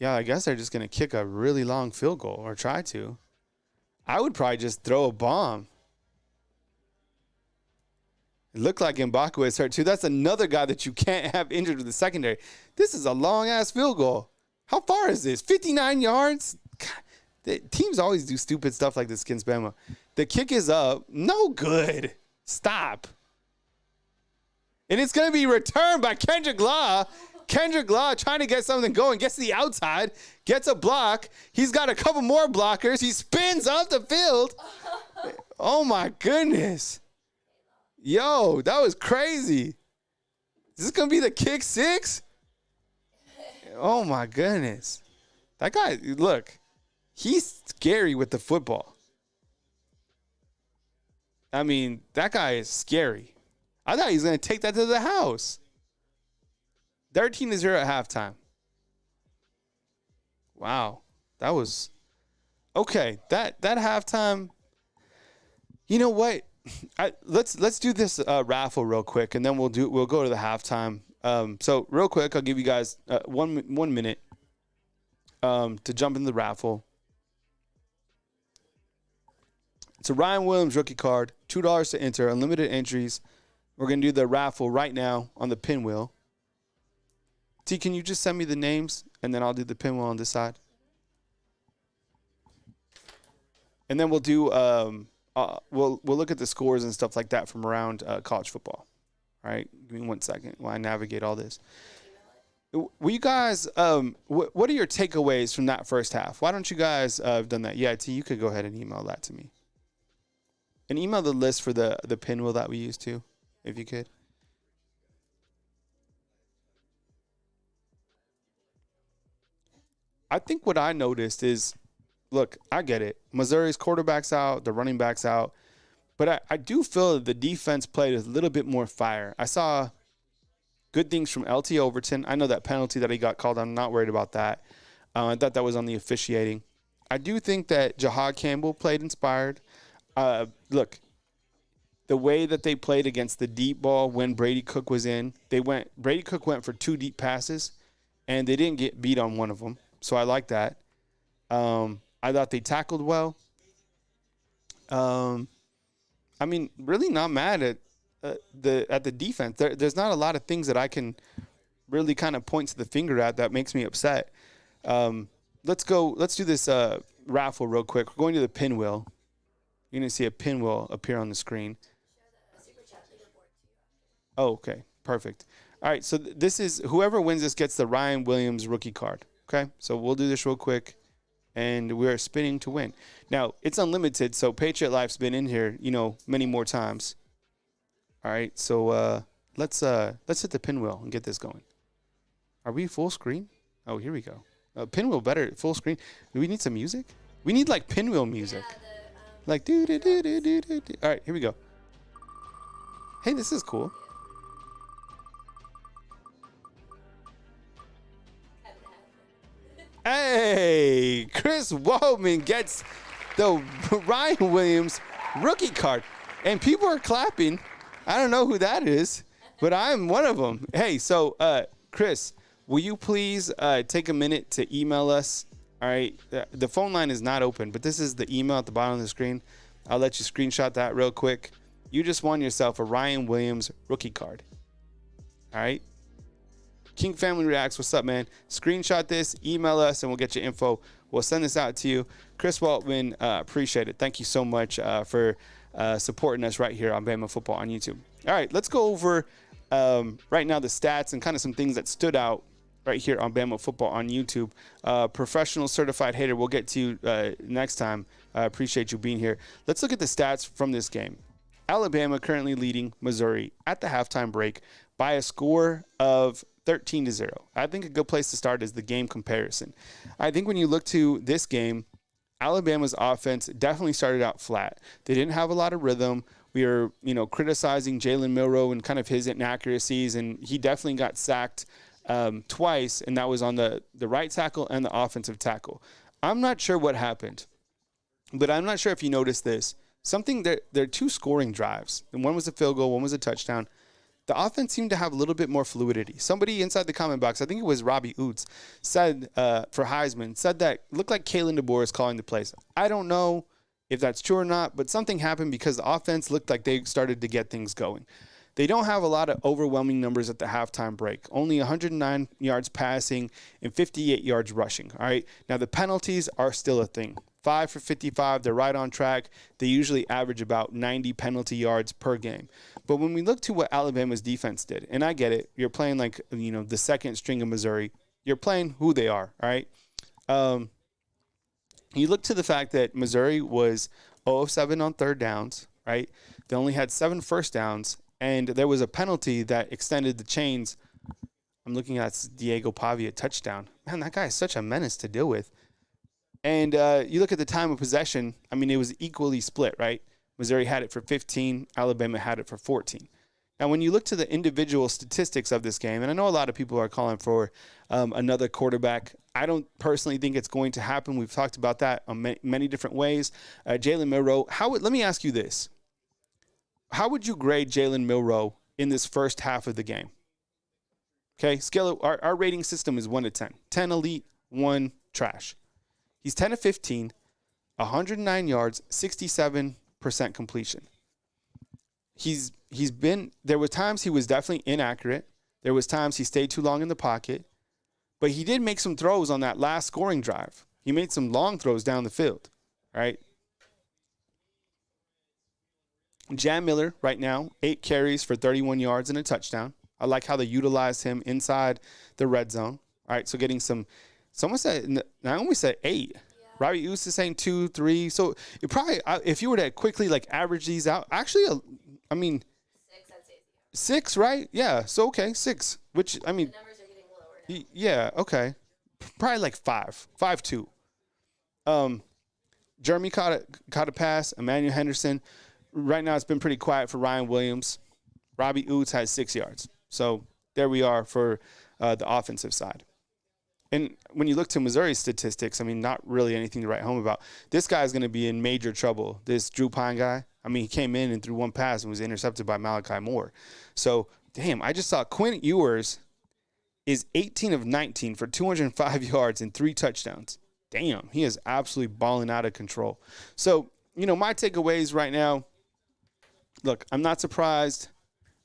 I guess they're just going to kick a really long field goal or try to. I would probably just throw a bomb. It looked like Mbakwe is hurt too. That's another guy that you can't have injured with the secondary. This is a long-ass field goal. How far is this? 59 yards? God, the teams always do stupid stuff like this against Bama. The kick is up. No good. Stop. And it's going to be returned by Kendrick Law. Kendrick Law trying to get something going, gets to the outside, gets a block. He's got a couple more blockers. He spins off the field. Oh, my goodness. Yo, that was crazy. Is this going to be the kick 6? Oh, my goodness. That guy, look, he's scary with the football. I mean, that guy is scary. I thought he was going to take that to the house. 13-0 at halftime. Wow. That was okay. That halftime. You know what? Let's do this raffle real quick, and then we'll go to the halftime. So real quick, I'll give you guys 1 minute to jump in the raffle. It's a Ryan Williams rookie card, $2 to enter, unlimited entries. We're gonna do the raffle right now on the pinwheel. T, can you just send me the names, and then I'll do the pinwheel on this side? And then we'll do we'll look at the scores and stuff like that from around college football. All right, give me 1 second while I navigate all this. Will you guys, what are your takeaways from that first half? Why don't you guys have done that? Yeah, T, you could go ahead and email that to me. And email the list for the pinwheel that we used too, if you could. I think what I noticed is, look, I get it. Missouri's quarterback's out, the running back's out. But I do feel that the defense played a little bit more fire. I saw Good things from LT Overton. I know that penalty that he got called. I'm not worried about that. I thought that was on the officiating. I do think that Jahad Campbell played inspired. Look, the way that they played against the deep ball when Brady Cook was in, Brady Cook went for 2 deep passes, and they didn't get beat on one of them. So I like that. I thought they tackled well. I mean, really not mad at the defense. There's not a lot of things that I can really kind of point to the finger at that makes me upset. Let's do this raffle real quick. We're going to the pinwheel. You're going to see a pinwheel appear on the screen. Oh, okay. Perfect. All right, so this is whoever wins this gets the Ryan Williams rookie card. Okay, so we'll do this real quick, and we're spinning to win. Now, it's unlimited, so Patriot Life's been in here, many more times. All right, so let's hit the pinwheel and get this going. Are we full screen? Oh, here we go. Pinwheel better, full screen. Do we need some music? We need like pinwheel music. Yeah, like do do do do do do. All right, here we go. Hey, this is cool. Hey, Chris Waldman gets the Ryan Williams rookie card. And people are clapping. I don't know who that is, but I'm one of them. Hey, so, Chris, will you please take a minute to email us? All right, the phone line is not open, but this is the email at the bottom of the screen. I'll let you screenshot that real quick. You just won yourself a Ryan Williams rookie card. All right. King Family Reacts, what's up, man? Screenshot this, email us, and we'll get your info. We'll send this out to you. Chris Waltman, appreciate it. Thank you so much for supporting us right here on Bama Football on YouTube. All right, let's go over right now the stats and kind of some things that stood out right here on Bama Football on YouTube. Professional Certified Hater, we'll get to you next time. I appreciate you being here. Let's look at the stats from this game. Alabama currently leading Missouri at the halftime break by a score of 13-0. I think a good place to start is the game comparison. I think when you look to this game, Alabama's offense definitely started out flat. They didn't have a lot of rhythm. We were, criticizing Jalen Milroe and kind of his inaccuracies, and he definitely got sacked twice, and that was on the right tackle and the offensive tackle. I'm not sure what happened, but I'm not sure if you noticed this. There are 2 scoring drives, and one was a field goal, one was a touchdown. The offense seemed to have a little bit more fluidity. Somebody inside the comment box, I think it was Robbie Oots, said for Heisman, said that looked like Kalen DeBoer is calling the plays. I don't know if that's true or not, but something happened because the offense looked like they started to get things going. They don't have a lot of overwhelming numbers at the halftime break. Only 109 yards passing and 58 yards rushing. All right. Now, the penalties are still a thing. 5 for 55. They're right on track. They usually average about 90 penalty yards per game. But when we look to what Alabama's defense did, and I get it, you're playing like, the second string of Missouri. You're playing who they are, all right? You look to the fact that Missouri was 0 of 7 on third downs, right? They only had 7 first downs, and there was a penalty that extended the chains. I'm looking at Diego Pavia touchdown. Man, that guy is such a menace to deal with. And you look at the time of possession, it was equally split, right? Missouri had it for 15. Alabama had it for 14. Now, when you look to the individual statistics of this game, and I know a lot of people are calling for another quarterback. I don't personally think it's going to happen. We've talked about that on many different ways. Jalen Milroe, let me ask you this. How would you grade Jalen Milroe in this first half of the game? Okay, our rating system is 1 to 10. 10 elite, 1 trash. He's 10 of 15, 109 yards, 67% completion. There were times he was definitely inaccurate. There was times he stayed too long in the pocket. But he did make some throws on that last scoring drive. He made some long throws down the field, right? Jam Miller right now, 8 carries for 31 yards and a touchdown. I like how they utilized him inside the red zone. All right, so getting some – someone said – Naomi said 8. Yeah. Robbie Eust is saying 2, 3. So it probably – if you were to quickly, average these out – actually, 6, I'd say. 6, right? Yeah, so, okay, 6, which, The numbers are getting lower now. Yeah, okay. Probably 5, 5-2. Jeremy caught a pass. Emmanuel Henderson. Right now it's been pretty quiet for Ryan Williams. Robbie Oots has 6 yards. So there we are for the offensive side. And when you look to Missouri's statistics, I mean, not really anything to write home about. This guy's going to be in major trouble. This Drew Pine guy, I mean, he came in and threw one pass and was intercepted by Malachi Moore. So, damn, I just saw Quinn Ewers is 18 of 19 for 205 yards and 3 touchdowns. Damn, he is absolutely balling out of control. So, you know, my takeaways right now, look, I'm not surprised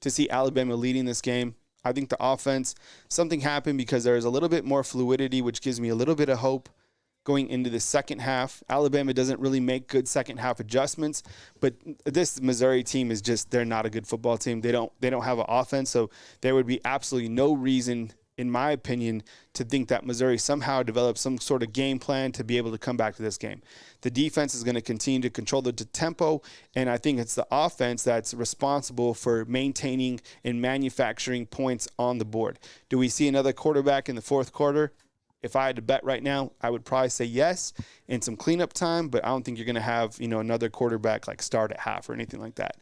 to see Alabama leading this game. I think the offense, something happened because there's a little bit more fluidity, which gives me a little bit of hope going into the second half. Alabama doesn't really make good second half adjustments, but this Missouri team is just, they're not a good football team. They don't have an offense, so there would be absolutely no reason, in my opinion, to think that Missouri somehow develops some sort of game plan to be able to come back to this game. The defense is going to continue to control the tempo, and I think it's the offense that's responsible for maintaining and manufacturing points on the board. Do we see another quarterback in the fourth quarter? If I had to bet right now, I would probably say yes, and some cleanup time, but I don't think you're going to have, you know, another quarterback like start at half or anything like that.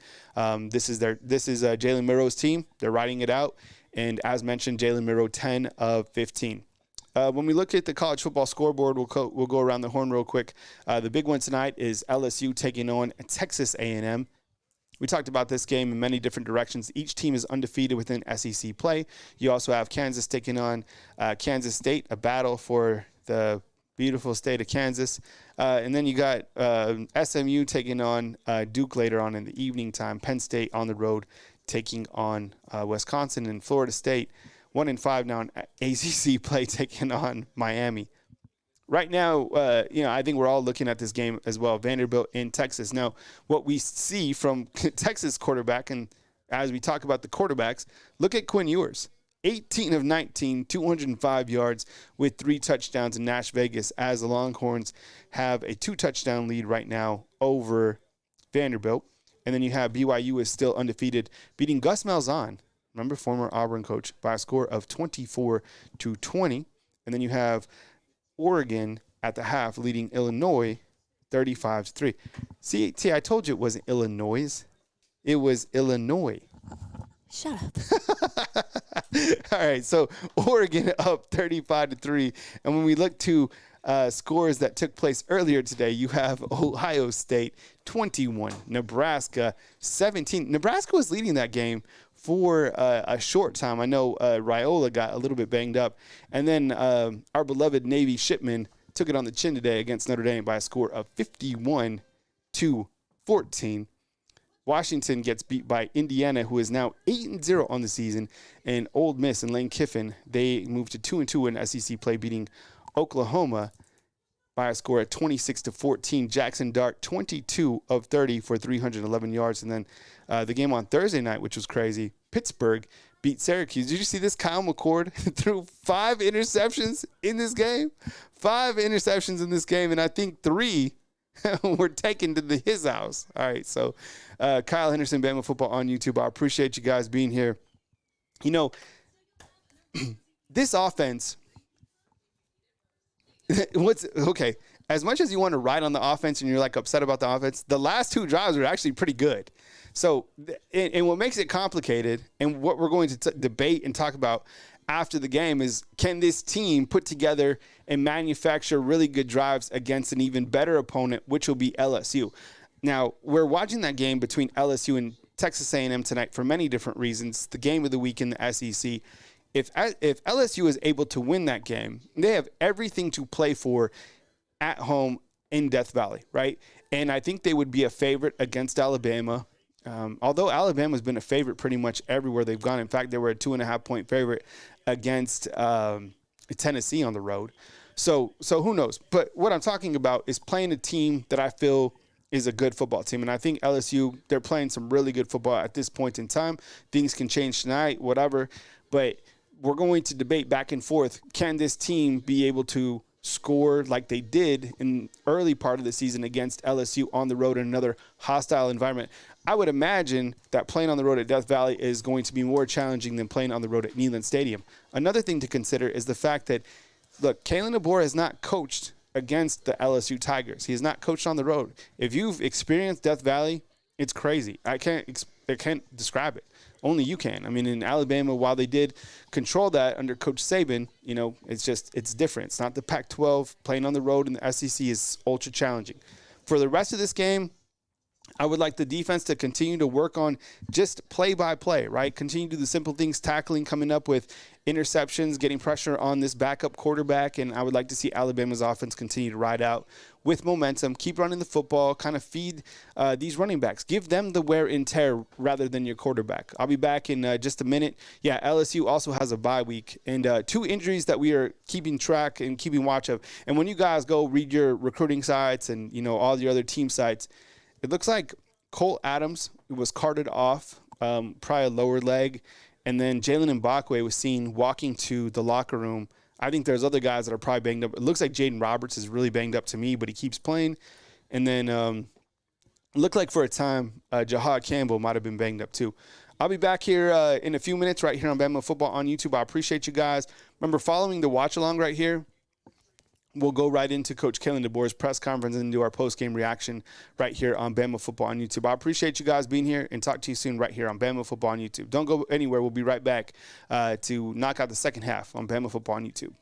This is Jalen Milroe's team. They're riding it out. And as mentioned, Jalen Milroe, 10 of 15. When we look at the college football scoreboard, we'll go around the horn real quick. The big one tonight is LSU taking on Texas A&M. We talked about this game in many different directions. Each team is undefeated within SEC play. You also have Kansas taking on Kansas State, a battle for the beautiful state of Kansas. And then you got SMU taking on Duke later on in the evening time. Penn State on the road taking on Wisconsin, and Florida State, 1-5 now in ACC play, taking on Miami. Right now, I think we're all looking at this game as well, Vanderbilt in Texas. Now, what we see from Texas quarterback, and as we talk about the quarterbacks, look at Quinn Ewers, 18 of 19, 205 yards with 3 touchdowns in Nash Vegas, as the Longhorns have a 2-touchdown lead right now over Vanderbilt. And then you have BYU is still undefeated, beating Gus Malzahn, remember, former Auburn coach, by a score of 24-20. And then you have Oregon at the half leading Illinois 35-3. See, I told you it wasn't Illinois. It was Illinois. Shut up. All right, so Oregon up 35-3. And when we look to scores that took place earlier today, you have Ohio State 21, Nebraska 17. Nebraska was leading that game for a short time. I know Raiola got a little bit banged up. And then our beloved Navy Shipman took it on the chin today against Notre Dame by a score of 51-14. Washington gets beat by Indiana, who is now 8-0 on the season. And Ole Miss and Lane Kiffin, they moved to 2-2 in SEC play, beating Oklahoma by a score of 26-14. Jackson Dart, 22 of 30 for 311 yards. And then the game on Thursday night, which was crazy, Pittsburgh beat Syracuse. Did you see this? Kyle McCord threw 5 interceptions in this game? 5 interceptions in this game, and I think 3 were taken to his house. All right, so Kyle Henderson, Bama Football on YouTube. I appreciate you guys being here. You know, this offense, as much as you want to ride on the offense and you're like upset about the offense, the last 2 drives were actually pretty good. So, and what makes it complicated, and what we're going to debate and talk about after the game, is can this team put together and manufacture really good drives against an even better opponent, which will be LSU. Now, we're watching that game between LSU and Texas A&M tonight for many different reasons. The game of the week in the SEC. If LSU is able to win that game, they have everything to play for at home in Death Valley, right? And I think they would be a favorite against Alabama. Although Alabama's been a favorite pretty much everywhere they've gone. In fact, they were a 2.5-point favorite against Tennessee on the road. So who knows? But what I'm talking about is playing a team that I feel is a good football team. And I think LSU, they're playing some really good football at this point in time. Things can change tonight, whatever. But we're going to debate back and forth. Can this team be able to score like they did in early part of the season against LSU on the road in another hostile environment? I would imagine that playing on the road at Death Valley is going to be more challenging than playing on the road at Neyland Stadium. Another thing to consider is the fact that, look, Kalen DeBoer has not coached against the LSU Tigers. He has not coached on the road. If you've experienced Death Valley, It's crazy. I can't describe it. Only you can. I mean, in Alabama, while they did control that under Coach Saban, it's different. It's not the Pac-12. Playing on the road in the SEC is ultra challenging. For the rest of this game, I would like the defense to continue to work on just play by play, right? Continue to do the simple things, tackling, coming up with interceptions, getting pressure on this backup quarterback. And I would like to see Alabama's offense continue to ride out with momentum, keep running the football, kind of feed these running backs. Give them the wear and tear rather than your quarterback. I'll be back in just a minute. Yeah, LSU also has a bye week and 2 injuries that we are keeping track and keeping watch of. And when you guys go read your recruiting sites and, all your other team sites, it looks like Cole Adams was carted off, probably a lower leg, and then Jalen Mbakwe was seen walking to the locker room. I think there's other guys that are probably banged up. It looks like Jaden Roberts is really banged up to me, but he keeps playing. And then it looked like for a time Jahad Campbell might have been banged up too. I'll be back here in a few minutes right here on Bama Football on YouTube. I appreciate you guys. Remember, following the watch-along right here, we'll go right into Coach Kalen DeBoer's press conference and do our post-game reaction right here on Bama Football on YouTube. I appreciate you guys being here and talk to you soon right here on Bama Football on YouTube. Don't go anywhere. We'll be right back to knock out the second half on Bama Football on YouTube.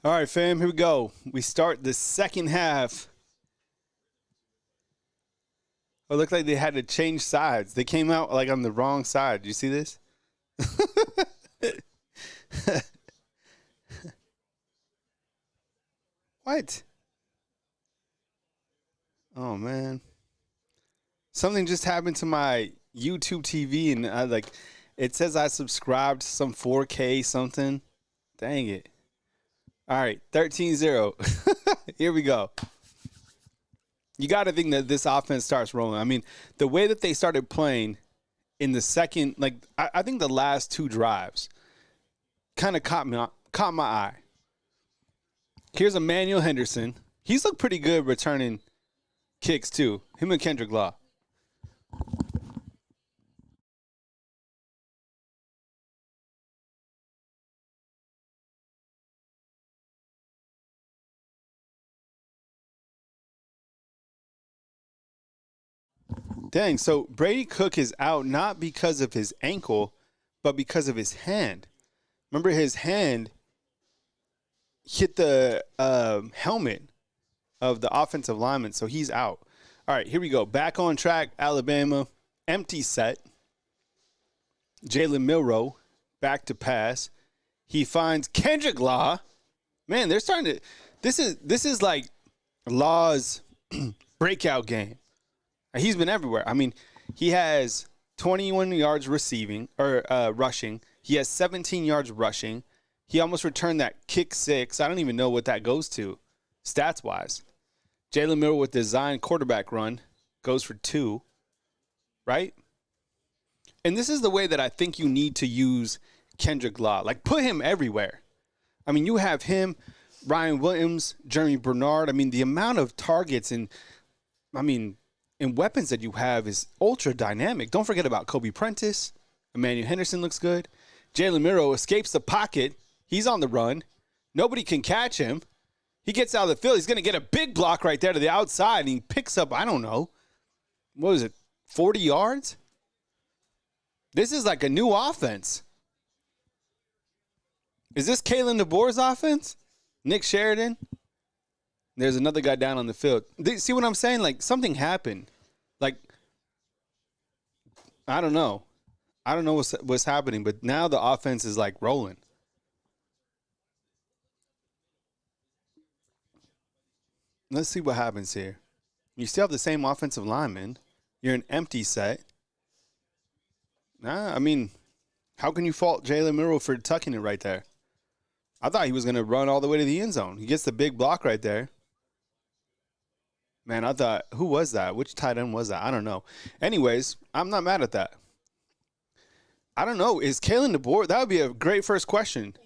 All right, fam, here we go. We start the second half. It looked like they had to change sides. They came out like on the wrong side. Do you see this? What? Oh, man. Something just happened to my YouTube TV, and it says I subscribed to some 4K something. Dang it. All right, 13-0. Here we go. You got to think that this offense starts rolling. I mean, the way that they started playing in the second, I think the last two drives kind of caught my eye. Here's Emmanuel Henderson. He's looked pretty good returning kicks, too. Him and Kendrick Law. Dang, so Brady Cook is out not because of his ankle, but because of his hand. Remember, his hand hit the helmet of the offensive lineman, so he's out. All right, here we go. Back on track, Alabama. Empty set. Jalen Milroe back to pass. He finds Kendrick Law. Man, they're starting to – this is like Law's breakout game. He's been everywhere. I mean, he has 21 yards receiving or rushing. He has 17 yards rushing. He almost returned that kick 6. I don't even know what that goes to stats-wise. Jalen Milroe with design quarterback run goes for 2, right? And this is the way that I think you need to use Kendrick Law. Like, put him everywhere. I mean, you have him, Ryan Williams, Jeremy Bernard. I mean, the amount of targets and weapons that you have is ultra dynamic. Don't forget about Kobe Prentice. Emmanuel Henderson looks good. Jalen Milroe escapes the pocket. He's on the run. Nobody can catch him. He gets out of the field. He's going to get a big block right there to the outside, and he picks up, I don't know, what was it, 40 yards? This is like a new offense. Is this Kalen DeBoer's offense? Nick Sheridan? There's another guy down on the field. See what I'm saying? Like, something happened. Like, I don't know. I don't know what's happening, but now the offense is, like, rolling. Let's see what happens here. You still have the same offensive lineman. You're an empty set. I mean, how can you fault Jalen Milroe for tucking it right there? I thought he was going to run all the way to the end zone. He gets the big block right there. Man, I thought, who was that? Which tight end was that? I don't know. Anyways, I'm not mad at that. I don't know. Is Kalen DeBoer? That would be a great first question.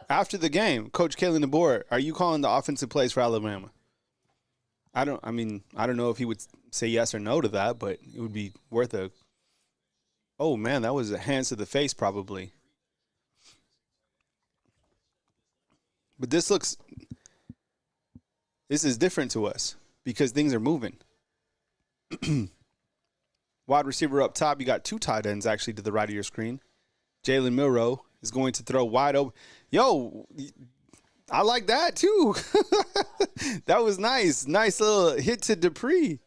After the game, Coach Kalen DeBoer, are you calling the offensive plays for Alabama? I don't know if he would say yes or no to that, but it would be worth a. Oh, man, that was a hands to the face probably. But this is different to us because things are moving. Wide receiver up top, you got 2 tight ends actually to the right of your screen. Jalen Milroe is going to throw wide open. Yo, I like that too. That was nice. Nice little hit to Dupree.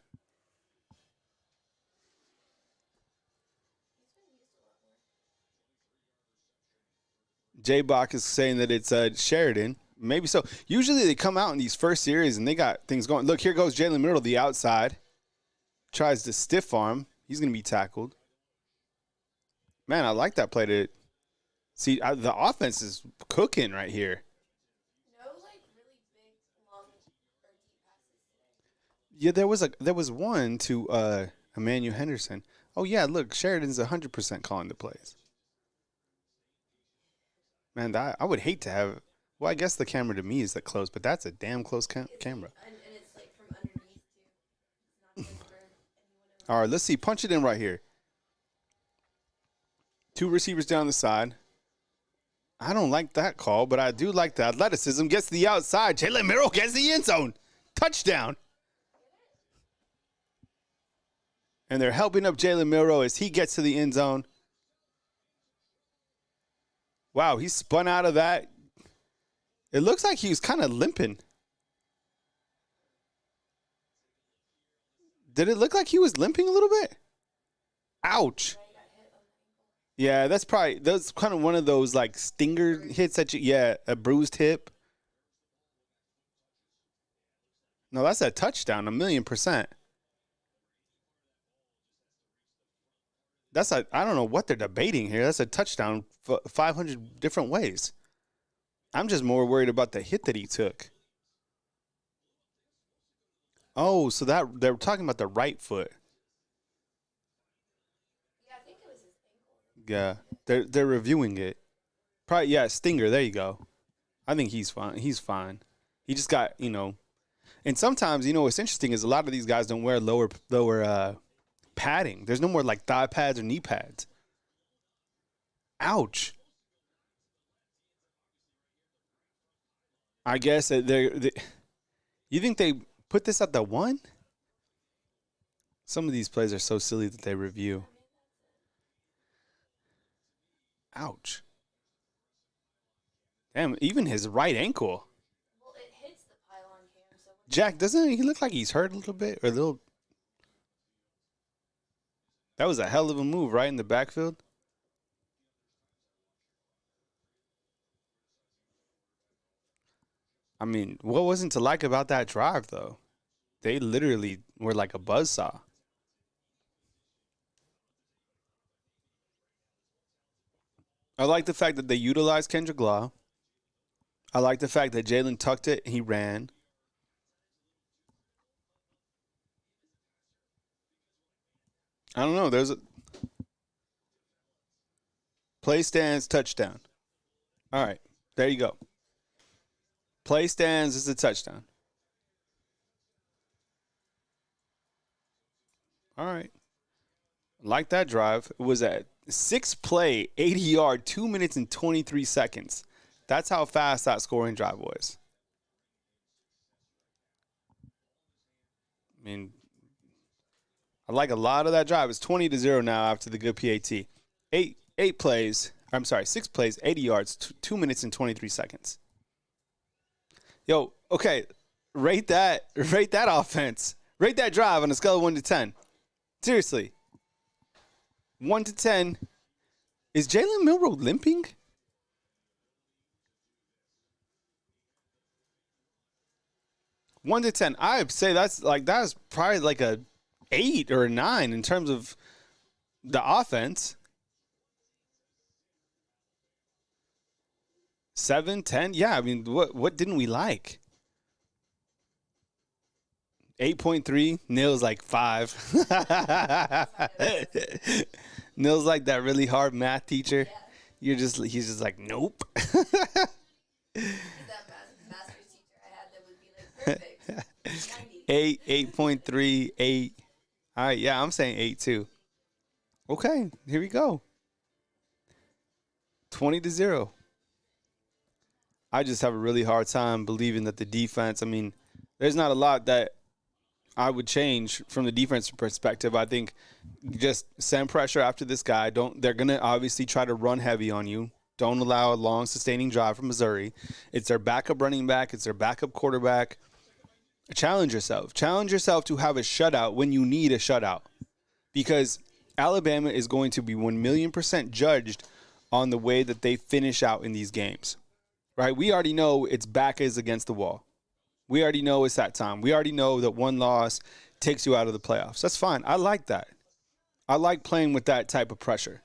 J-Bach is saying that it's Sheridan. Maybe so. Usually they come out in these first series and they got things going. Look, here goes Jalen Milroe, the outside. Tries to stiff arm. He's going to be tackled. Man, I like that play to see. The offense is cooking right here. No, like, really big, long, or deep passes today. Yeah, there was one to Emmanuel Henderson. Oh, yeah, look, Sheridan's 100% calling the plays. Man, I would hate to have. Well, I guess the camera to me is that close, but that's a damn close camera. And it's like from underneath too. It's not good for anyone else. All right, let's see. Punch it in right here. 2 receivers down the side. I don't like that call, but I do like the athleticism. Gets to the outside. Jalen Milroe gets the end zone. Touchdown. And they're helping up Jalen Milroe as he gets to the end zone. Wow, he spun out of that. It looks like he was kind of limping. Did it look like he was limping a little bit? Ouch. Yeah, that's kind of one of those like stinger hits that a bruised hip. No, that's a touchdown, 1,000,000%. I don't know what they're debating here. That's a touchdown 500 different ways. I'm just more worried about the hit that he took. Oh, so that they're talking about the right foot. Yeah, I think it was his ankle. Yeah, they're reviewing it. Probably, yeah, stinger. There you go. I think he's fine. He's fine. He just got, and sometimes, what's interesting is a lot of these guys don't wear lower padding. There's no more like thigh pads or knee pads. Ouch. I guess you think they put this at the 1? Some of these plays are so silly that they review. Ouch. Damn, even his right ankle. Well, it hits the pylon cam. So Jack, doesn't he look like he's hurt a little bit? Or a little. That was a hell of a move, right, in the backfield? I mean, what wasn't to like about that drive, though? They literally were like a buzzsaw. I like the fact that they utilized Kendrick Law. I like the fact that Jalen tucked it and he ran. I don't know. There's a play stands, touchdown. All right. There you go. Play stands is a touchdown. All right. Like that drive. It was at 6 play, 80-yard, 2 minutes and 23 seconds. That's how fast that scoring drive was. I mean, I like a lot of that drive. It's 20-0 now after the good PAT. 6 plays, 80 yards, 2 minutes and 23 seconds. Yo, okay, rate that offense. Rate that drive on a scale of 1 to 10. Seriously. 1 to 10. Is Jalen Milroe limping? One to 10. I'd say that's probably like a 8 or a 9 in terms of the offense. 7, 10. Yeah, I mean, what didn't we like? 8.3. Neil's like 5. Neil's like that really hard math teacher. Yeah. He's just like, nope. He's that master's teacher I had that would be like perfect. 8, 8.3, 8. All right, yeah, I'm saying 8 too. Okay, here we go. 20-0. I just have a really hard time believing that the defense, I mean, there's not a lot that I would change from the defense perspective. I think just send pressure after this guy. They're going to obviously try to run heavy on you. Don't allow a long sustaining drive from Missouri. It's their backup running back. It's their backup quarterback. Challenge yourself. Challenge yourself to have a shutout when you need a shutout. Because Alabama is going to be 1,000,000% judged on the way that they finish out in these games. Right? We already know its back is against the wall. We already know it's that time. We already know that one loss takes you out of the playoffs. That's fine. I like that. I like playing with that type of pressure.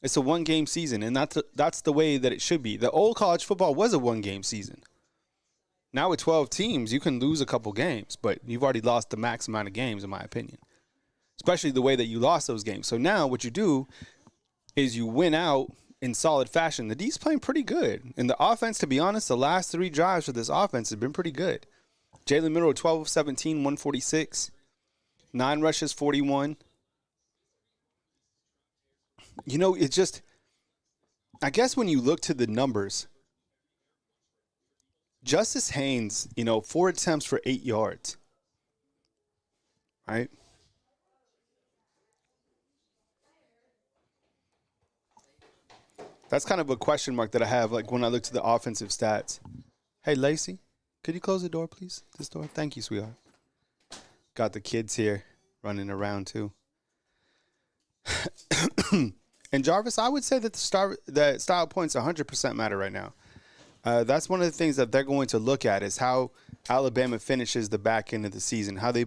It's a one-game season, and that's the way that it should be. The old college football was a one-game season. Now with 12 teams, you can lose a couple games, but you've already lost the max amount of games, in my opinion, especially the way that you lost those games. So now what you do is you win out in solid fashion. The D's playing pretty good. And the offense, to be honest, the last 3 drives for this offense have been pretty good. Jalen Milroe, 12 of 17, 146. 9 rushes, 41. It's just, I guess when you look to the numbers, Justice Haynes, 4 attempts for 8 yards. Right? That's kind of a question mark that I have, like, when I look to the offensive stats. Hey, Lacey, could you close the door, please? This door? Thank you, sweetheart. Got the kids here running around, too. And Jarvis, I would say that the style points 100% matter right now. That's one of the things that they're going to look at is how Alabama finishes the back end of the season, how they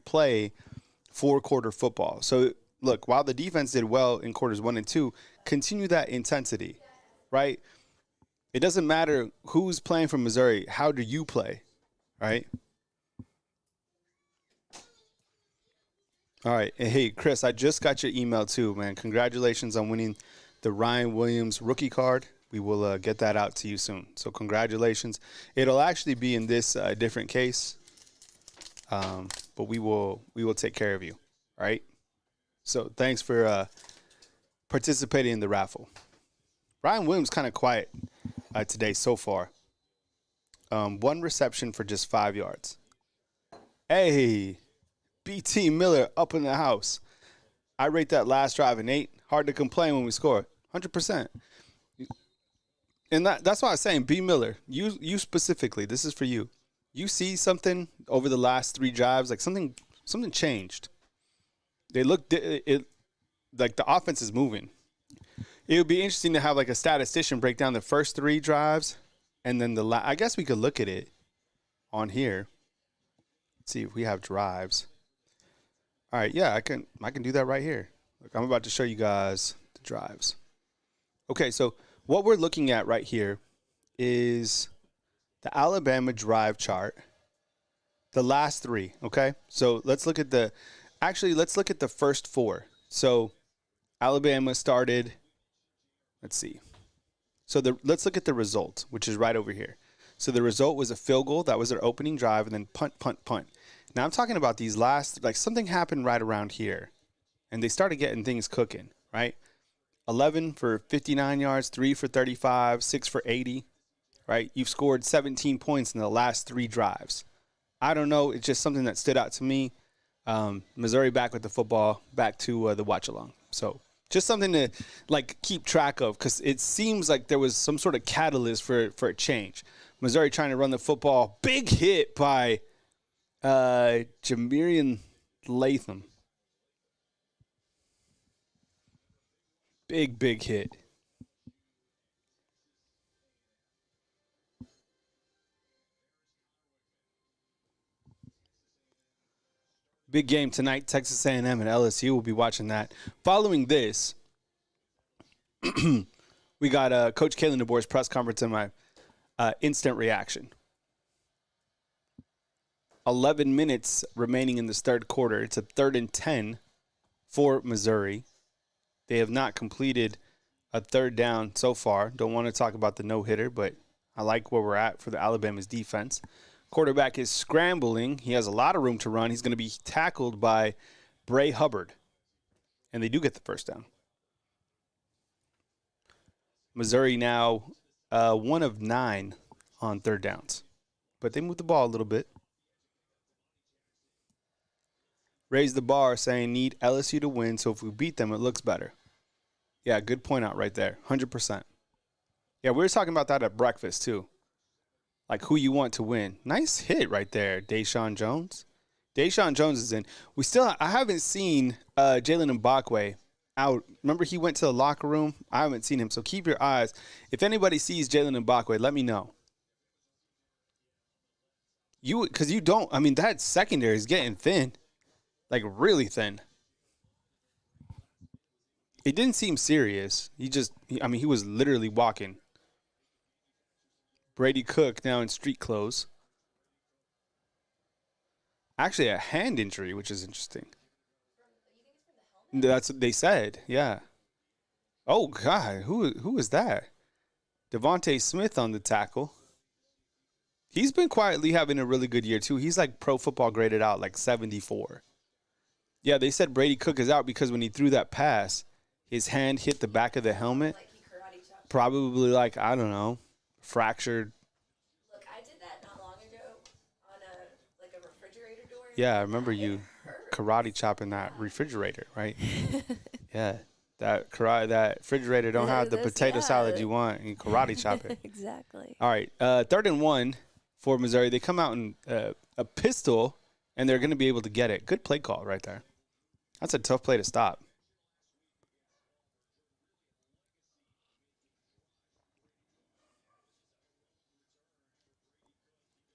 play four-quarter football. So, look, while the defense did well in quarters 1 and 2, continue that intensity, right? It doesn't matter who's playing for Missouri. How do you play, right? All right. And hey, Chris, I just got your email too, man. Congratulations on winning the Ryan Williams rookie card. We will get that out to you soon. So congratulations. It'll actually be in this different case, but we will take care of you. All right. So thanks for participating in the raffle. Ryan Williams kind of quiet today so far. 1 reception for just 5 yards. Hey, BT Miller up in the house. I rate that last drive an 8. Hard to complain when we score. 100%. And that's why I was saying, B. Miller, you specifically, this is for you. You see something over the last 3 drives, like something changed. They look like the offense is moving. It would be interesting to have like a statistician break down the first 3 drives, and then I guess we could look at it on here. Let's see if we have drives. All right, yeah, I can do that right here. Look, I'm about to show you guys the drives. Okay, so what we're looking at right here is the Alabama drive chart, the last 3, okay? So let's look at the first 4. So Alabama started, let's see. So let's look at the result, which is right over here. So the result was a field goal. That was their opening drive, and then punt, punt, punt. Now I'm talking about these last, like something happened right around here, and they started getting things cooking, right? 11 for 59 yards, 3 for 35, 6 for 80, right? You've scored 17 points in the last 3 drives. I don't know. It's just something that stood out to me. Missouri back with the football, back to the watch along. So just something to like keep track of, because it seems like there was some sort of catalyst for a change. Missouri trying to run the football. Big hit by Jamarian Latham. Big hit. Big game tonight, Texas A&M and LSU. We'll be watching that. Following this, we got Coach Kalen DeBoer's press conference and my instant reaction. 11 minutes remaining in this third quarter. It's a 3rd and 10 for Missouri. They have not completed a 3rd down so far. Don't want to talk about the no-hitter, but I like where we're at for the Alabama's defense. Quarterback is scrambling. He has a lot of room to run. He's going to be tackled by Bray Hubbard, and they do get the first down. Missouri now 1 of 9 on 3rd downs, but they moved the ball a little bit. Raise the bar, saying need LSU to win, so if we beat them, it looks better. Yeah, good point out right there, 100%. Yeah, we were talking about that at breakfast, too. Like who you want to win. Nice hit right there, Deshaun Jones. Deshaun Jones is in. I haven't seen Jalen Mbakwe out. Remember he went to the locker room? I haven't seen him, so keep your eyes. If anybody sees Jalen Mbakwe, let me know. Because you don't, I mean, that secondary is getting thin. Like really thin. It didn't seem serious. He was literally walking. Brady Cook now in street clothes. Actually, a hand injury, which is interesting. That's what they said, yeah. Oh, God, who is that? Devontae Smith on the tackle. He's been quietly having a really good year, too. He's like pro football graded out, like 74. Yeah, they said Brady Cook is out because when he threw that pass, his hand hit the back of the helmet. Like he karate chopped. Probably like, I don't know, fractured. Look, I did that not long ago on a refrigerator door. Yeah, I remember you karate chopping that refrigerator, right? Yeah. that refrigerator don't have the potato salad you want. You karate chop it. Exactly. All right, 3rd and 1 for Missouri. They come out in a pistol, and they're going to be able to get it. Good play call right there. That's a tough play to stop.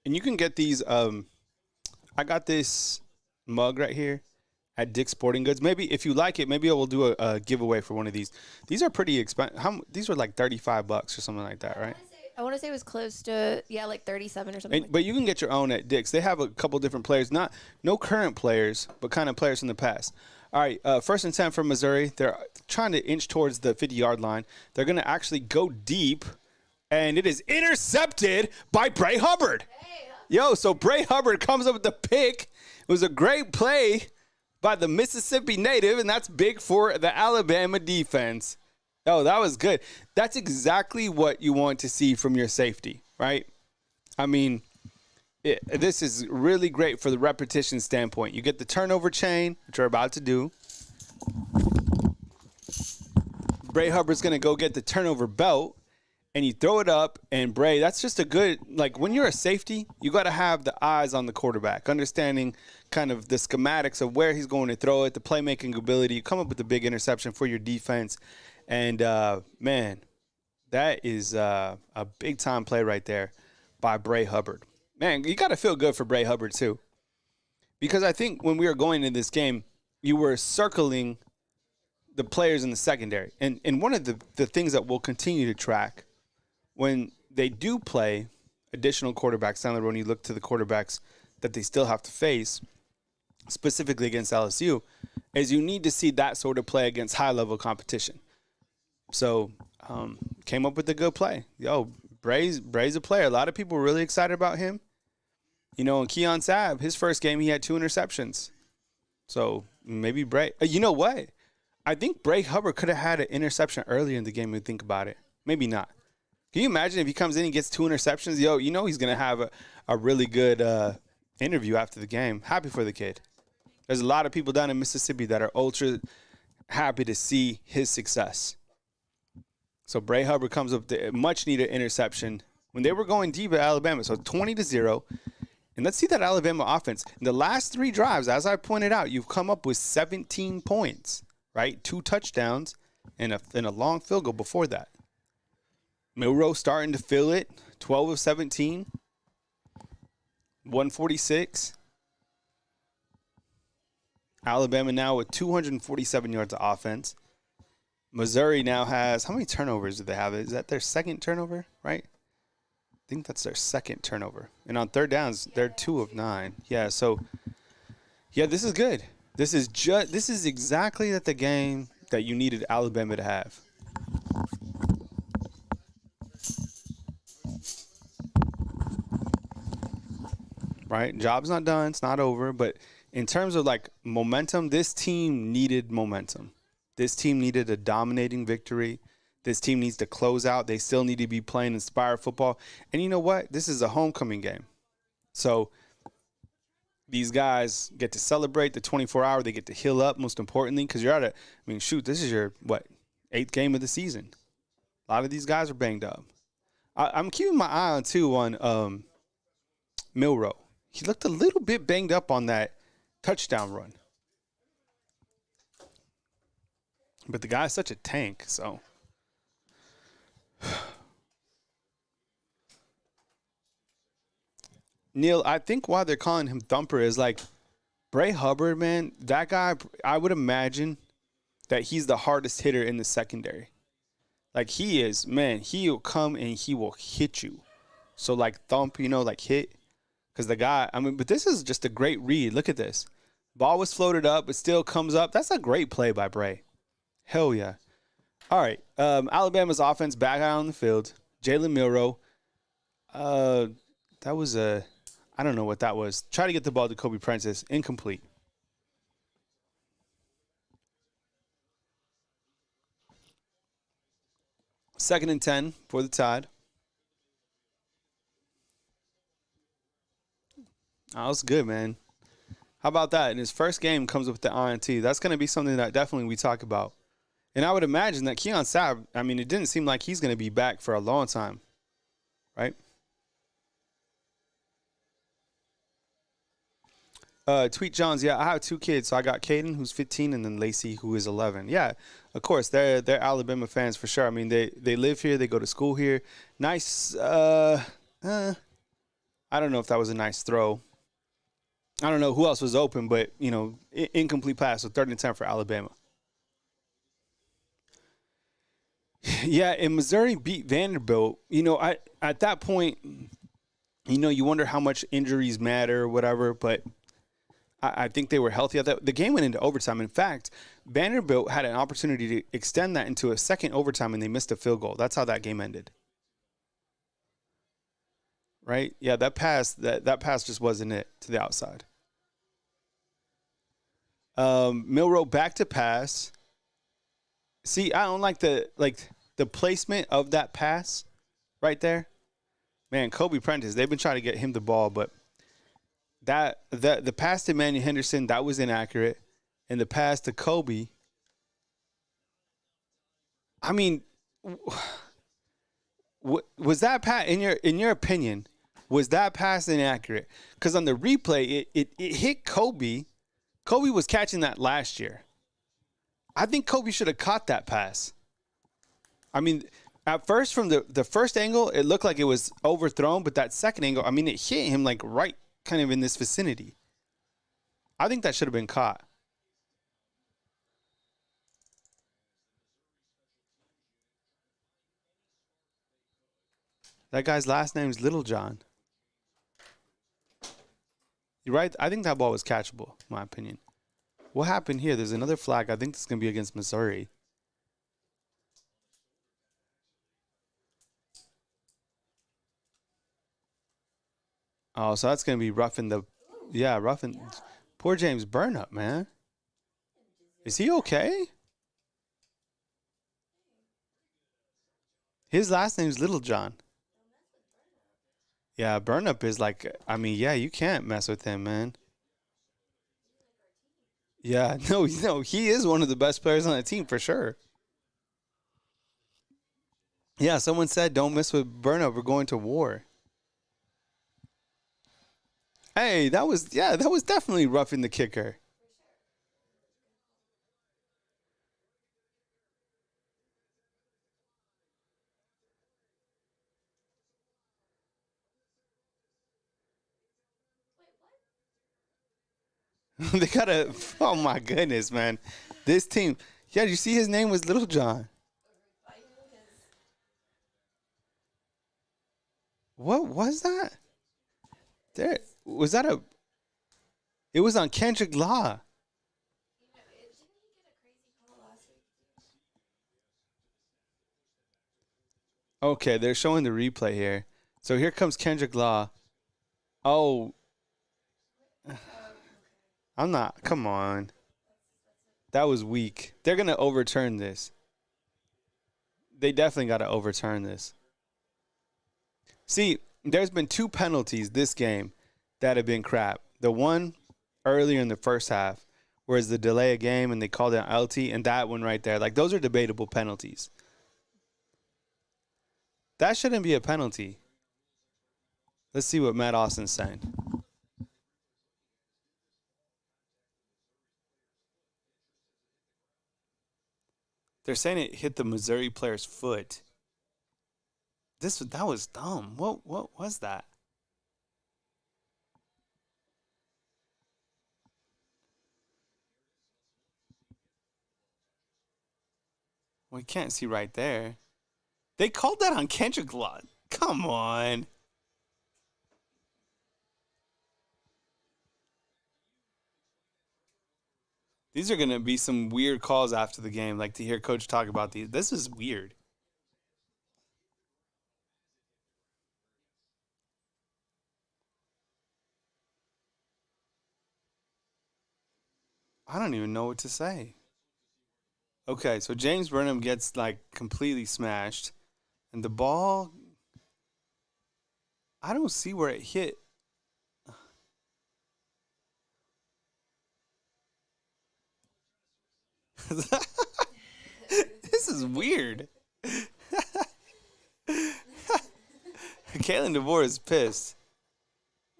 And you can get these. I got this mug right here at Dick's Sporting Goods. Maybe if you like it, maybe I will do a giveaway for one of these. These are pretty expensive. These are like $35 or something like that, right? I want to say it was close to, like 37 or something. But you can get your own at Dick's. They have a couple different players, no current players, but kind of players from the past. All right, 1st and 10 for Missouri. They're trying to inch towards the 50-yard line. They're going to actually go deep, and it is intercepted by Bray Hubbard. So Bray Hubbard comes up with the pick. It was a great play by the Mississippi native, and that's big for the Alabama defense. Oh, that was good. That's exactly what you want to see from your safety, right? I mean, this is really great for the repetition standpoint. You get the turnover chain, which we're about to do. Bray Hubbard's going to go get the turnover belt, and you throw it up, and Bray, that's just a good, like when you're a safety, you got to have the eyes on the quarterback, understanding kind of the schematics of where he's going to throw it, the playmaking ability. You come up with a big interception for your defense. And, man, that is a big-time play right there by Bray Hubbard. Man, you got to feel good for Bray Hubbard, too. Because I think when we were going into this game, you were circling the players in the secondary. And one of the things that we'll continue to track when they do play additional quarterbacks down the road, and you look to the quarterbacks that they still have to face, specifically against LSU, is you need to see that sort of play against high-level competition. So, came up with a good play. Bray's a player. A lot of people were really excited about him. And Keon Sabb, his first game, he had 2 interceptions. So, maybe Bray. You know what? I think Bray Hubbard could have had an interception earlier in the game if you think about it. Maybe not. Can you imagine if he comes in and gets 2 interceptions? He's going to have a really good interview after the game. Happy for the kid. There's a lot of people down in Mississippi that are ultra happy to see his success. So Bray Hubbard comes up with a much-needed interception when they were going deep at Alabama. So 20-0. And let's see that Alabama offense. In the last 3 drives, as I pointed out, you've come up with 17 points, right? 2 touchdowns and a long field goal before that. Milroe starting to feel it. 12 of 17. 146. Alabama now with 247 yards of offense. Missouri now has, how many turnovers do they have? Is that their second turnover, right? I think that's their second turnover. And on 3rd downs, they're 2 of 9. Yeah, so, this is good. This is exactly the game that you needed Alabama to have. Right? Job's not done. It's not over. But in terms of, momentum, this team needed momentum. This team needed a dominating victory. This team needs to close out. They still need to be playing inspired football. And you know what? This is a homecoming game. So these guys get to celebrate the 24-hour. They get to heal up, most importantly, because this is your, 8th game of the season. A lot of these guys are banged up. I'm keeping my eye on, too, on Milroe. He looked a little bit banged up on that touchdown run. But the guy's such a tank, so. Neil, I think why they're calling him Thumper is Bray Hubbard, man, that guy, I would imagine that he's the hardest hitter in the secondary. He is, man, he'll come and he will hit you. So, thump, hit. Because the guy, but this is just a great read. Look at this. Ball was floated up, but still comes up. That's a great play by Bray. Hell yeah. All right. Alabama's offense back out on the field. Jalen Milroe. That was I don't know what that was. Try to get the ball to Kobe Prentice. Incomplete. Second and 10 for the Tide. Oh, that's good, man. How about that? In his first game, comes with the INT. That's going to be something that definitely we talk about And I would imagine that Keon Sabb, I mean, it didn't seem like he's going to be back for a long time, right? Tweet Johns, yeah, I have 2 kids. So I got Caden, who's 15, and then Lacey, who is 11. Yeah, of course, they're Alabama fans for sure. I mean, they live here. They go to school here. Nice. I don't know if that was a nice throw. I don't know who else was open, but, incomplete pass. So 3rd and 10 for Alabama. Yeah, and Missouri beat Vanderbilt. At that point, you wonder how much injuries matter or whatever, but I think they were healthy at that. The game went into overtime. In fact, Vanderbilt had an opportunity to extend that into a second overtime, and they missed a field goal. That's how that game ended. Right? Yeah, that pass just wasn't it to the outside. Milroe back to pass. See, I don't like the placement of that pass right there. Man, Kobe Prentice, they've been trying to get him the ball, but the pass to Manny Henderson, that was inaccurate. And the pass to Kobe, I mean, was that pass, in your opinion, was that pass inaccurate? Because on the replay, it hit Kobe. Kobe was catching that last year. I think Kobe should have caught that pass. I mean, at first, from the first angle, it looked like it was overthrown, but that second angle, I mean, it hit him like right kind of in this vicinity. I think that should have been caught. That guy's last name is Littlejohn. You're right. I think that ball was catchable, in my opinion. What happened here? There's another flag. I think this is going to be against Missouri. Oh, so that's going to be roughing the... Yeah, roughing... Poor James Burnup, man. Is he okay? His last name's Littlejohn. Yeah, Burnap is like... I mean, yeah, you can't mess with him, man. Yeah, no, he is one of the best players on the team for sure. Yeah, someone said don't mess with Burnap. We're going to war. Hey, that was definitely roughing the kicker. They got a... Oh, my goodness, man. This team... Yeah, you see his name was Littlejohn. What was that? There was that a... It was on Kendrick Law. Okay, they're showing the replay here. So here comes Kendrick Law. Oh. I'm not. Come on. That was weak. They're going to overturn this. They definitely got to overturn this. See, there's been 2 penalties this game that have been crap. The one earlier in the first half, whereas the delay of game and they called it LT, and that one right there. Like, those are debatable penalties. That shouldn't be a penalty. Let's see what Matt Austin's saying. They're saying it hit the Missouri player's foot. That was dumb. What was that? We can't see right there. They called that on Kendrick Law. Come on. These are going to be some weird calls after the game, like to hear Coach talk about these. This is weird. I don't even know what to say. Okay, so James Burnham gets like completely smashed. And the ball, I don't see where it hit. is weird. Kalen DeVore is pissed.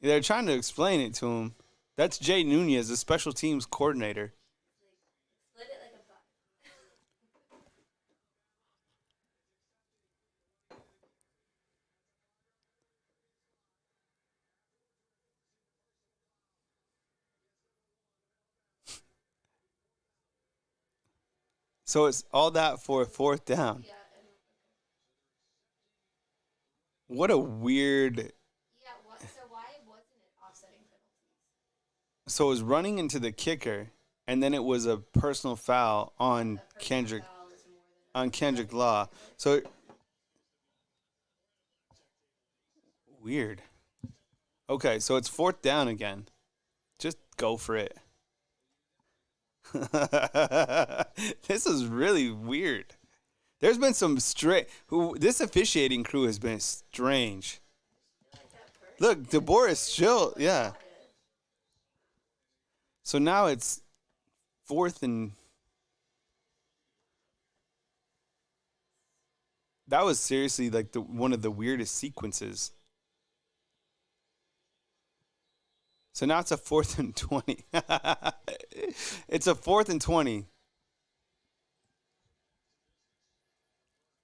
They're trying to explain it to him. That's Jay Nunez, the special teams coordinator. Split it like a buck. So it's all that for a fourth down. Yeah. What a weird. Yeah. So why wasn't it offsetting penalties? So it was running into the kicker, and then it was a personal foul on Kendrick Law. So weird. Okay, so it's fourth down again. Just go for it. This is really weird. There's been some this officiating crew has been strange. Look, DeBoer is still, yeah. So now it's fourth and that was seriously like one of the weirdest sequences. So now it's a 4th and 20. It's a 4th and 20.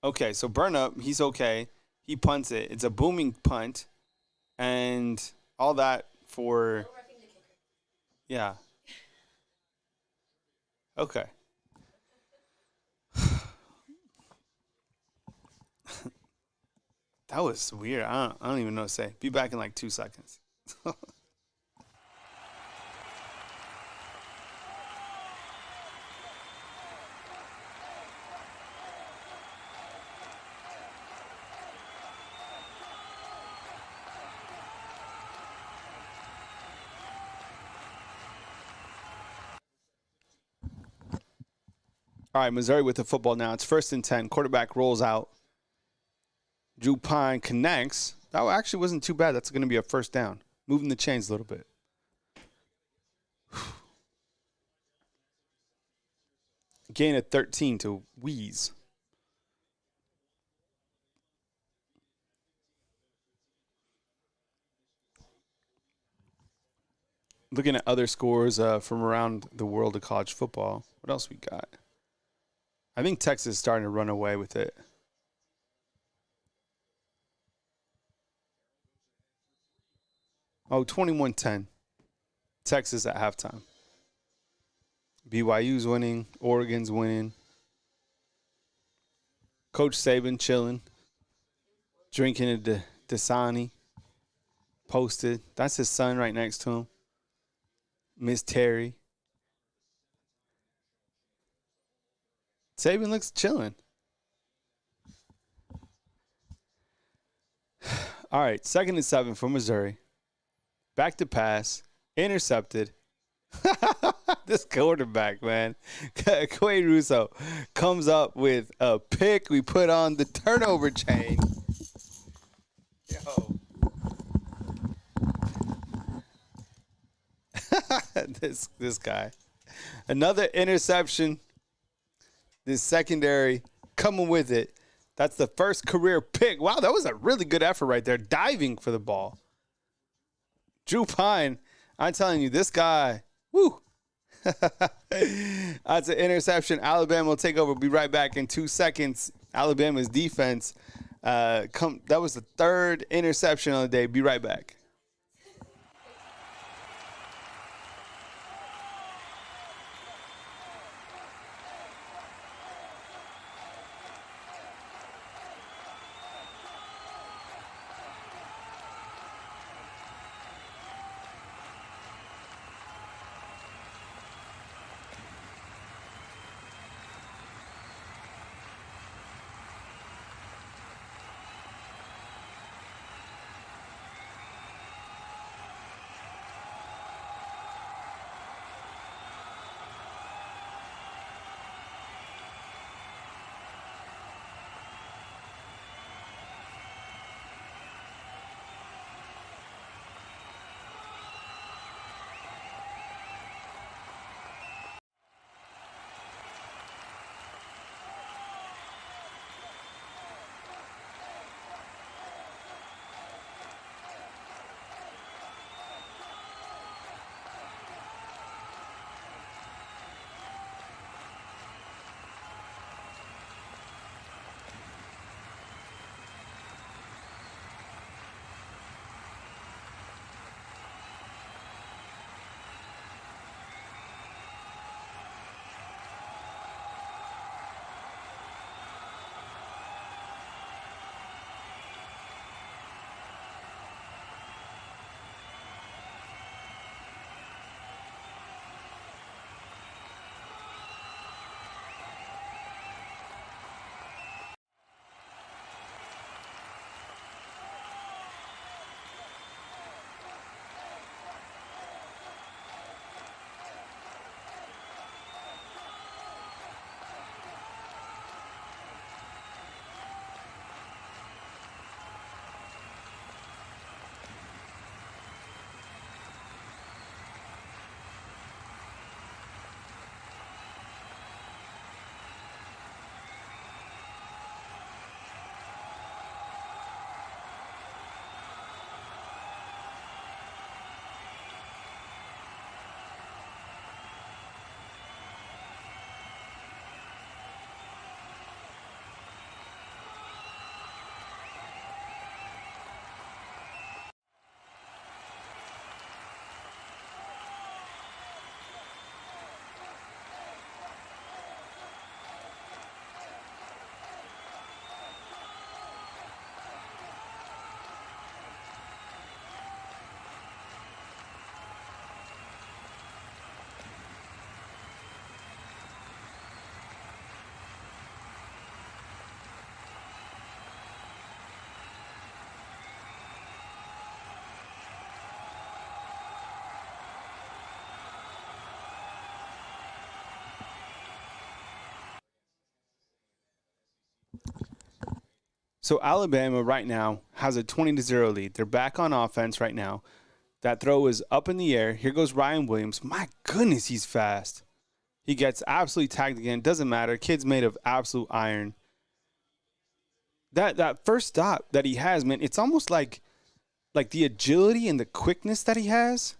Okay, so burn up. He's okay. He punts it. It's a booming punt. And all that for... Yeah. Okay. That was weird. I don't even know what to say. Be back in like 2 seconds. All right, Missouri with the football now. It's 1st and 10. Quarterback rolls out. Drew Pine connects. That actually wasn't too bad. That's going to be a first down. Moving the chains a little bit. Gain of 13 to Wheeze. Looking at other scores from around the world of college football. What else we got? I think Texas is starting to run away with it. Oh, 21-10. Texas at halftime. BYU's winning. Oregon's winning. Coach Saban chilling. Drinking a Dasani. Posted. That's his son right next to him. Miss Terry. Saban looks chilling. All right, 2nd and 7 for Missouri. Back to pass. Intercepted. This quarterback, man. Quay Russo comes up with a pick. We put on the turnover chain. Yo. This guy. Another interception. This secondary coming with it. That's the first career pick. Wow, that was a really good effort right there. Diving for the ball. Drew Pine, I'm telling you, this guy, woo. That's an interception. Alabama will take over. We'll be right back in 2 seconds. Alabama's defense. That was the 3rd interception of the day. Be right back. So Alabama right now has a 20-0 lead. They're back on offense right now. That throw is up in the air. Here goes Ryan Williams. My goodness, he's fast. He gets absolutely tagged again. Doesn't matter. Kid's made of absolute iron. That first stop that he has, man, it's almost like the agility and the quickness that he has.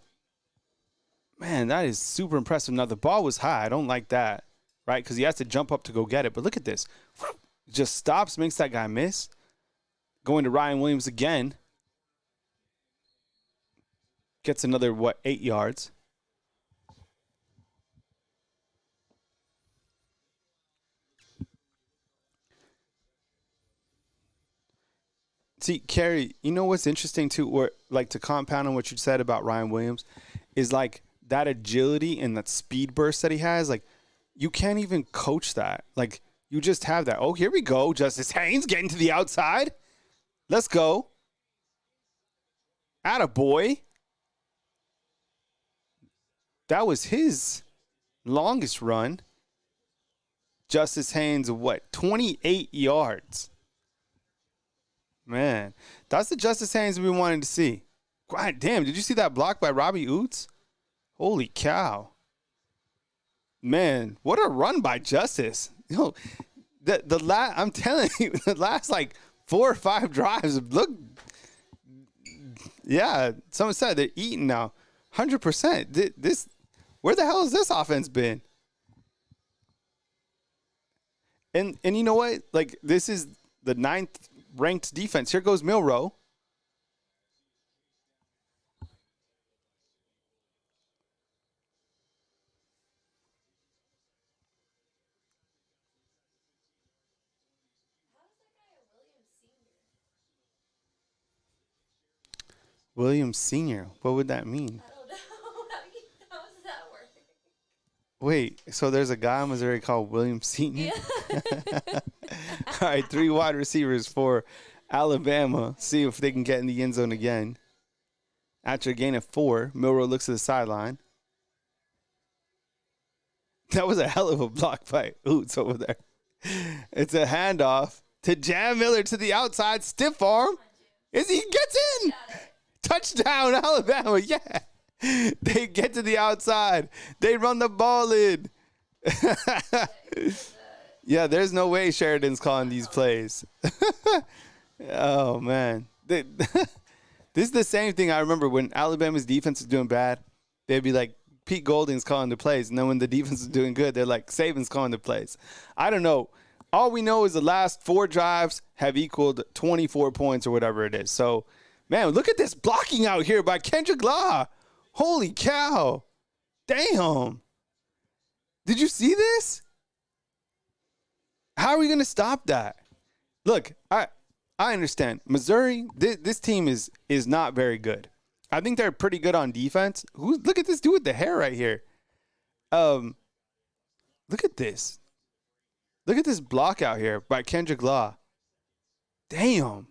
Man, that is super impressive. Now, the ball was high. I don't like that, right? Because he has to jump up to go get it. But look at this. Just stops, makes that guy miss. Going to Ryan Williams again. Gets another, 8 yards. See, Kerry, you know what's interesting too, or like to compound on what you said about Ryan Williams, is like that agility and that speed burst that he has. Like, you can't even coach that. Like, you just have that. Oh, here we go. Justice Haynes getting to the outside. Let's go. Attaboy. That was his longest run. Justice Haynes, 28 yards. Man, that's the Justice Haynes we wanted to see. God damn, did you see that block by Robbie Oots? Holy cow. Man, what a run by Justice. You know, I'm telling you, the last like 4 or 5 drives look, yeah, someone said they're eating now. 100%. This, where the hell has this offense been? And you know what? Like, this is the 9th ranked defense. Here goes Milroe. Williams Sr. What would that mean? I don't know. How does that work? Wait, so there's a guy in Missouri called Williams Sr.? Yeah. All right, 3 wide receivers for Alabama. See if they can get in the end zone again. After a gain of 4, Milroe looks to the sideline. That was a hell of a block by Oots over there. It's a handoff to Jam Miller to the outside. Stiff arm. He gets in. Touchdown, Alabama. Yeah. They get to the outside. They run the ball in. Yeah, there's no way Sheridan's calling these plays. Oh, man. This is the same thing I remember when Alabama's defense was doing bad. They'd be like, Pete Golding's calling the plays. And then when the defense is doing good, they're like, Saban's calling the plays. I don't know. All we know is the last 4 drives have equaled 24 points or whatever it is. So, man, look at this blocking out here by Kendrick Law. Holy cow. Damn. Did you see this? How are we going to stop that? Look, I understand. Missouri, this team is not very good. I think they're pretty good on defense. Look at this dude with the hair right here. Look at this. Look at this block out here by Kendrick Law. Damn.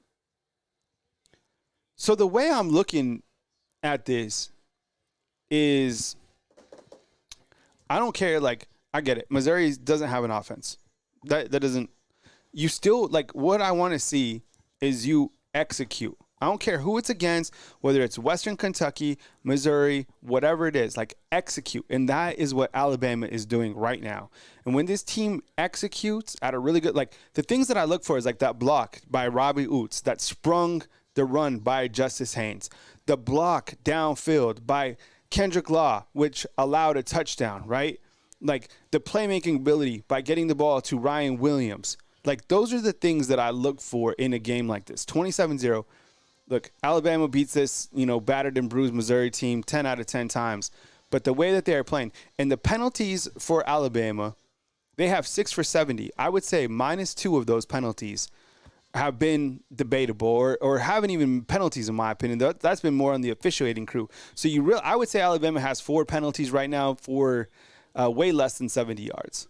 So the way I'm looking at this is, I don't care. Like, I get it. Missouri doesn't have an offense. That doesn't. You still, like, what I want to see is you execute. I don't care who it's against, whether it's Western Kentucky, Missouri, whatever it is, like, execute. And that is what Alabama is doing right now. And when this team executes at a really good, like, the things that I look for is like that block by Robbie Oots that sprung the run by Justice Haynes, the block downfield by Kendrick Law, which allowed a touchdown, right? Like, the playmaking ability by getting the ball to Ryan Williams. Like, those are the things that I look for in a game like this. 27-0. Look, Alabama beats this, battered and bruised Missouri team 10 out of 10 times. But the way that they are playing, and the penalties for Alabama, they have 6 for 70. I would say -2 of those penalties have been debatable or haven't even been penalties, in my opinion. That's been more on the officiating crew. So I would say Alabama has 4 penalties right now for way less than 70 yards.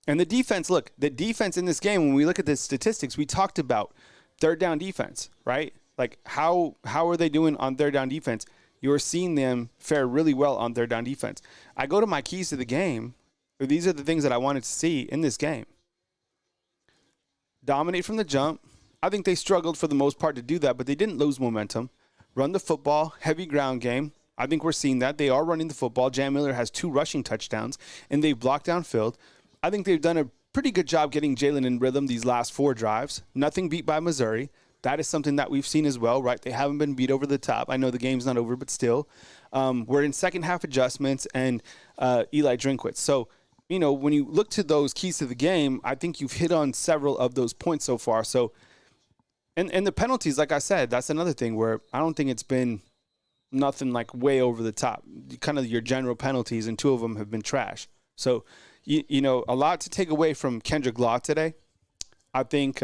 And the defense, look, the defense in this game, when we look at the statistics, we talked about third down defense, right? Like, how are they doing on third down defense? You're seeing them fare really well on third down defense. I go to my keys to the game. These are the things that I wanted to see in this game. dominate from the jump. I think they struggled for the most part to do that, but they didn't lose momentum. Run the football, heavy ground game. I think we're seeing that. They are running the football. Jalen Milroe has 2 rushing touchdowns, and they've blocked downfield. I think they've done a pretty good job getting Jalen in rhythm these last 4 drives. Nothing beat by Missouri. That is something that we've seen as well, right? They haven't been beat over the top. I know the game's not over, but still. We're in second half adjustments and Eli Drinkwitz. So, when you look to those keys to the game, I think you've hit on several of those points so far. So, and the penalties, like I said, that's another thing where I don't think it's been nothing like way over the top. Kind of your general penalties, and 2 of them have been trash. So, a lot to take away from Kendrick Law today. I think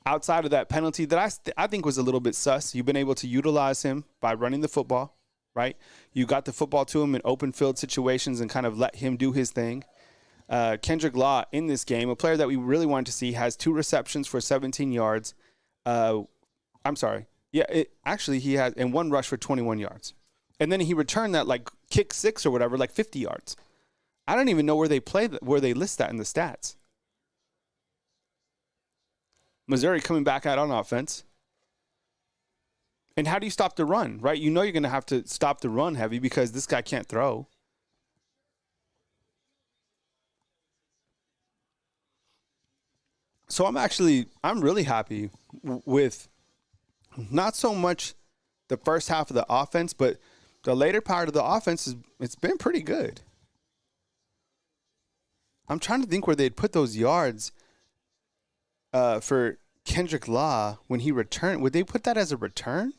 outside of that penalty that I think was a little bit sus, you've been able to utilize him by running the football, right? You got the football to him in open field situations and kind of let him do his thing. Kendrick Law in this game, a player that we really wanted to see, has 2 receptions for 17 yards. I'm sorry. Yeah, he had and 1 rush for 21 yards. And then he returned that like kick 6 or whatever, like 50 yards. I don't even know where they list that in the stats. Missouri coming back out on offense. And how do you stop the run, right? You're going to have to stop the run heavy because this guy can't throw. So I'm really happy with not so much the first half of the offense, but the later part of the offense it's been pretty good. I'm trying to think where they'd put those yards for Kendrick Law when he returned. Would they put that as a return?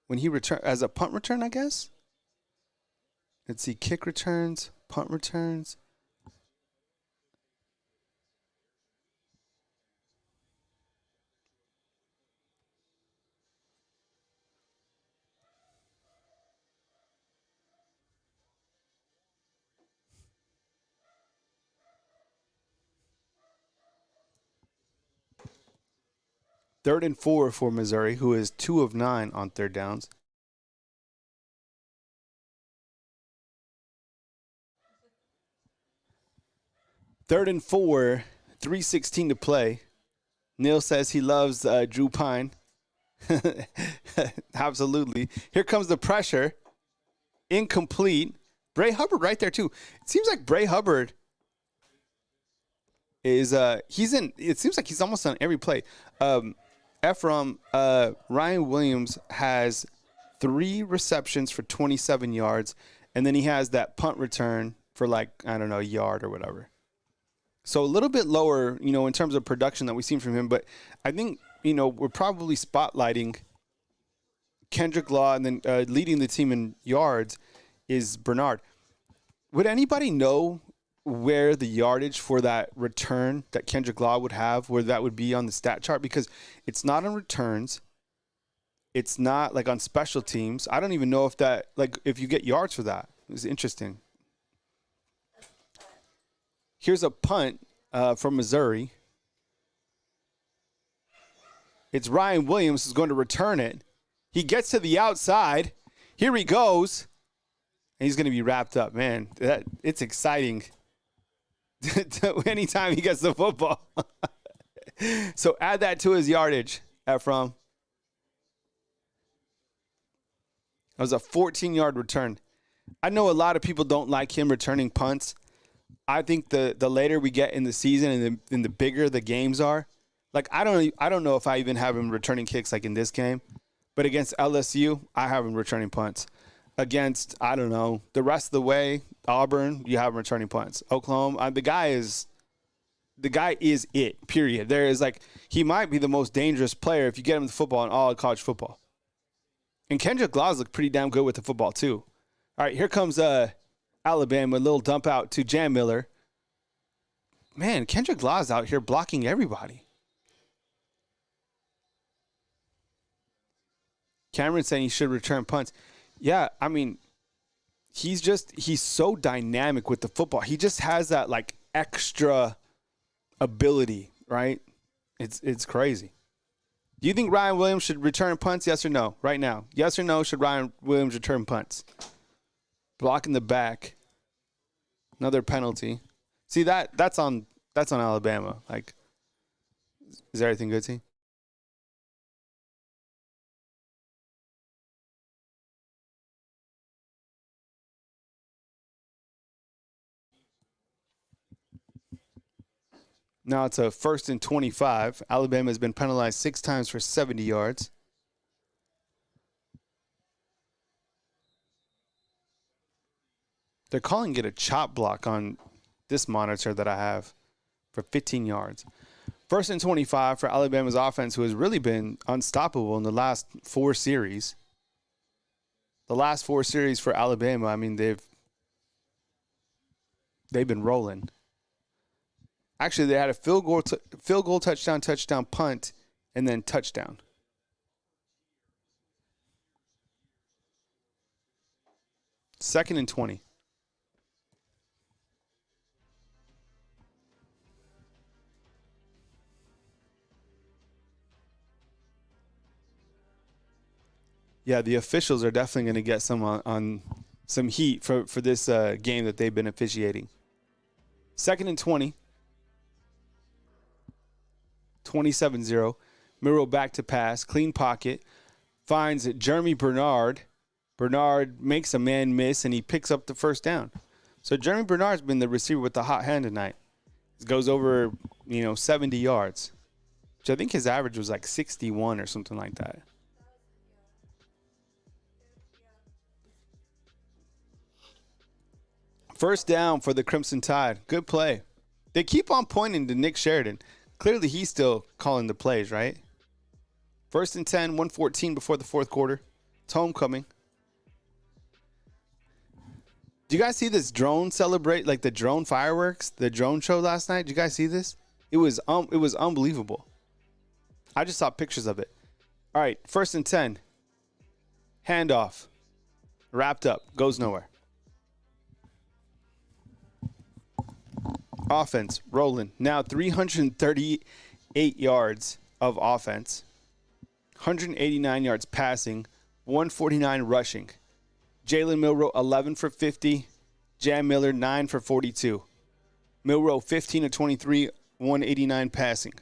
When he returned as a punt return, I guess. Let's see, kick returns, punt returns. Third and 4 for Missouri, who is 2 of 9 on third downs. Third and 4, 3:16 to play. Neil says he loves Drew Pine. Absolutely. Here comes the pressure. Incomplete. Bray Hubbard right there too. It seems like Bray Hubbard is it seems like he's almost on every play. Ryan Williams has 3 receptions for 27 yards, and then he has that punt return for a yard or whatever. So a little bit lower, in terms of production that we've seen from him, but I think, we're probably spotlighting Kendrick Law, and then leading the team in yards is Bernard. Would anybody know where the yardage for that return that Kendrick Law would have, where that would be on the stat chart? Because it's not on returns. It's not on special teams. I don't even know if you get yards for that. It's interesting. Here's a punt from Missouri. It's Ryan Williams who's going to return it. He gets to the outside. Here he goes. And he's going to be wrapped up. Man, it's exciting. Anytime he gets the football. So add that to his yardage, Ephraim. That was a 14-yard return. I know a lot of people don't like him returning punts. I think the later we get in the season and the bigger the games are, I don't know if I even have him returning kicks in this game, but against LSU, I have him returning punts. Against, the rest of the way, Auburn, you have him returning punts. Oklahoma, the guy is it, period. There is he might be the most dangerous player if you get him the football in all of college football. And Kendrick Laws looked pretty damn good with the football too. All right, here comes Alabama, a little dump out to Jam Miller. Man, Kendrick Laws out here blocking everybody. Cameron saying he should return punts. Yeah, he's so dynamic with the football. He just has that extra ability, right? It's crazy. Do you think Ryan Williams should return punts? Yes or no? Right now. Yes or no, should Ryan Williams return punts? Blocking the back. Another penalty. See, that's on Alabama. Is everything good, team? Now it's a 1st and 25. Alabama has been penalized 6 times for 70 yards. They're calling it a chop block on this monitor that I have for 15 yards. 1st and 25 for Alabama's offense, who has really been unstoppable in the last 4 series. The last 4 series for Alabama, I mean, they've been rolling. Actually, they had a field goal, touchdown, punt, and then touchdown. Second and 20. Yeah, the officials are definitely going to get some on some heat for this game that they've been officiating. Second and 20. 27-0. Milroe back to pass. Clean pocket. Finds Jeremy Bernard. Bernard makes a man miss, and he picks up the first down. So Jeremy Bernard's been the receiver with the hot hand tonight. He goes over, 70 yards, which I think his average was like 61 or something like that. First down for the Crimson Tide. Good play. They keep on pointing to Nick Sheridan. Clearly, he's still calling the plays, right? 1st and 10, 1:14 before the 4th quarter. It's homecoming. Do you guys see this drone celebrate, like the drone fireworks, the drone show last night? Did you guys see this? It was unbelievable. I just saw pictures of it. All right, 1st and 10. Handoff. Wrapped up. Goes nowhere. Offense rolling. Now 338 yards of offense. 189 yards passing. 149 rushing. Jalen Milroe 11 for 50. Jam Miller 9 for 42. Milroe 15 of 23. 189 passing.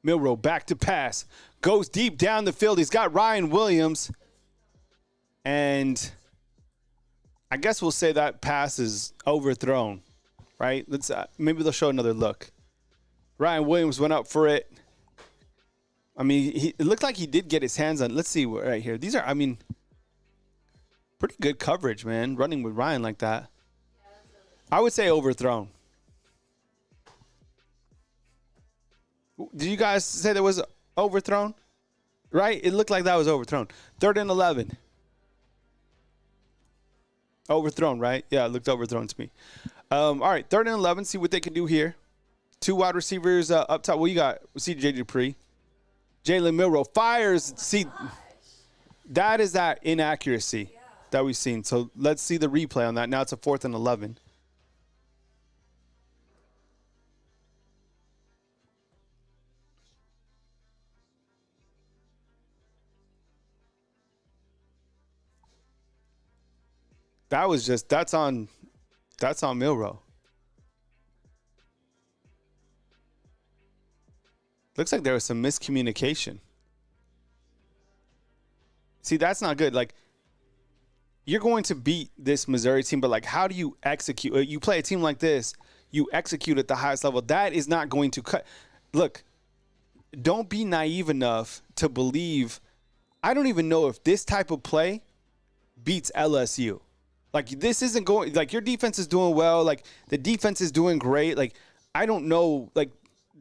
Milroe back to pass. Goes deep down the field. He's got Ryan Williams. And I guess we'll say that pass is overthrown, right? Let's maybe they'll show another look. Ryan Williams went up for it. I mean, it looked like he did get his hands on. Let's see right here. These are, pretty good coverage, man, running with Ryan like that. I would say overthrown. Did you guys say that was overthrown? Right? It looked like that was overthrown. 3rd and 11. Overthrown, right? Yeah, it looked overthrown to me. All right, 3rd and 11. See what they can do here. 2 wide receivers up top. Well, you got C.J. Dupree. Jalen Milroe fires. See, that is that inaccuracy that we've seen. So let's see the replay on that. Now it's a 4th and 11. That's on Milroe. Looks like there was some miscommunication. See, that's not good. Like, you're going to beat this Missouri team, but like, how do you execute? You play a team like this, you execute at the highest level. That is not going to cut. Look, don't be naive enough to believe. I don't even know if this type of play beats LSU. Like, this isn't going, like, your defense is doing well. Like, the defense is doing great. Like, I don't know. Like,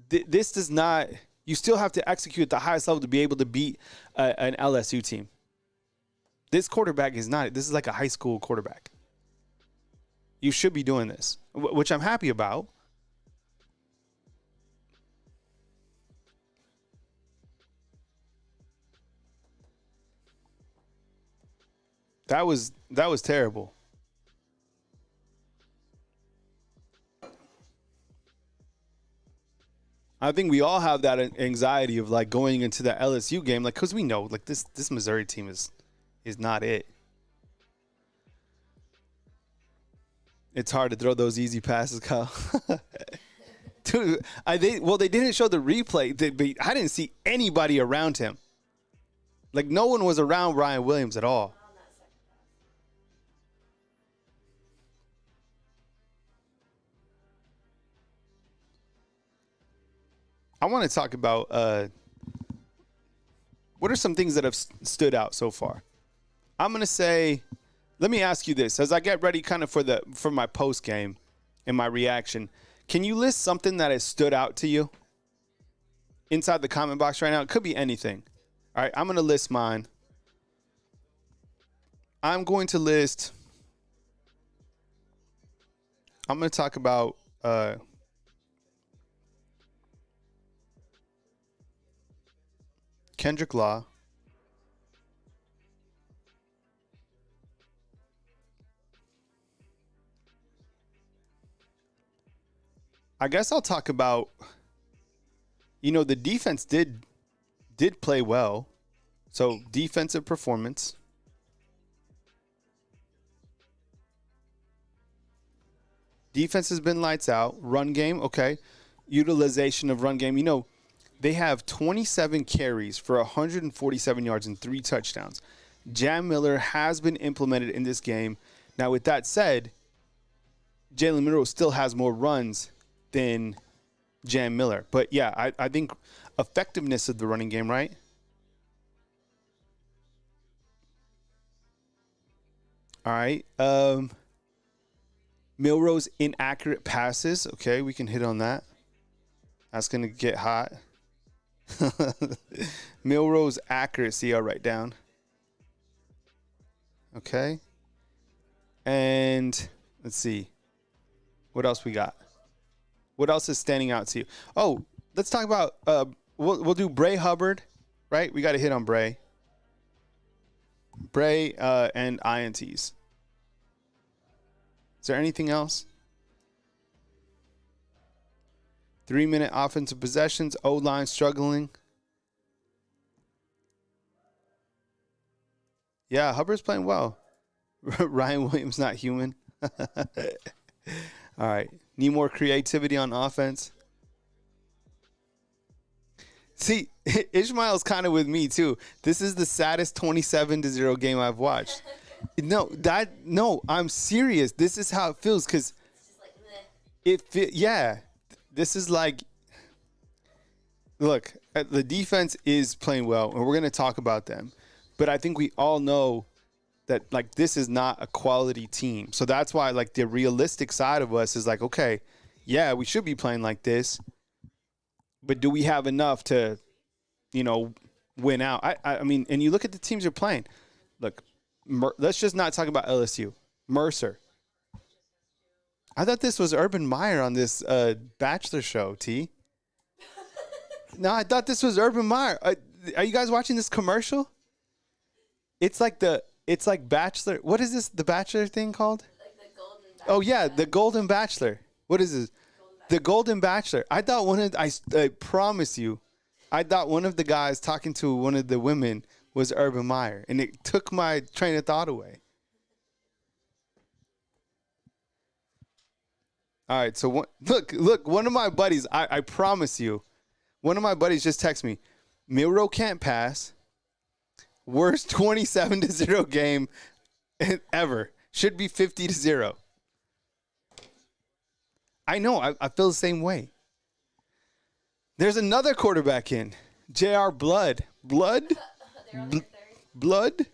this does not, you still have to execute at the highest level to be able to beat an LSU team. This quarterback is not, this is like a high school quarterback. You should be doing this, which I'm happy about. That was terrible. I think we all have that anxiety of like going into the LSU game, like, because we know like this Missouri team is not it. It's hard to throw those easy passes, Kyle. Dude, they didn't show the replay, but I didn't see anybody around him. Like, no one was around Ryan Williams at all. I want to talk about what are some things that have stood out so far. I'm going to say, let me ask you this. As I get ready kind of for my post game and my reaction, can you list something that has stood out to you inside the comment box right now? It could be anything. All right, I'm going to list mine. I'm going to talk about Kendrick Law. I guess I'll talk about, the defense did play well. So defensive performance. Defense has been lights out. Run game, okay. Utilization of run game. They have 27 carries for 147 yards and 3 touchdowns. Jam Miller has been implemented in this game. Now, with that said, Jalen Milroe still has more runs than Jam Miller. But, yeah, I think effectiveness of the running game, right? All right. Milroe's inaccurate passes. Okay, we can hit on that. That's going to get hot. Milroe's accuracy, I'll write down. Okay. And let's see. What else we got? What else is standing out to you? Oh, let's talk about we'll do Bray Hubbard, right? We got to hit on Bray. Bray and INTs. Is there anything else? 3-minute offensive possessions. O-line struggling. Yeah, Hubbard's playing well. Ryan Williams not human. All right. Need more creativity on offense. See, Ishmael's kind of with me too. This is the saddest 27-0 game I've watched. No, I'm serious. This is how it feels because this is like, look, the defense is playing well, and we're going to talk about them. But I think we all know that, like, this is not a quality team. So that's why, like, the realistic side of us is like, okay, yeah, we should be playing like this. But do we have enough to, win out? I mean, and you look at the teams you're playing. Look, let's just not talk about LSU. Mercer. I thought this was Urban Meyer on this Bachelor show, T. No, I thought this was Urban Meyer. Are you guys watching this commercial? It's like Bachelor. What is this? The Bachelor thing called? Like the Golden Bachelor. Oh yeah, the Golden Bachelor. What is this? The Golden Bachelor. I thought I promise you, I thought one of the guys talking to one of the women was Urban Meyer, and it took my train of thought away. All right, so look, one of my buddies, I promise you, one of my buddies just texted me, Milroe can't pass. Worst 27-0 game ever. Should be 50-0. I know. I feel the same way. There's another quarterback in. J.R. Blood. Blood? Blood?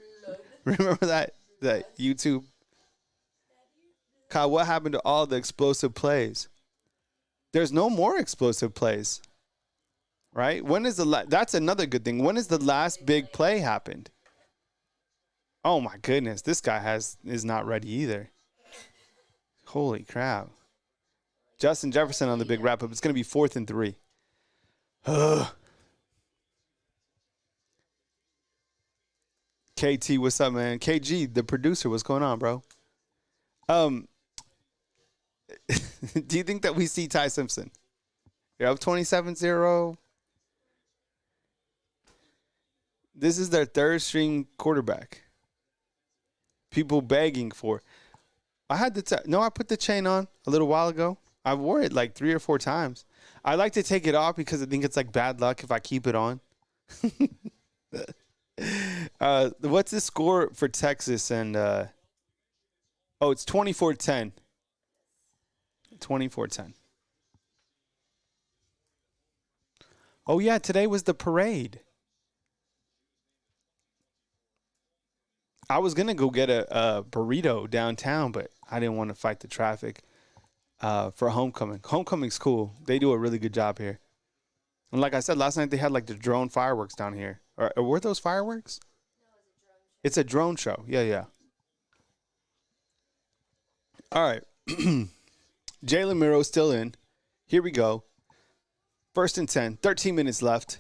Remember that YouTube? Kyle, what happened to all the explosive plays? There's no more explosive plays. Right? When is that's another good thing. When is the last big play happened? Oh my goodness, this guy is not ready either. Holy crap. Justin Jefferson on the big wrap up. It's going to be 4th and 3. KT, what's up, man? KG, the producer, what's going on, bro? Do you think that we see Ty Simpson? You're up 27-0. This is their 3rd string quarterback. People begging for. I put the chain on a little while ago. I wore it like 3 or 4 times. I like to take it off because I think it's like bad luck if I keep it on. What's the score for Texas? And it's 24-10. 24-10. Oh yeah, today was the parade. I was gonna go get a burrito downtown, but I didn't want to fight the traffic for homecoming. Homecoming's cool. They do a really good job here. And like I said last night, they had like the drone fireworks down here. Or were those fireworks? No, it's a drone show. Yeah. All right. Jalen Milroe still in. Here we go. 1st and 10. 13 minutes left.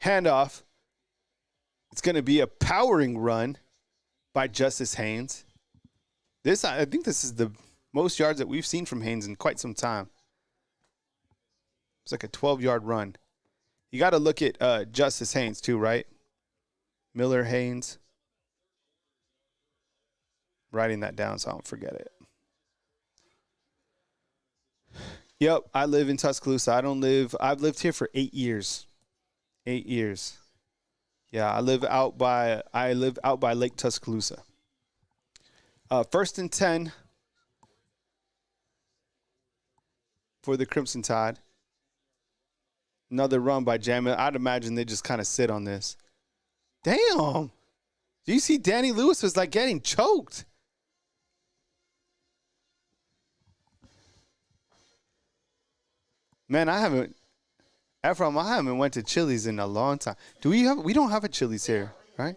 Handoff. It's going to be a powering run by Justice Haynes. I think this is the most yards that we've seen from Haynes in quite some time. It's like a 12-yard run. You got to look at Justice Haynes too, right? Miller Haynes. Writing that down so I don't forget it. Yep, I live in Tuscaloosa. I've lived here for 8 years. 8 years. Yeah, I live out by Lake Tuscaloosa. 1st and 10 for the Crimson Tide. Another run by Jamil. I'd imagine they just kind of sit on this. Damn. Do you see Danny Lewis was like getting choked? Man, I haven't went to Chili's in a long time. We don't have a Chili's here, right?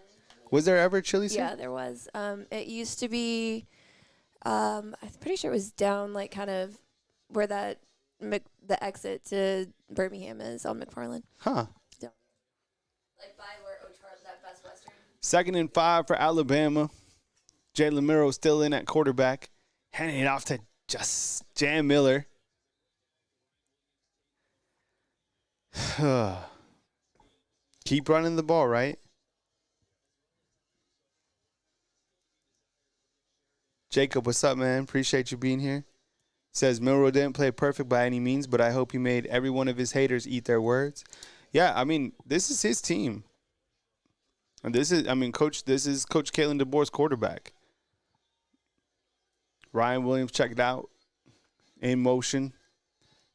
Was there ever a Chili's here? Yeah, there was. It used to be, I'm pretty sure it was down like kind of where the exit to Birmingham is on McFarland. Huh. Down. Like by where that Best Western. 2nd and 5 for Alabama. Jalen Milroe still in at quarterback. Handing it off to just Jam Miller. Keep running the ball, right? Jacob, what's up, man? Appreciate you being here. Says Milroe didn't play perfect by any means, but I hope he made every one of his haters eat their words. Yeah, I mean, this is his team. And this is Coach Kalen DeBoer's quarterback. Ryan Williams, check it out. In motion.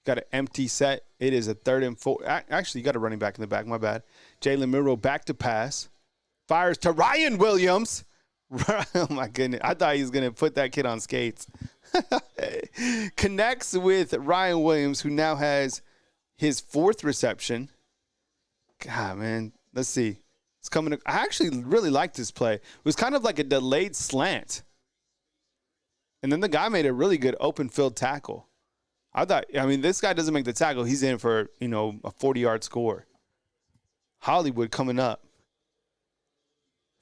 Got an empty set. It is a 3rd and 4. Actually, you got a running back in the back. My bad. Jalen Milroe back to pass. Fires to Ryan Williams. Oh, my goodness. I thought he was going to put that kid on skates. Connects with Ryan Williams, who now has his 4th reception. God, man. Let's see. It's coming. I actually really like this play. It was kind of like a delayed slant. And then the guy made a really good open field tackle. This guy doesn't make the tackle. He's in for, a 40-yard score. Hollywood coming up.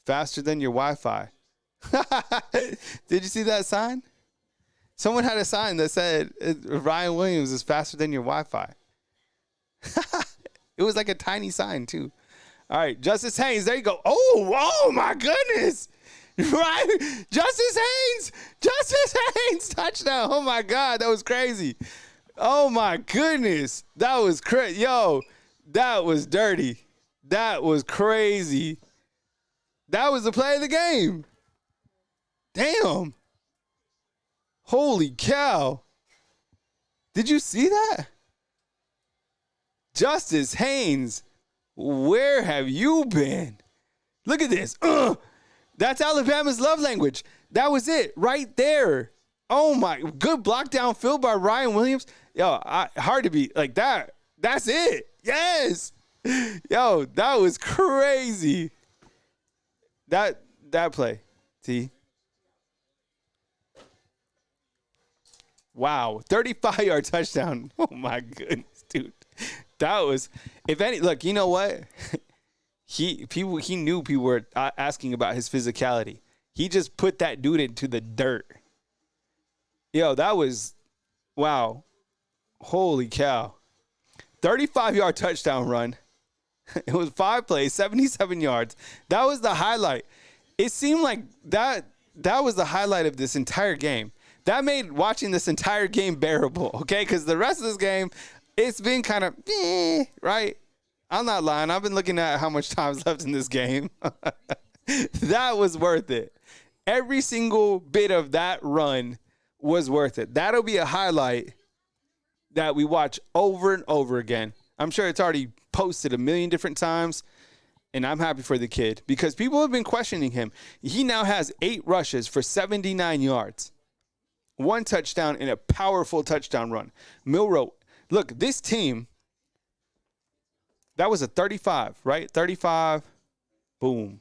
Faster than your Wi-Fi. Did you see that sign? Someone had a sign that said, Ryan Williams is faster than your Wi-Fi. It was like a tiny sign, too. All right, Justice Haynes, there you go. Oh my goodness. Right? Justice Haynes, touchdown. Oh, my God, that was crazy. Oh, my goodness. That was crazy. Yo, that was dirty. That was crazy. That was the play of the game. Damn. Holy cow. Did you see that? Justice Haynes, where have you been? Look at this. That's Alabama's love language. That was it right there. Oh, my. Good block downfield by Ryan Williams. Yo, hard to beat like that. That's it. Yes. Yo, that was crazy. That play, T. Wow. 35-yard touchdown. Oh, my goodness, dude. That was, look, you know what? He knew people were asking about his physicality. He just put that dude into the dirt. Yo, that was, wow. Holy cow. 35-yard touchdown run. It was 5 plays, 77 yards. That was the highlight. It seemed like that that was the highlight of this entire game. That made watching this entire game bearable, okay? Because the rest of this game, it's been kind of, right? I'm not lying. I've been looking at how much time's left in this game. That was worth it. Every single bit of that run was worth it. That'll be a highlight that we watch over and over again. I'm sure it's already posted a million different times, and I'm happy for the kid because people have been questioning him. He now has 8 rushes for 79 yards, 1 touchdown, and a powerful touchdown run. Milroe, look, this team, that was a 35, right? 35, boom.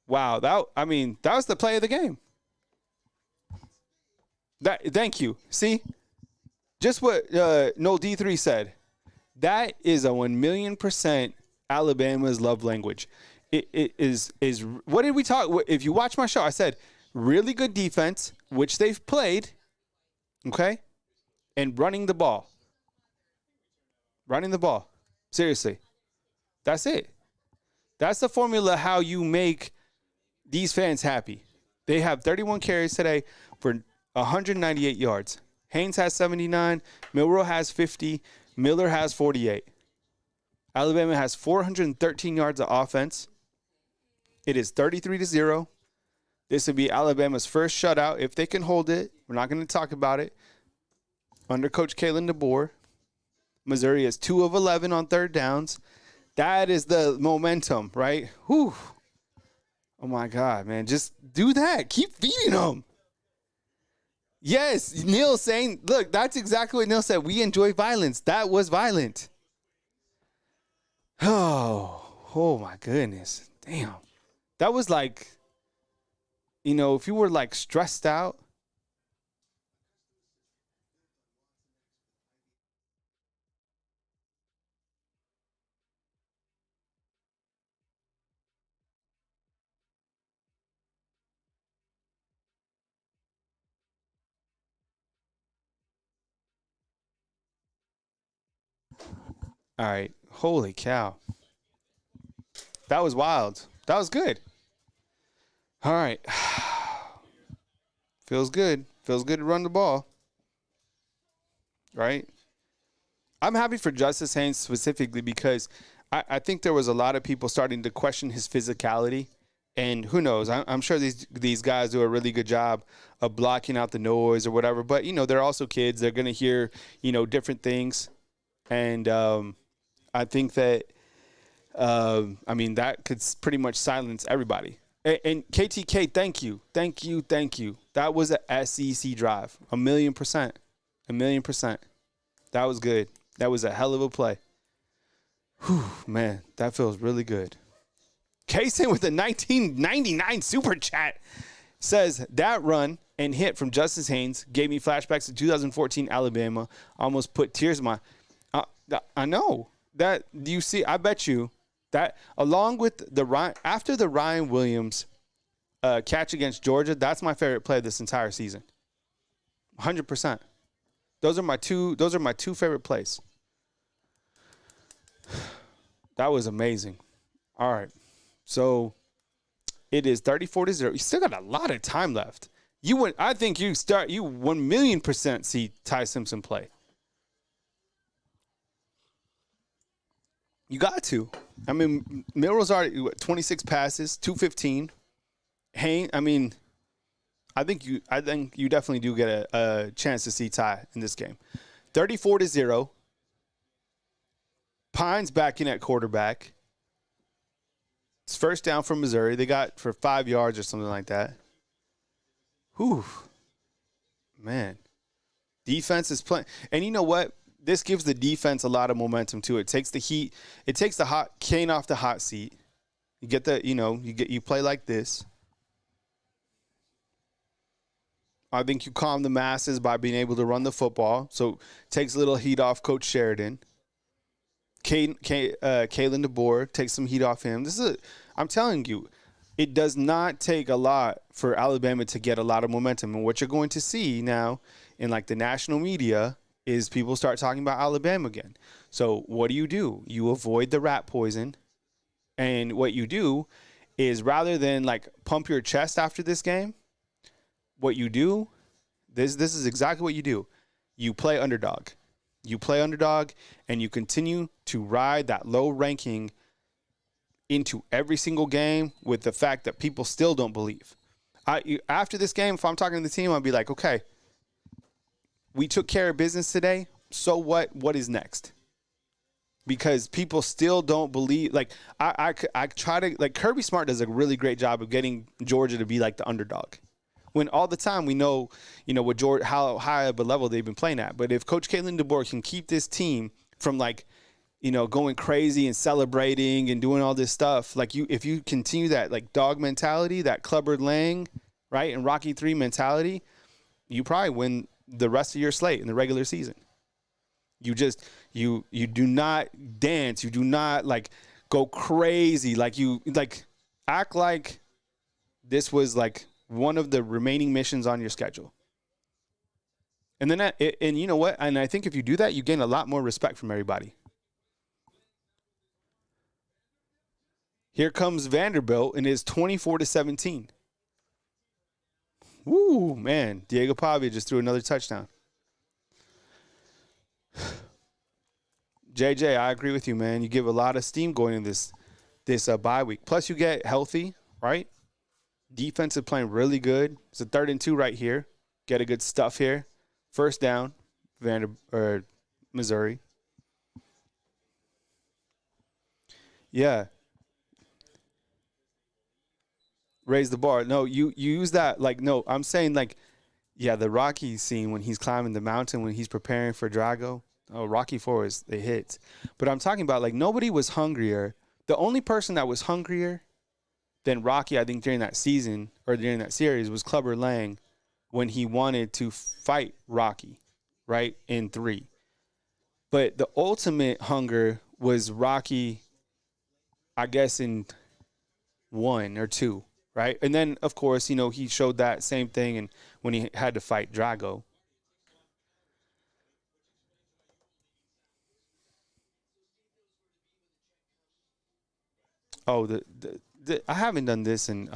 Wow, that was the play of the game. Thank you. See? Just what Noel D3 said. That is a 1,000,000% Alabama's love language. It is what did we talk? If you watch my show, I said really good defense, which they've played, okay, and running the ball. Running the ball. Seriously. That's it. That's the formula how you make these fans happy. They have 31 carries today for 198 yards. Haynes has 79. Milroe has 50. Miller has 48. Alabama has 413 yards of offense. It is 33-0. This would be Alabama's first shutout if they can hold it. We're not going to talk about it. Under Coach Jalen Milroe. Missouri is 2 of 11 on third downs. That is the momentum, right? Whew. Oh, my God, man. Just do that. Keep feeding them. Yes, Neil saying, look, that's exactly what Neil said. We enjoy violence. That was violent. Oh my goodness. Damn. That was like, if you were like stressed out. All right. Holy cow. That was wild. That was good. All right. Feels good. Feels good to run the ball. Right? I'm happy for Justice Haynes specifically because I think there was a lot of people starting to question his physicality. And who knows? I'm sure these guys do a really good job of blocking out the noise or whatever. But, they're also kids. They're going to hear, different things. And I think that, that could pretty much silence everybody. And KTK, thank you. Thank you. Thank you. That was a SEC drive. 1,000,000%. 1,000,000%. That was good. That was a hell of a play. Whew, man, that feels really good. Kaysen with a 1999 super chat says that run and hit from Justice Haynes gave me flashbacks to 2014 Alabama. Almost put tears in my. I know that you see. I bet you that along with after the Ryan Williams catch against Georgia, that's my favorite play of this entire season. 100%. Those are my two favorite plays. That was amazing. All right. So it is 34-0. You still got a lot of time left. I think you 1,000,000% see Ty Simpson play. You got to. Milroe's already 26 passes, 215. I think you definitely do get a chance to see Ty in this game. 34-0. Pine's back in at quarterback. It's first down from Missouri. They got for 5 yards or something like that. Whew. Man. Defense is playing. And you know what? This gives the defense a lot of momentum too. It takes the heat. It takes the hot cane off the hot seat. You get you play like this. I think you calm the masses by being able to run the football. So it takes a little heat off Coach Sheridan. Kalen DeBoer takes some heat off him. I'm telling you, it does not take a lot for Alabama to get a lot of momentum. And what you're going to see now in like the national media is people start talking about Alabama again. So what do? You avoid the rat poison. And what you do is rather than like pump your chest after this game, what you do, this is exactly what you do. You play underdog. You play underdog, and you continue to ride that low ranking into every single game with the fact that people still don't believe. After this game, if I'm talking to the team, I'll be like, okay, we took care of business today. So what? What is next? Because people still don't believe. Like I try to, like, Kirby Smart does a really great job of getting Georgia to be like the underdog. When all the time we know, what Georgia, how high of a level they've been playing at. But if Coach Kalen DeBoer can keep this team from like, going crazy and celebrating and doing all this stuff, like if you continue that like dog mentality, that Clubber Lang, right, and Rocky 3 mentality, you probably win the rest of your slate in the regular season. You just you do not dance, you do not like go crazy, like you like act like this was like one of the remaining missions on your schedule. And then, and you know what? And I think if you do that, you gain a lot more respect from everybody. Here comes Vanderbilt, and it's 24-17. Woo, man. Diego Pavia just threw another touchdown. JJ, I agree with you, man. You give a lot of steam going in this bye week. Plus, you get healthy, right? Defense is playing really good. It's a 3rd and 2 right here. Get a good stuff here. First down, Missouri. Yeah. Raise the bar. No, you use that like, no, I'm saying like, yeah, the Rocky scene when he's climbing the mountain, when he's preparing for Drago. Oh, Rocky 4 is the hit. But I'm talking about like nobody was hungrier. The only person that was hungrier than Rocky, I think, during that season or during that series was Clubber Lang when he wanted to fight Rocky, right, in 3. But the ultimate hunger was Rocky, I guess, in 1 or 2, right? And then, of course, he showed that same thing and when he had to fight Drago. Oh, I haven't done this in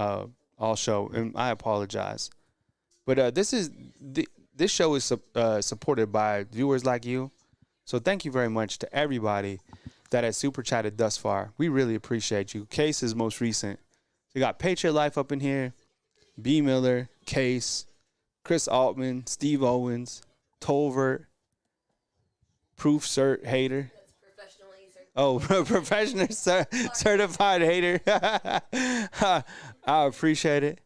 all show, and I apologize. But this show is supported by viewers like you. So thank you very much to everybody that has super chatted thus far. We really appreciate you. Case is most recent. So you got Patriot Life up in here, B. Miller, Case, Chris Altman, Steve Owens, Tolvert, Proof Cert Hater. Oh, professional certified hater. I appreciate it.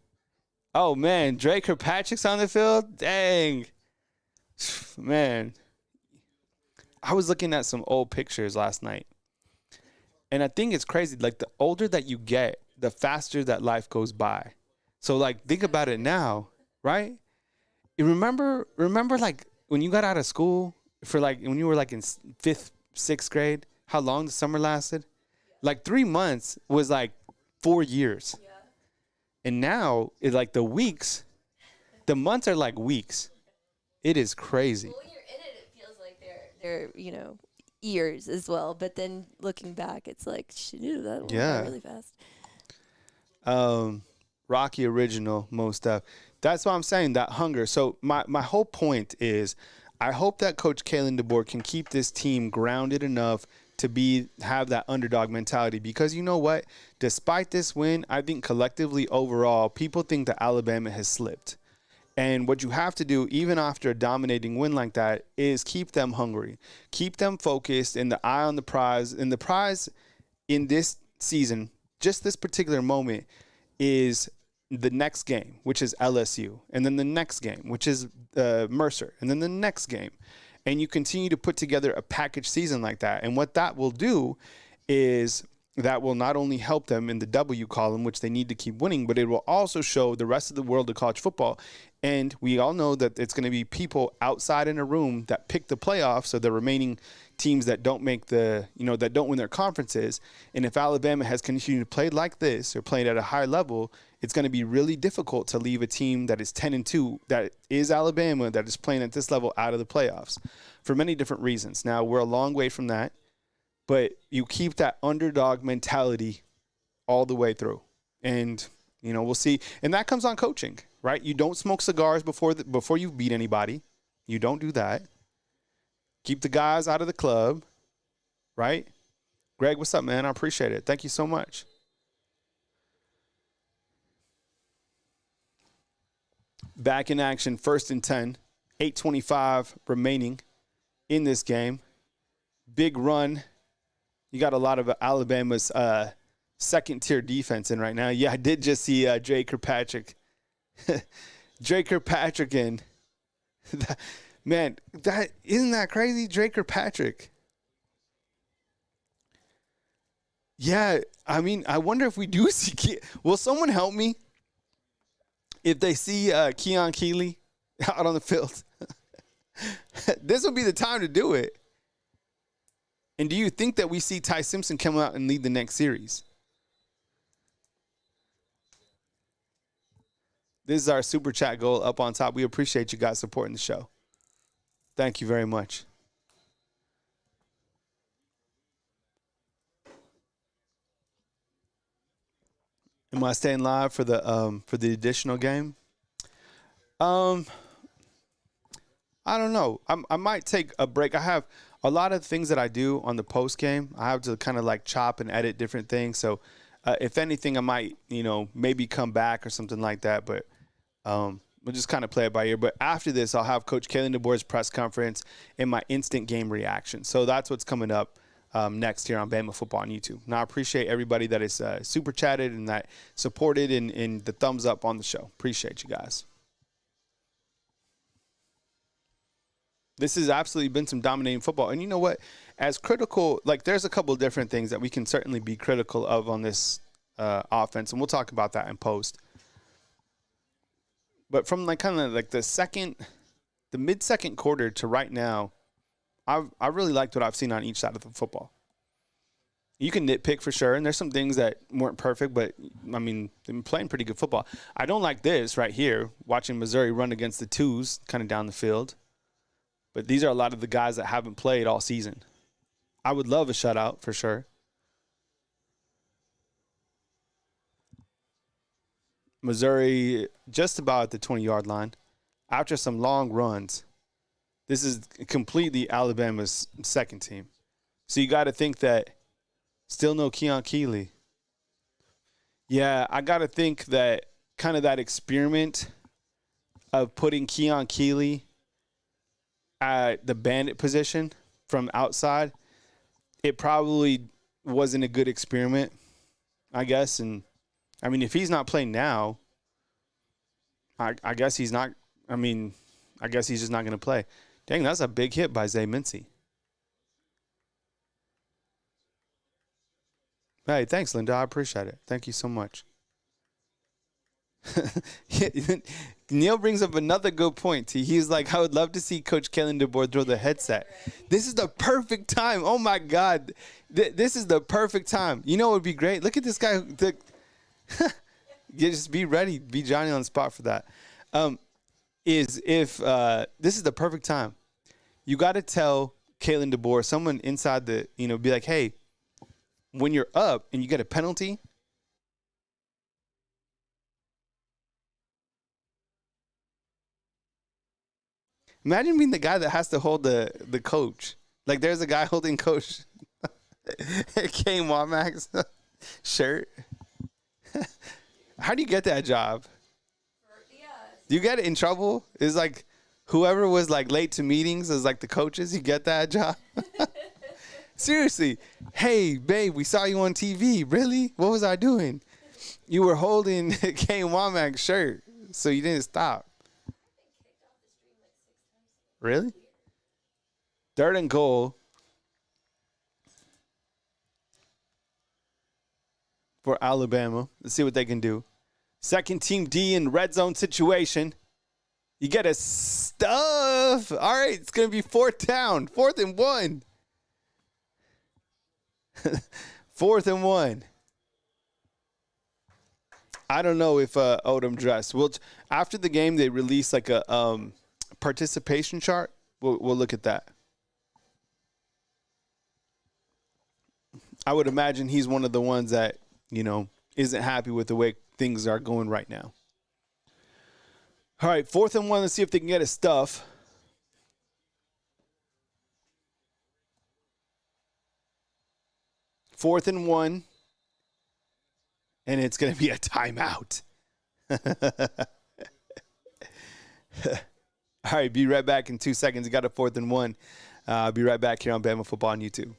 Oh, man. Drake Kirkpatrick's on the field? Dang. Man. I was looking at some old pictures last night. And I think it's crazy. Like, the older that you get, the faster that life goes by. So, like, think about it now, right? You remember, like, when you got out of school, for, like, when you were, like, in 5th, 6th grade, how long the summer lasted? Like 3 months was like 4 years. Yeah. And now it's like the months are like weeks. It is crazy. Well, when you're in it feels like they're years as well. But then looking back, it's like, shit, that went by really fast. Rocky original, most stuff. That's what I'm saying, that hunger. So my whole point is I hope that Coach Kalen DeBoer can keep this team grounded enough to have that underdog mentality, because you know what? Despite this win, I think collectively overall, people think that Alabama has slipped. And what you have to do, even after a dominating win like that, is keep them hungry, keep them focused, and the eye on the prize. And the prize in this season, just this particular moment, is the next game, which is LSU, and then the next game, which is Mercer, and then the next game. And you continue to put together a package season like that. And what that will do is that will not only help them in the W column, which they need to keep winning, but it will also show the rest of the world of college football. And we all know that it's going to be people outside in a room that pick the playoffs, so the remaining teams that don't make that don't win their conferences. And if Alabama has continued to play like this or playing at a high level, it's going to be really difficult to leave a team that is 10-2, that is Alabama, that is playing at this level, out of the playoffs for many different reasons. Now, we're a long way from that, but you keep that underdog mentality all the way through. And, we'll see. And that comes on coaching, right? You don't smoke cigars before you beat anybody. You don't do that. Keep the guys out of the club, right? Greg, what's up, man? I appreciate it. Thank you so much. Back in action, 1st and 10, 8:25 remaining in this game. Big run. You got a lot of Alabama's second-tier defense in right now. Yeah, I did just see Dre Kirkpatrick. Dre Kirkpatrick in. Man, isn't that crazy? Dre Kirkpatrick. Yeah, I mean, I wonder if we do see will someone help me if they see Keon Keeley out on the field? This will be the time to do it. And do you think that we see Ty Simpson come out and lead the next series? This is our super chat goal up on top. We appreciate you guys supporting the show. Thank you very much. Am I staying live for the additional game? I don't know. I might take a break. I have a lot of things that I do on the post game. I have to kind of like chop and edit different things. So if anything, I might, maybe come back or something like that. But we'll just kind of play it by ear. But after this, I'll have Coach Kalen DeBoer's press conference and my instant game reaction. So that's what's coming up next here on Bama Football on YouTube. Now, I appreciate everybody that is super chatted and that supported and the thumbs up on the show. Appreciate you guys. This has absolutely been some dominating football. And you know what? As critical, like there's a couple of different things that we can certainly be critical of on this offense. And we'll talk about that in post. But from like kind of like the mid-second quarter to right now, I really liked what I've seen on each side of the football. You can nitpick for sure, and there's some things that weren't perfect, but, I mean, they've been playing pretty good football. I don't like this right here, watching Missouri run against the twos kind of down the field. But these are a lot of the guys that haven't played all season. I would love a shutout for sure. Missouri just about at the 20-yard line after some long runs. This is completely Alabama's second team. So you got to think that still no Keon Keeley. Yeah, I got to think that kind of that experiment of putting Keon Keeley at the bandit position from outside, it probably wasn't a good experiment, I guess. And, I mean, if he's not playing now, I guess he's not – I mean, I guess he's just not going to play. Dang, that's a big hit by Zay Mincy. Hey, thanks, Linda. I appreciate it. Thank you so much. Neil brings up another good point. He's like, I would love to see Coach Kalen DeBoer throw the headset. This is the perfect time. Oh, my God. This is the perfect time. You know what would be great? Look at this guy. Just be ready. Be Johnny on the spot for that. This is the perfect time. You got to tell Kalen DeBoer, someone inside be like, hey, when you're up and you get a penalty, imagine being the guy that has to hold the coach. Like there's a guy holding Coach K. Womack's shirt. How do you get that job? Do you get in trouble? It's like whoever was like late to meetings is like the coaches. You get that job? Seriously. Hey, babe, we saw you on TV. Really? What was I doing? You were holding K. Womack's shirt, so you didn't stop. Really? 3rd and goal for Alabama. Let's see what they can do. Second team D in red zone situation. You get a stuff. All right, it's going to be 4th down. 4th and 1. 4th and 1. I don't know if Odom dressed. After the game, they released like a participation chart. We'll look at that. I would imagine he's one of the ones that, isn't happy with the way things are going right now. All right, 4th and 1. Let's see if they can get his stuff. Fourth and 1. And it's going to be a timeout. All right, be right back in 2 seconds. You got a 4th and 1. Be right back here on Bama Football on YouTube.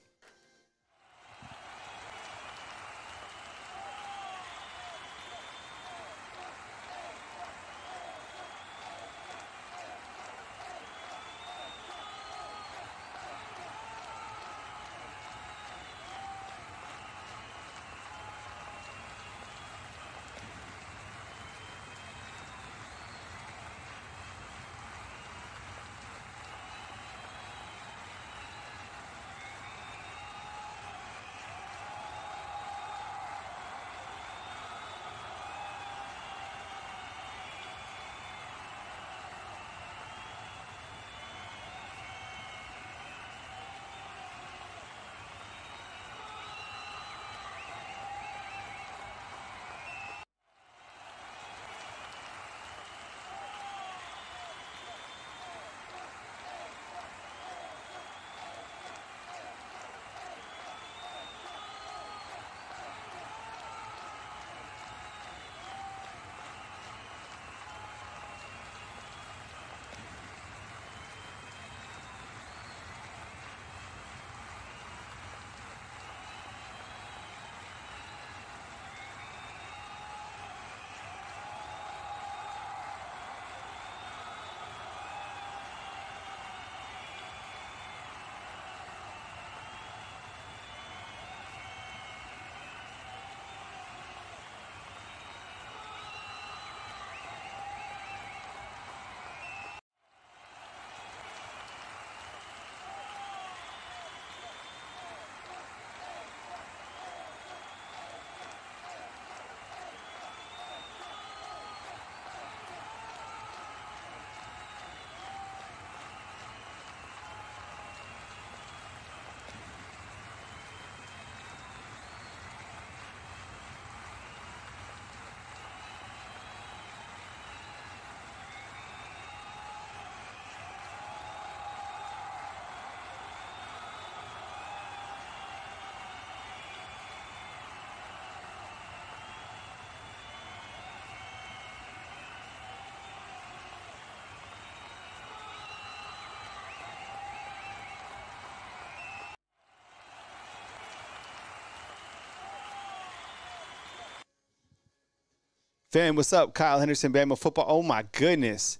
Fam, what's up? Kyle Henderson, Bama Football. Oh, my goodness.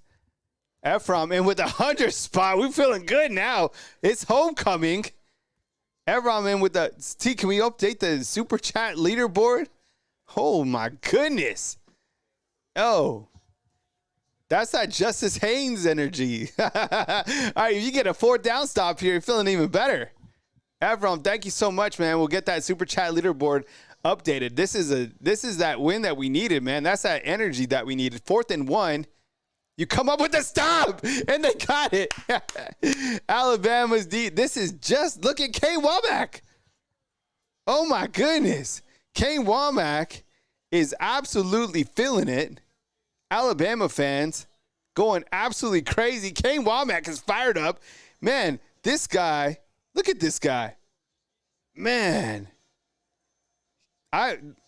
Ephraim in with the 100 spot. We're feeling good now. It's homecoming. Ephraim in with the T. Can we update the super chat leaderboard? Oh, my goodness. Oh, that's that Justice Haynes energy. All right, if you get a 4th down stop here, you're feeling even better. Ephraim, thank you so much, man. We'll get that super chat leaderboard updated. This is that win that we needed, man. That's that energy that we needed. 4th and 1. You come up with the stop, and they got it. Alabama's D. This is just, look at Kane Womack. Oh, my goodness. Kane Womack is absolutely feeling it. Alabama fans going absolutely crazy. Kane Womack is fired up. Man, this guy, look at this guy. Man.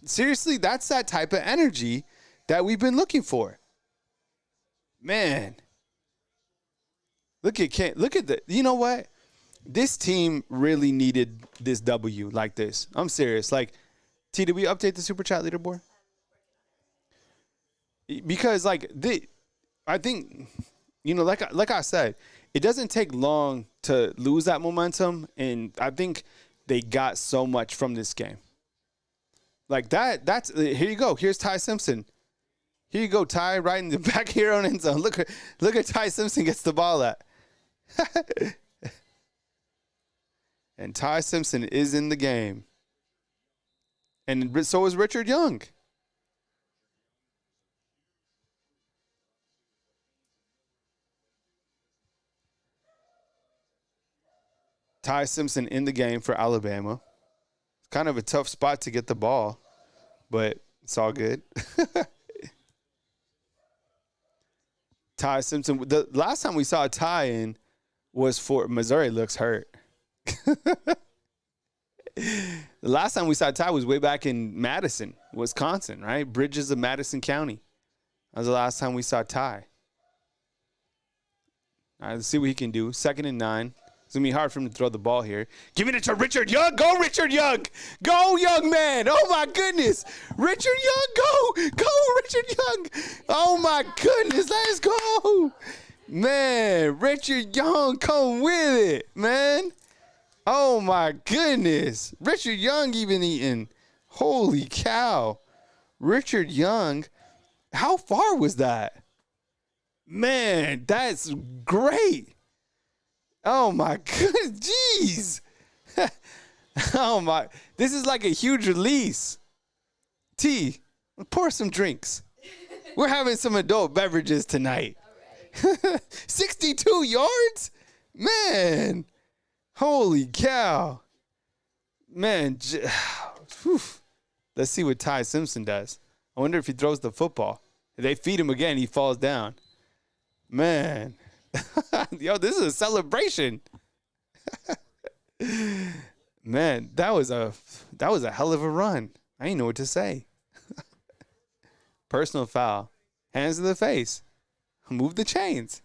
Seriously, that's that type of energy that we've been looking for. Man. Look at Kane. Look at the, you know what? This team really needed this W like this. I'm serious. Like, T, did we update the super chat leaderboard? Because I think, you know, like I said, it doesn't take long to lose that momentum, and I think they got so much from this game. Like that's here you go. Here's Ty Simpson. Here you go, Ty, right in the back here on end zone. Look at Ty Simpson gets the ball at. And Ty Simpson is in the game. And so is Richard Young. Ty Simpson in the game for Alabama. It's kind of a tough spot to get the ball, but It's all good. Ty Simpson. The last time we saw Ty in was for Missouri. Looks hurt. The last time we saw Ty was way back in Madison, Wisconsin, right? Bridges of Madison County. That was the last time we saw Ty. All right, let's see what he can do. 2nd and 9. It's going to be hard for him to throw the ball here. Giving it to Richard Young. Go, Richard Young. Go, young man. Oh, my goodness. Richard Young, go. Go, Richard Young. Oh, my goodness. Let's go. Man, Richard Young, come with it, man. Oh, my goodness. Richard Young even eating. Holy cow. Richard Young. How far was that? Man, that's great. Oh, my goodness. Jeez. Oh, my. This is like a huge release. T, pour some drinks. We're having some adult beverages tonight. 62 yards? Man. Holy cow. Man. Let's see what Ty Simpson does. I wonder if he throws the football. If they feed him again, he falls down. Man. Yo, this is a celebration. Man, that was a hell of a run. I didn't know what to say. Personal foul. Hands to the face. Move the chains.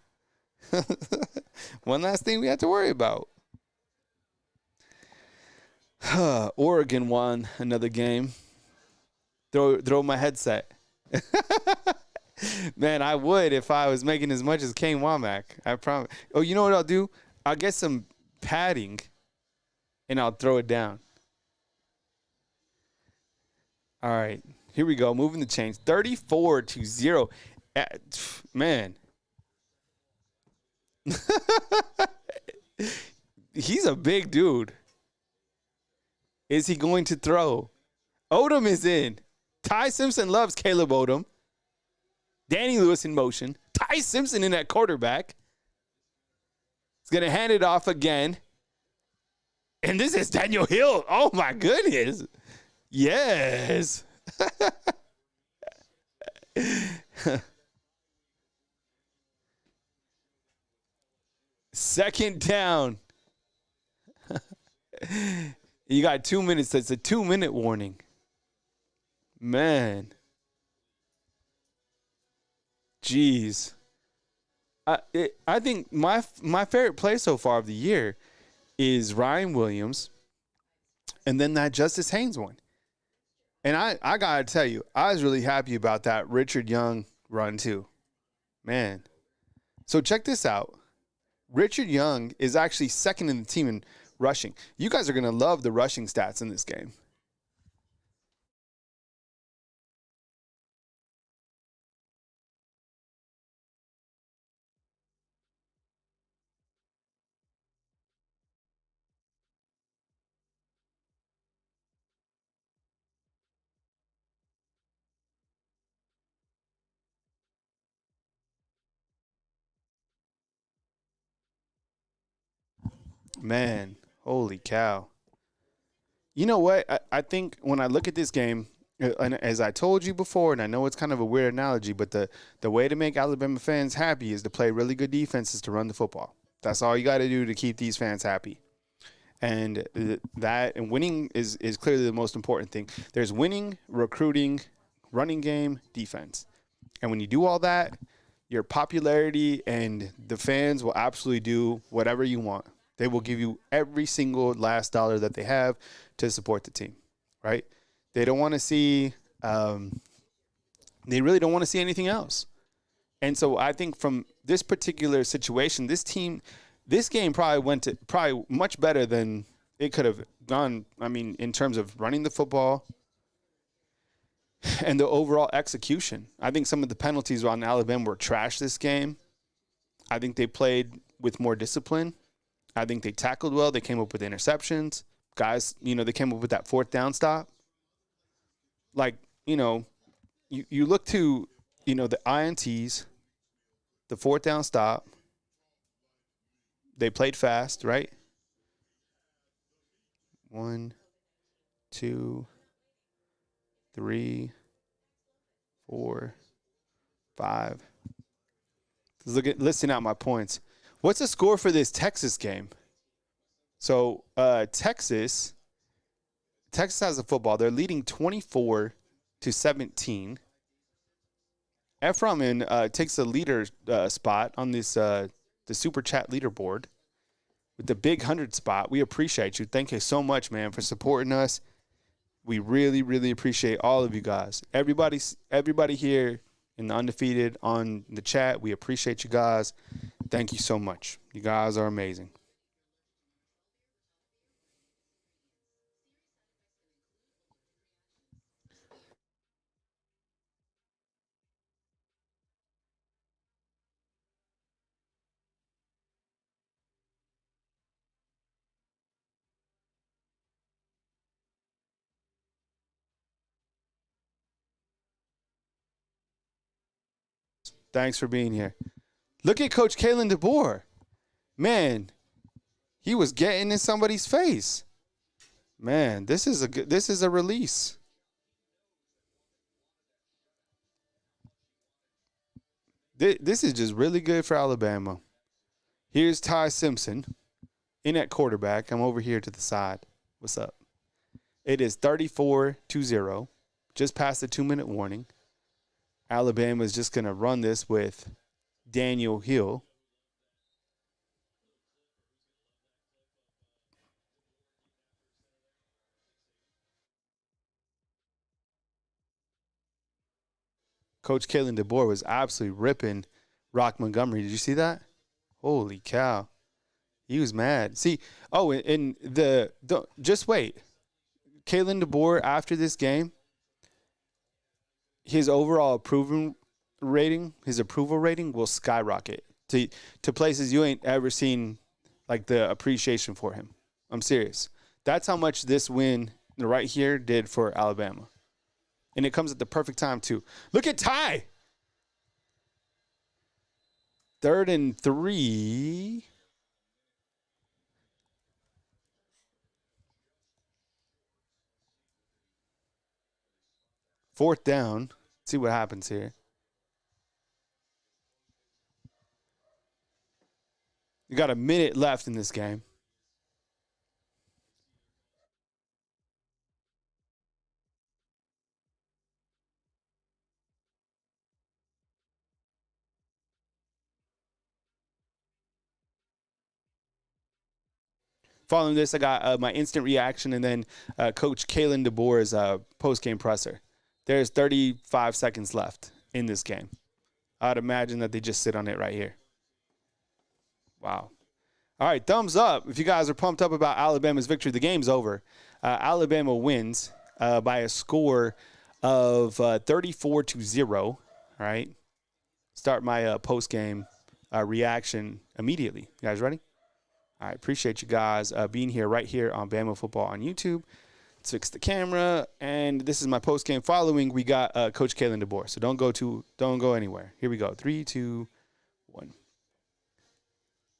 One last thing we have to worry about. Oregon won another game. Throw my headset. Man, I would if I was making as much as Kane Womack. I promise. Oh, you know what I'll do? I'll get some padding, and I'll throw it down. All right, here we go. Moving the chains. 34-0. Man. He's a big dude. Is he going to throw? Odom is in. Ty Simpson loves Caleb Odom. Danny Lewis in motion. Ty Simpson in at quarterback. He's going to hand it off again. And this is Daniel Hill. Oh, my goodness. Yes. Second down. You got 2 minutes. That's a 2-minute warning. Man. Jeez. I think my favorite play so far of the year is Ryan Williams and then that Justice Haynes one. And I got to tell you, I was really happy about that Richard Young run too. Man. So check this out. Richard Young is actually second in the team in rushing. You guys are going to love the rushing stats in this game. Man, holy cow. You know what? I think when I look at this game, and as I told you before, and I know it's kind of a weird analogy, but the way to make Alabama fans happy is to play really good defenses to run the football. That's all you got to do to keep these fans happy. And winning is clearly the most important thing. There's winning, recruiting, running game, defense. And when you do all that, your popularity and the fans will absolutely do whatever you want. They will give you every single last dollar that they have to support the team, right? They don't want to see they really don't want to see anything else. And so I think from this particular situation, this game probably went much better than it could have gone. I mean, in terms of running the football and the overall execution. I think some of the penalties on Alabama were trash this game. I think they played with more discipline. I think they tackled well. They came up with interceptions. Guys, they came up with that 4th down stop. Like, you look to, the INTs, the 4th down stop. They played fast, right? 1, 2, 3, 4, 5. Listing out my points. What's the score for this Texas game? So Texas has the football. They're leading 24-17. Ephraim takes the leader spot on this the Super Chat leaderboard with the big 100 spot. We appreciate you. Thank you so much, man, for supporting us. We really, really appreciate all of you guys. Everybody here in the Undefeated on the chat, we appreciate you guys. Thank you so much. You guys are amazing. Thanks for being here. Look at Coach Kalen DeBoer. Man, he was getting in somebody's face. Man, this is a release. This is just really good for Alabama. Here's Ty Simpson in at quarterback. I'm over here to the side. What's up? It is 34-0, just past the 2-minute warning. Alabama is just going to run this with Daniel Hill. Coach Kalen DeBoer was absolutely ripping Rock Montgomery. Did you see that? Holy cow. He was mad. See, just wait. Kalen DeBoer, after this game, his overall approval rating will skyrocket to places you ain't ever seen, like the appreciation for him. I'm serious. That's how much this win right here did for Alabama. And it comes at the perfect time, too. Look at Ty. 3rd and 3. Fourth down. Let's see what happens here. You got a minute left in this game. Following this, I got my instant reaction and then Coach Kalen DeBoer's post-game presser. There's 35 seconds left in this game. I'd imagine that they just sit on it right here. Wow. All right, thumbs up if you guys are pumped up about Alabama's victory. The game's over. Alabama wins by a score of 34-0. All right. Start my post-game reaction immediately. You guys ready? I appreciate you guys being here right here on Bama Football on YouTube. Let's fix the camera, and this is my post game. Following, we got Coach Kalen DeBoer. So don't go anywhere. Here we go. 3, 2, 1.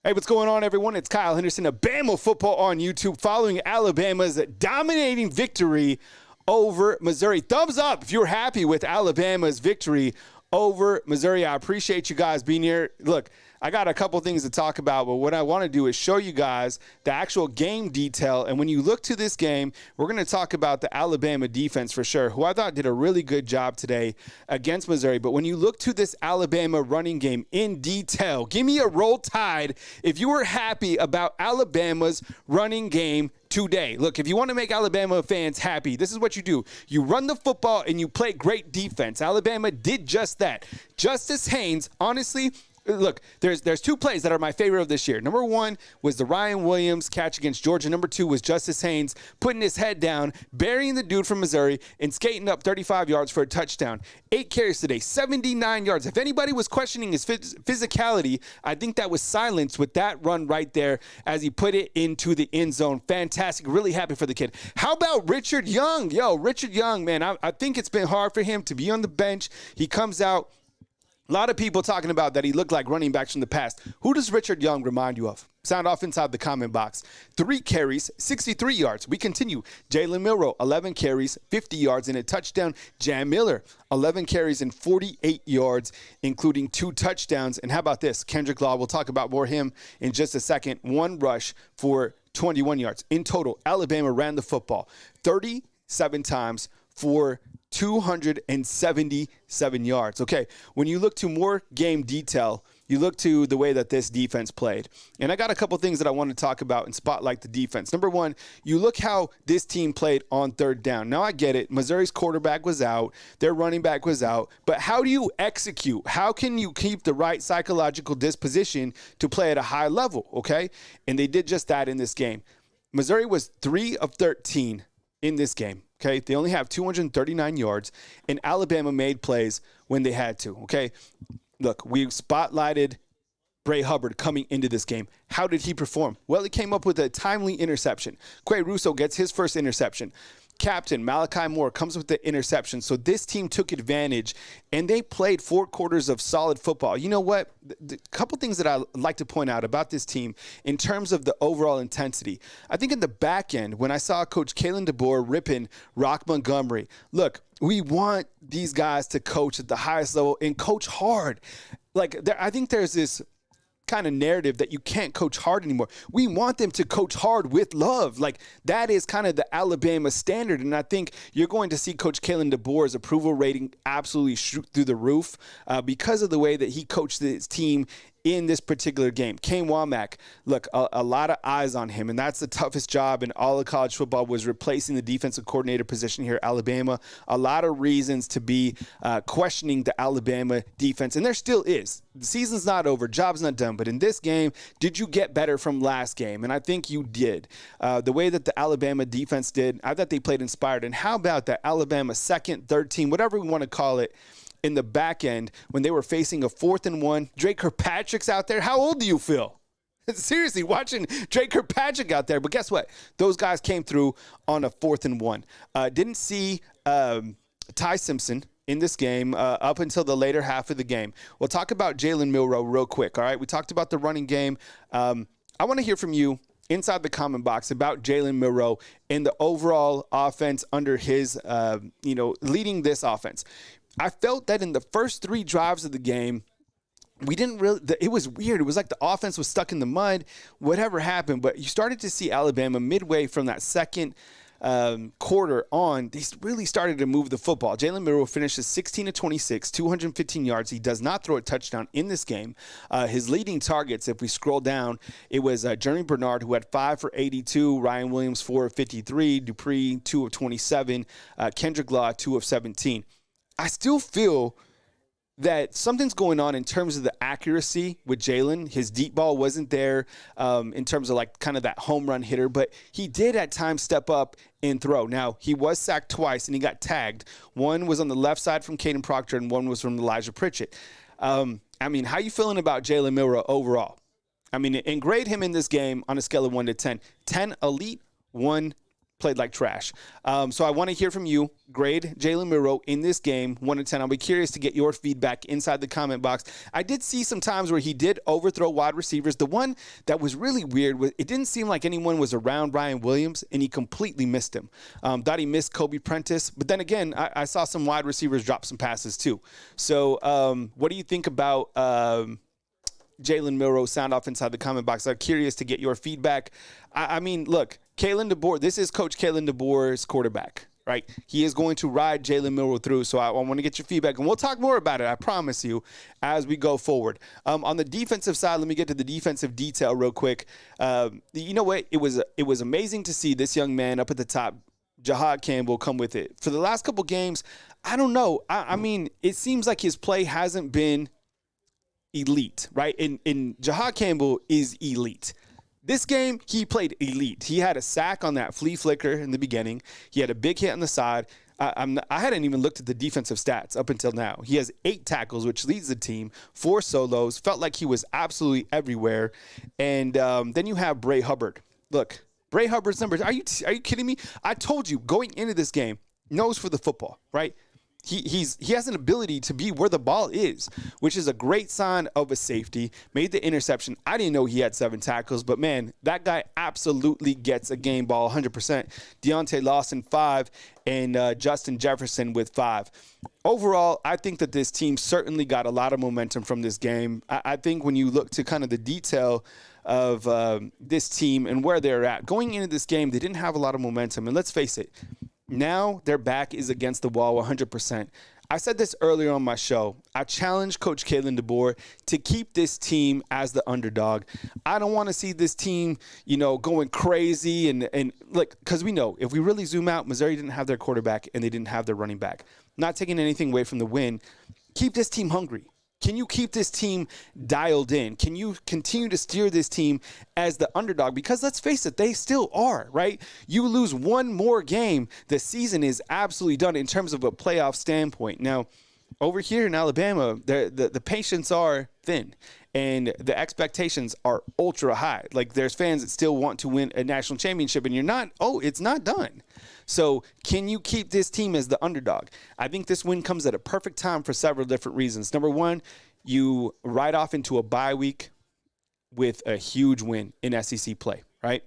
Hey, what's going on, everyone? It's Kyle Henderson of Bama Football on YouTube. Following Alabama's dominating victory over Missouri. Thumbs up if you're happy with Alabama's victory over Missouri. I appreciate you guys being here. Look, I got a couple things to talk about, but what I want to do is show you guys the actual game detail. And when you look to this game, we're going to talk about the Alabama defense for sure, who I thought did a really good job today against Missouri. But when you look to this Alabama running game in detail, give me a Roll Tide if you were happy about Alabama's running game today. Look, if you want to make Alabama fans happy, this is what you do. You run the football and you play great defense. Alabama did just that. Justice Haynes, honestly, look, there's 2 plays that are my favorite of this year. Number 1 was the Ryan Williams catch against Georgia. Number 2 was Justice Haynes putting his head down, burying the dude from Missouri, and skating up 35 yards for a touchdown. 8 carries today, 79 yards. If anybody was questioning his physicality, I think that was silenced with that run right there as he put it into the end zone. Fantastic. Really happy for the kid. How about Richard Young? Richard Young, man, I think it's been hard for him to be on the bench. He comes out A lot of people talking about that he looked like running backs from the past. Who does Richard Young remind you of? Sound off inside the comment box. 3 carries, 63 yards. We continue. Jalen Milroe, 11 carries, 50 yards, and a touchdown. Jam Miller, 11 carries and 48 yards, including 2 touchdowns. And how about this? Kendrick Law, we'll talk about more him in just a second. 1 rush for 21 yards. In total, Alabama ran the football 37 times for 277 yards. Okay, when you look to more game detail, you look to the way that this defense played. And I got a couple things that I want to talk about and spotlight the defense. Number one, you look how this team played on third down. Now I get it. Missouri's quarterback was out. Their running back was out. But how do you execute? How can you keep the right psychological disposition to play at a high level? Okay, and they did just that in this game. Missouri was 3 of 13 in this game. Okay, they only have 239 yards, and Alabama made plays when they had to. Okay, look, we spotlighted Bray Hubbard coming into this game. How did he perform? Well, he came up with a timely interception. Quay Russo gets his first interception. Captain Malachi Moore comes with the interception. So this team took advantage, and they played 4 quarters of solid football. You know what? The couple things that I like to point out about this team in terms of the overall intensity. I think in the back end, when I saw Coach Kalen DeBoer ripping Rock Montgomery, look, we want these guys to coach at the highest level and coach hard. I think there's this kind of narrative that you can't coach hard anymore. We want them to coach hard with love. Like, that is kind of the Alabama standard. And I think you're going to see Coach Kalen DeBoer's approval rating absolutely shoot through the roof because of the way that he coached his team in this particular game. Kane Womack, look, a lot of eyes on him, and that's the toughest job in all of college football, was replacing the defensive coordinator position here at Alabama. A lot of reasons to be questioning the Alabama defense, and there still is. The season's not over, job's not done, but in this game, did you get better from last game? And I think you did. The way that the Alabama defense did, I thought they played inspired. And how about that Alabama second, third team, whatever we want to call it, in the back end when they were facing a 4th and 1. Drake Kirkpatrick's out there. How old do you feel? Seriously, watching Drake Kirkpatrick out there. But guess what? Those guys came through on a 4th and 1. Didn't see Ty Simpson in this game up until the later half of the game. We'll talk about Jalen Milroe real quick, all right? We talked about the running game. I want to hear from you inside the comment box about Jalen Milroe and the overall offense under his, leading this offense. I felt that in the first 3 drives of the game, we didn't really, it was weird. It was like the offense was stuck in the mud, whatever happened. But you started to see Alabama midway from that second quarter on, they really started to move the football. Jalen Milroe finishes 16 of 26, 215 yards. He does not throw a touchdown in this game. His leading targets, if we scroll down, it was Jeremy Bernard, who had 5 for 82, Ryan Williams 4 of 53, Dupree 2 of 27, Kendrick Law 2 of 17. I still feel that something's going on in terms of the accuracy with Jalen. His deep ball wasn't there in terms of like kind of that home run hitter, but he did at times step up and throw. Now, he was sacked twice and he got tagged. One was on the left side from Caden Proctor and one was from Elijah Pritchett. How you feeling about Jalen Milroe overall? And grade him in this game on a scale of 1 to 10. 10 elite, 1 played like trash. So I want to hear from you. Grade Jalen Milroe in this game, 1 to 10. I'll be curious to get your feedback inside the comment box. I did see some times where he did overthrow wide receivers. The one that was really weird was it didn't seem like anyone was around Ryan Williams, and he completely missed him. Thought he missed Kobe Prentice. But then again, I saw some wide receivers drop some passes too. So what do you think about Jalen Milroe? Sound off inside the comment box. I'm curious to get your feedback. Look, Kalen DeBoer, this is Coach Kalen DeBoer's quarterback, right? He is going to ride Jalen Milroe through, so I want to get your feedback, and we'll talk more about it, I promise you, as we go forward. On the defensive side, let me get to the defensive detail real quick. You know what? It was amazing to see this young man up at the top, Jahad Campbell, come with it. For the last couple games, I don't know. It seems like his play hasn't been elite, right? And Jahad Campbell is elite. This game, he played elite. He had a sack on that flea flicker in the beginning. He had a big hit on the side. I hadn't even looked at the defensive stats up until now. He has 8 tackles, which leads the team, 4 solos. Felt like he was absolutely everywhere. And then you have Bray Hubbard. Look, Bray Hubbard's numbers. Are you kidding me? I told you going into this game, nose for the football, right? he has an ability to be where the ball is, which is a great sign of a safety. Made the interception. I didn't know he had 7 tackles, but man, that guy absolutely gets a game ball 100%. Deontay Lawson 5 and Justin Jefferson with 5. Overall, I think that this team certainly got a lot of momentum from this game. I think when you look to kind of the detail of this team and where they're at, going into this game, they didn't have a lot of momentum. And let's face it, now their back is against the wall 100%. I said this earlier on my show. I challenged Coach Kalen DeBoer to keep this team as the underdog. I don't want to see this team, going crazy and like, because we know if we really zoom out, Missouri didn't have their quarterback and they didn't have their running back. Not taking anything away from the win. Keep this team hungry. Can you keep this team dialed in? Can you continue to steer this team as the underdog? Because let's face it, they still are, right? You lose one more game, the season is absolutely done in terms of a playoff standpoint. Now, over here in Alabama, the patience are thin and the expectations are ultra high. Like there's fans that still want to win a national championship and it's not done. So can you keep this team as the underdog? I think this win comes at a perfect time for several different reasons. Number one, you ride off into a bye week with a huge win in SEC play, right?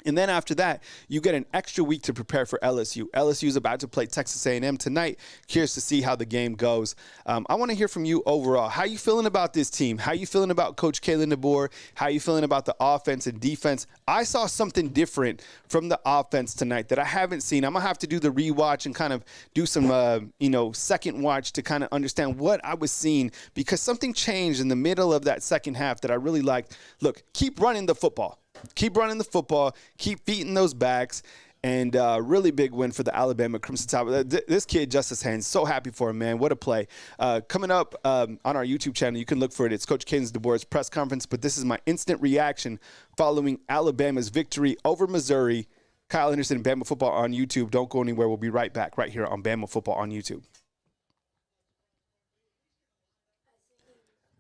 And then after that, you get an extra week to prepare for LSU. LSU is about to play Texas A&M tonight. Curious to see how the game goes. I want to hear from you overall. How you feeling about this team? How you feeling about Coach Kalen DeBoer? How you feeling about the offense and defense? I saw something different from the offense tonight that I haven't seen. I'm going to have to do the rewatch and kind of do some, second watch to kind of understand what I was seeing because something changed in the middle of that second half that I really liked. Look, keep running the football. Keep running the football. Keep feeding those backs. And really big win for the Alabama Crimson Tide. This kid, Justice Haynes, so happy for him, man. What a play. Coming up on our YouTube channel, you can look for it. It's Coach Kalen DeBoer's press conference, but this is my instant reaction following Alabama's victory over Missouri. Kyle Anderson, Bama Football on YouTube. Don't go anywhere. We'll be right back right here on Bama Football on YouTube.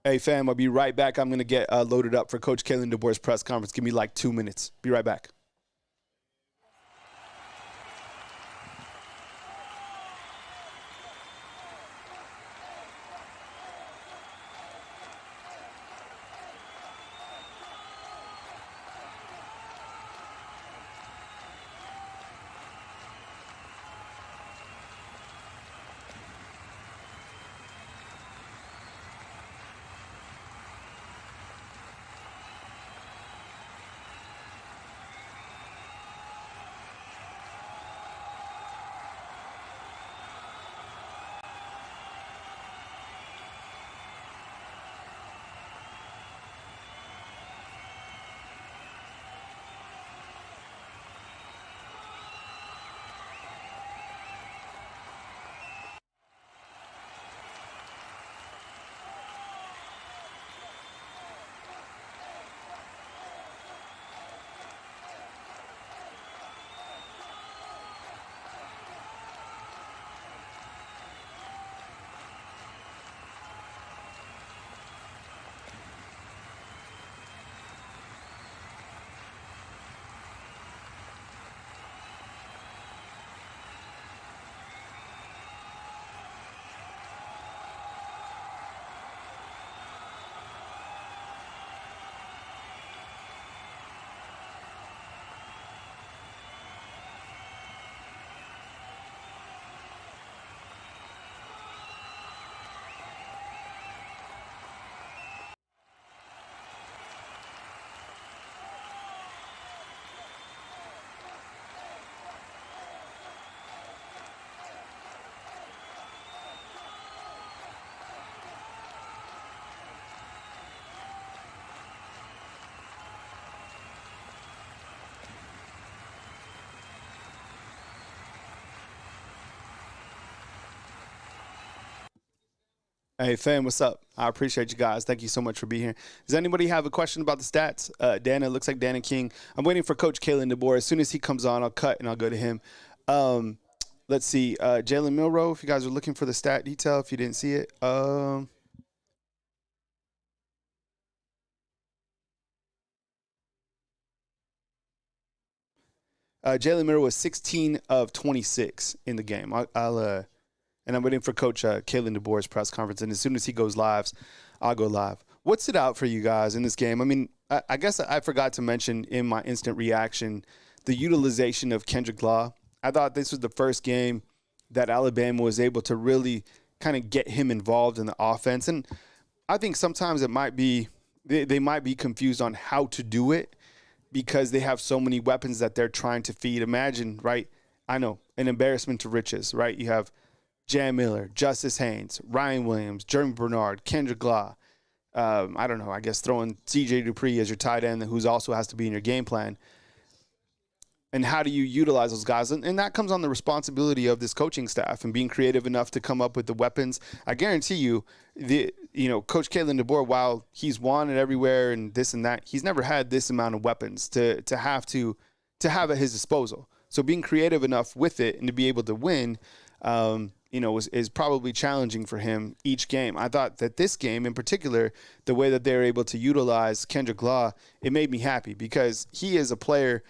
Hey, fam, I'll be right back. I'm going to get loaded up for Coach Kalen DeBoer's press conference. Give me like 2 minutes. Be right back. Hey, fam, what's up? I appreciate you guys. Thank you so much for being here. Does anybody have a question about the stats? Dan, it looks like Dan and King. I'm waiting for Coach Kalen DeBoer. As soon as he comes on, I'll cut and I'll go to him. Let's see. Jalen Milroe, if you guys are looking for the stat detail, if you didn't see it. Jalen Milroe was 16 of 26 in the game. I'll and I'm waiting for Coach Kalen DeBoer's press conference. And as soon as he goes live, I'll go live. What stood out for you guys in this game? I mean, I guess I forgot to mention in my instant reaction the utilization of Kendrick Law. I thought this was the first game that Alabama was able to really kind of get him involved in the offense. And I think sometimes it might be they might be confused on how to do it because they have so many weapons that they're trying to feed. Imagine, right? I know, an embarrassment to riches, right? You have Jan Miller, Justice Haynes, Ryan Williams, Jeremy Bernard, Kendrick Law. I don't know, I guess throwing C.J. Dupree as your tight end, who's also has to be in your game plan. And how do you utilize those guys? And that comes on the responsibility of this coaching staff and being creative enough to come up with the weapons. I guarantee you, Coach Kalen DeBoer, while he's wanted everywhere and this and that, he's never had this amount of weapons to have at his disposal. So being creative enough with it and to be able to win, is probably challenging for him each game. I thought that this game in particular, the way that they're able to utilize Kendrick Law, it made me happy because he is a player.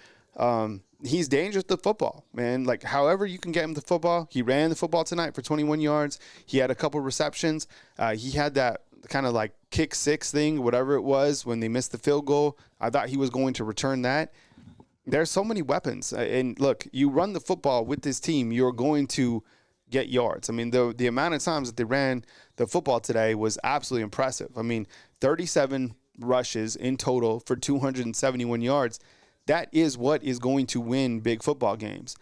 He's dangerous to football, man. Like, however you can get him the football. He ran the football tonight for 21 yards. He had a couple receptions. He had that kind of like kick six thing, whatever it was, when they missed the field goal. I thought he was going to return that. There's so many weapons. And look, you run the football with this team, you're going to get yards. I mean, the amount of times that they ran the football today was absolutely impressive. I mean, 37 rushes in total for 271 yards. That is what is going to win big football games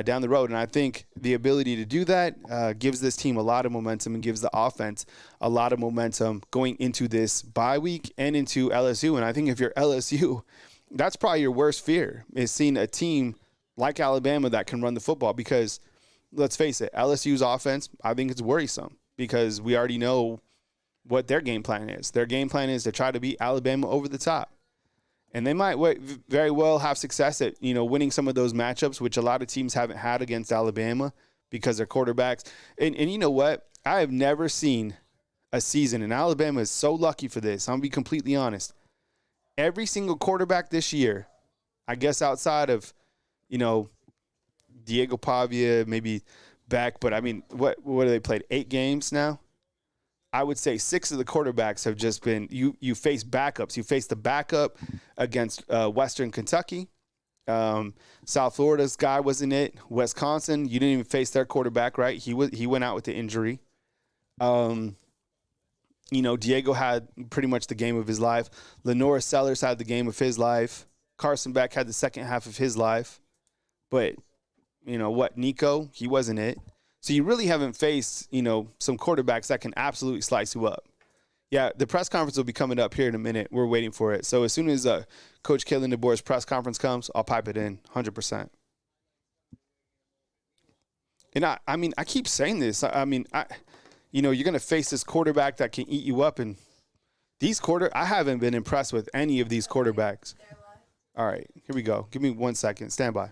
down the road. And I think the ability to do that gives this team a lot of momentum and gives the offense a lot of momentum going into this bye week and into LSU. And I think if you're LSU, that's probably your worst fear, is seeing a team like Alabama that can run the football. Because let's face it, LSU's offense, I think it's worrisome because we already know what their game plan is. Their game plan is to try to beat Alabama over the top. And they might very well have success at, winning some of those matchups, which a lot of teams haven't had against Alabama because they're quarterbacks. And you know what? I have never seen a season, and Alabama is so lucky for this. I'm going to be completely honest. Every single quarterback this year, I guess outside of, Diego Pavia, maybe Beck, but I mean, what have they played? 8 games now? I would say 6 of the quarterbacks have just been you face backups. You face the backup against Western Kentucky. South Florida's guy wasn't it. Wisconsin, you didn't even face their quarterback, right? He went out with the injury. Diego had pretty much the game of his life. Lenora Sellers had the game of his life. Carson Beck had the second half of his life. But, Nico, he wasn't it. So you really haven't faced, some quarterbacks that can absolutely slice you up. Yeah, the press conference will be coming up here in a minute. We're waiting for it. So as soon as Coach Kalen DeBoer's press conference comes, I'll pipe it in 100%. And I keep saying this. You're going to face this quarterback that can eat you up. And I haven't been impressed with any of these quarterbacks. All right, here we go. Give me 1 second. Stand by.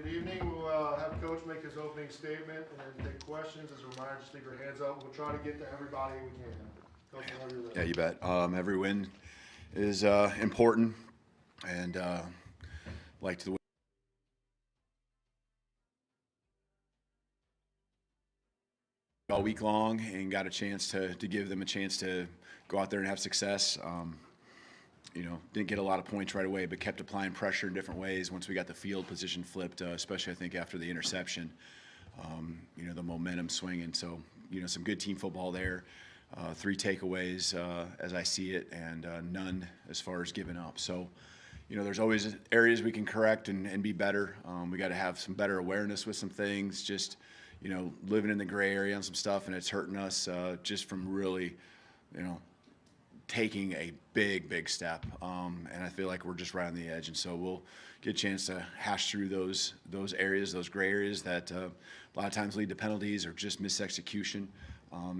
Good evening. We'll have Coach make his opening statement and then take questions. As a reminder, just leave your hands up. We'll try to get to everybody we can. Coach, whenever you're ready. Yeah, you bet. Every win is important, and like to the all week long, and got a chance to give them a chance to go out there and have success. Didn't get a lot of points right away, but kept applying pressure in different ways once we got the field position flipped, especially I think after the interception. The momentum swinging. So, some good team football there. 3 takeaways as I see it, and none as far as giving up. So, there's always areas we can correct and be better. We got to have some better awareness with some things, just, living in the gray area on some stuff, and it's hurting us just from really, taking a big step. And I feel like we're just right on the edge. And so we'll get a chance to hash through those areas, those gray areas that a lot of times lead to penalties or just misexecution.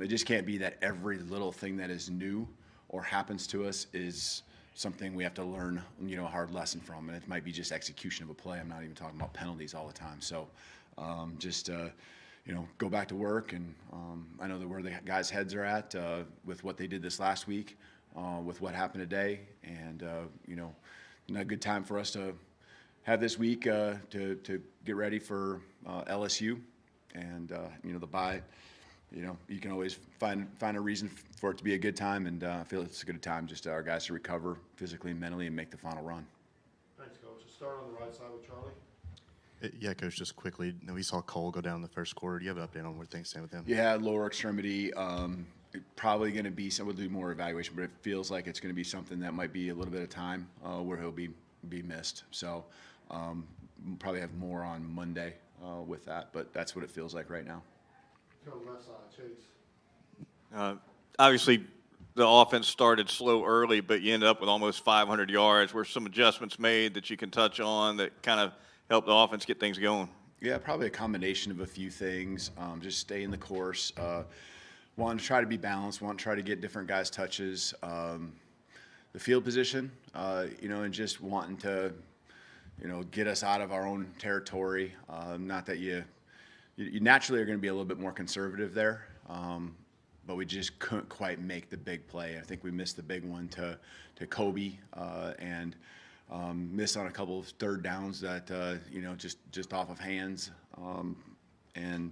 It just can't be that every little thing that is new or happens to us is something we have to learn, a hard lesson from. And it might be just execution of a play. I'm not even talking about penalties all the time. So go back to work. And I know that where the guys' heads are at with what they did this last week, with what happened today. And, a good time for us to have this week to get ready for LSU. And, the bye. You can always find a reason for it to be a good time, and I feel it's a good time just our guys to recover physically and mentally and make the final run. Thanks, Coach. Let's start on the right side with Charlie. Yeah, Coach, just quickly, we saw Cole go down in the first quarter. Do you have an update on where things stand with him? Yeah, lower extremity. Probably going to be, we'll do more evaluation, but it feels like it's going to be something that might be a little bit of time where he'll be missed. So probably have more on Monday with that, but that's what it feels like right now. Go left side, Chase. Obviously, the offense started slow early, but you ended up with almost 500 yards. Were some adjustments made that you can touch on that kind of helped the offense get things going? Yeah, probably a combination of a few things. Just stay in the course. Want to try to be balanced. Want to try to get different guys' touches. The field position, and just wanting to, get us out of our own territory. Not that you naturally are going to be a little bit more conservative there, but we just couldn't quite make the big play. I think we missed the big one to Kobe and missed on a couple of third downs that just off of hands, and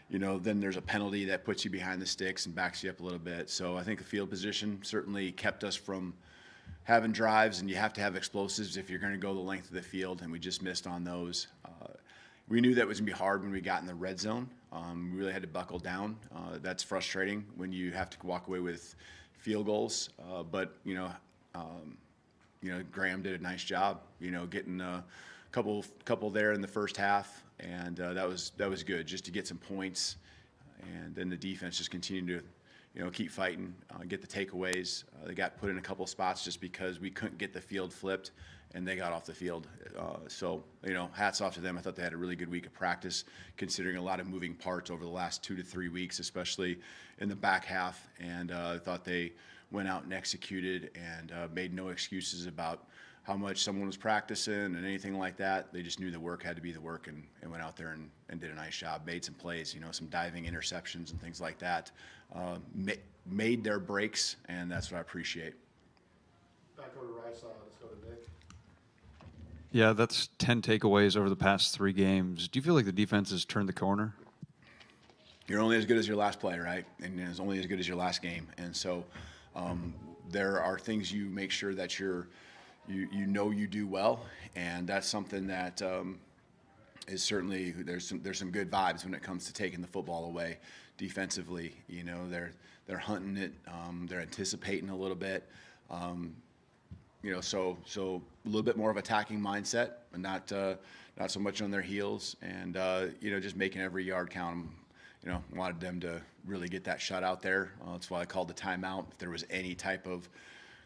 then there's a penalty that puts you behind the sticks and backs you up a little bit. So I think the field position certainly kept us from having drives, and you have to have explosives if you're going to go the length of the field, and we just missed on those. We knew that was going to be hard when we got in the red zone. We really had to buckle down. That's frustrating when you have to walk away with field goals. But Graham did a nice job, getting a couple there in the first half, and that was good just to get some points. And then the defense just continued to, keep fighting, get the takeaways. They got put in a couple spots just because we couldn't get the field flipped, and they got off the field. So, hats off to them. I thought they had a really good week of practice, considering a lot of moving parts over the last 2 to 3 weeks, especially in the back half. And I thought they went out and executed and made no excuses about how much someone was practicing and anything like that. They just knew the work had to be the work and went out there and did a nice job, made some plays, some diving interceptions and things like that. Made their breaks, and that's what I appreciate. Back over to the right side. Let's go to Nick. Yeah, that's 10 takeaways over the past 3 games. Do you feel like the defense has turned the corner? You're only as good as your last play, right? And it's only as good as your last game. And so there are things you make sure that you do well, and that's something that is certainly there's some good vibes when it comes to taking the football away defensively. They're hunting it, they're anticipating a little bit. So a little bit more of attacking mindset, and not so much on their heels, and just making every yard count. Wanted them to really get that shot out there. That's why I called the timeout. If there was any type of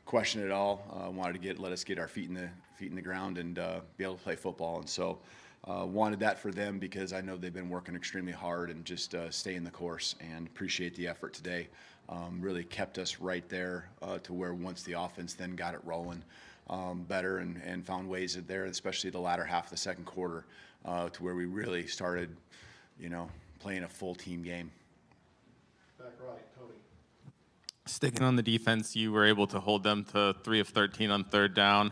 question at all, wanted to let us get our feet in the ground and be able to play football. And so wanted that for them because I know they've been working extremely hard and just stay in the course, and appreciate the effort today. Really kept us right there to where once the offense then got it rolling, better and found ways there, especially the latter half of the second quarter, to where we really started, playing a full team game. Back right, Tony. Sticking on the defense, you were able to hold them to 3 of 13 on third down.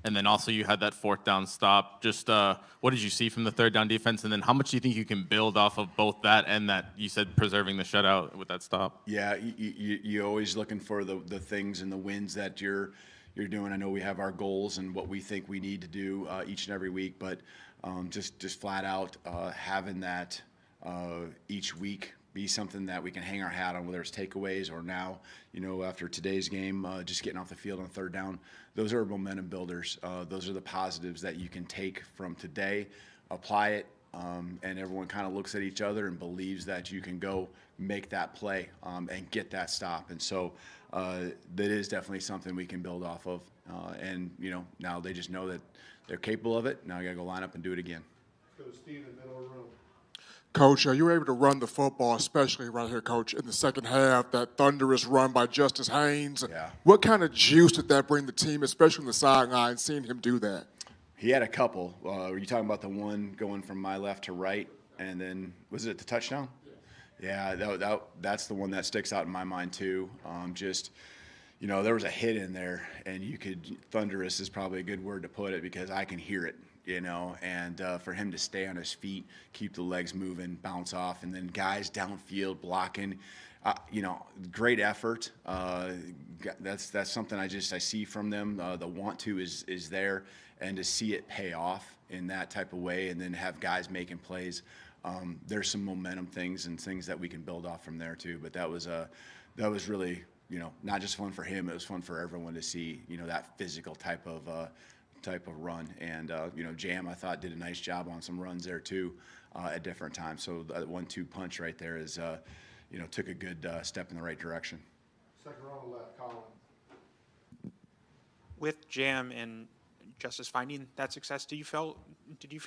And then also you had that fourth down stop. Just what did you see from the third down defense? And then how much do you think you can build off of both that and that you said preserving the shutout with that stop? Yeah, you're always looking for the things and the wins that you're doing. I know we have our goals and what we think we need to do each and every week, but just flat out having that each week be something that we can hang our hat on, whether it's takeaways or now, after today's game, just getting off the field on third down. Those are momentum builders. Those are the positives that you can take from today, apply it, and everyone kind of looks at each other and believes that you can go make that play and get that stop. And so that is definitely something we can build off of. And, now they just know that they're capable of it. Now you got to go line up and do it again. Go to Steve in the middle of the room. Coach, you were able to run the football, especially right here, Coach, in the second half, that thunderous run by Justice Haynes. Yeah. What kind of juice did that bring the team, especially on the sideline, seeing him do that? He had a couple. Were you talking about the one going from my left to right, and then was it the touchdown? Yeah, that's the one that sticks out in my mind too. There was a hit in there, and thunderous is probably a good word to put it because I can hear it. And for him to stay on his feet, keep the legs moving, bounce off, and then guys downfield blocking, great effort. That's something I see from them. The want to is there, and to see it pay off in that type of way, and then have guys making plays. There's some momentum things and things that we can build off from there too. But that was really not just fun for him; it was fun for everyone to see that physical type of run. And Jam, I thought, did a nice job on some runs there too at different times. So that 1-2 punch right there is took a good step in the right direction. Second row on the left, Colin. With Jam and Justice finding that success, did you feel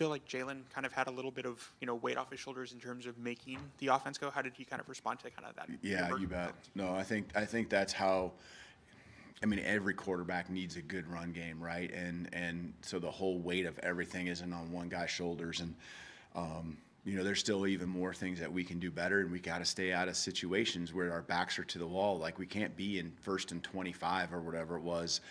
like Jalen kind of had a little bit of weight off his shoulders in terms of making the offense go? How did he kind of respond to kind of that? Yeah, you bet. No, I think that's how. Every quarterback needs a good run game, right? And so the whole weight of everything isn't on one guy's shoulders. And, there's still even more things that we can do better, and we got to stay out of situations where our backs are to the wall. Like, we can't be in 1st and 25 or whatever it was,